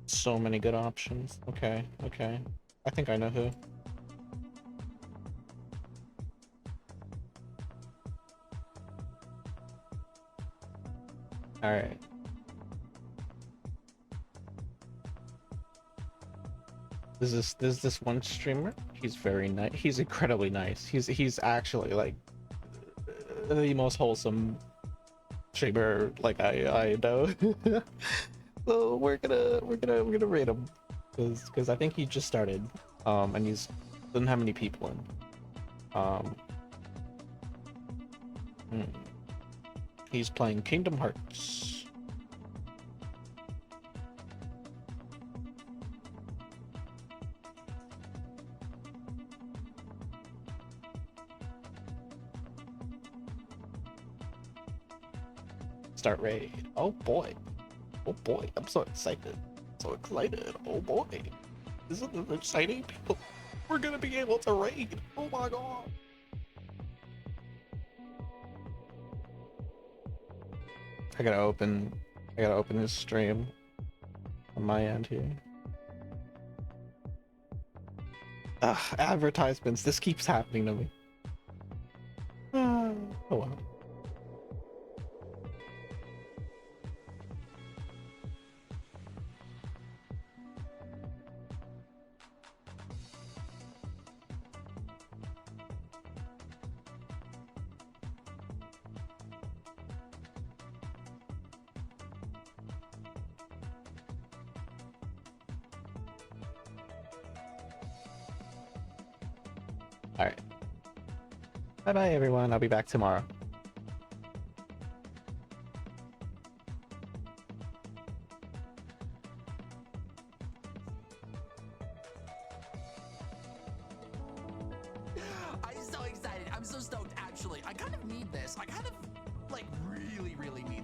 So many good options. Okay, okay. I think I know who. Alright. There's this one streamer. He's very nice. He's incredibly nice. He's actually like the most wholesome streamer like I know. So we're gonna rate him because I think he just started, and he's doesn't have many people in. Hmm. He's playing Kingdom Hearts. Start raid. Oh boy. Oh boy. I'm so excited. So excited. Oh boy. Isn't this exciting? People, we're gonna be able to raid. Oh my god. I gotta open his stream on my end here. Ugh, advertisements. This keeps happening to me. Oh well. All right. Bye bye, everyone. I'll be back tomorrow. I'm so excited. I'm so stoked, actually. I kind of need this. I kind of, like, really, really need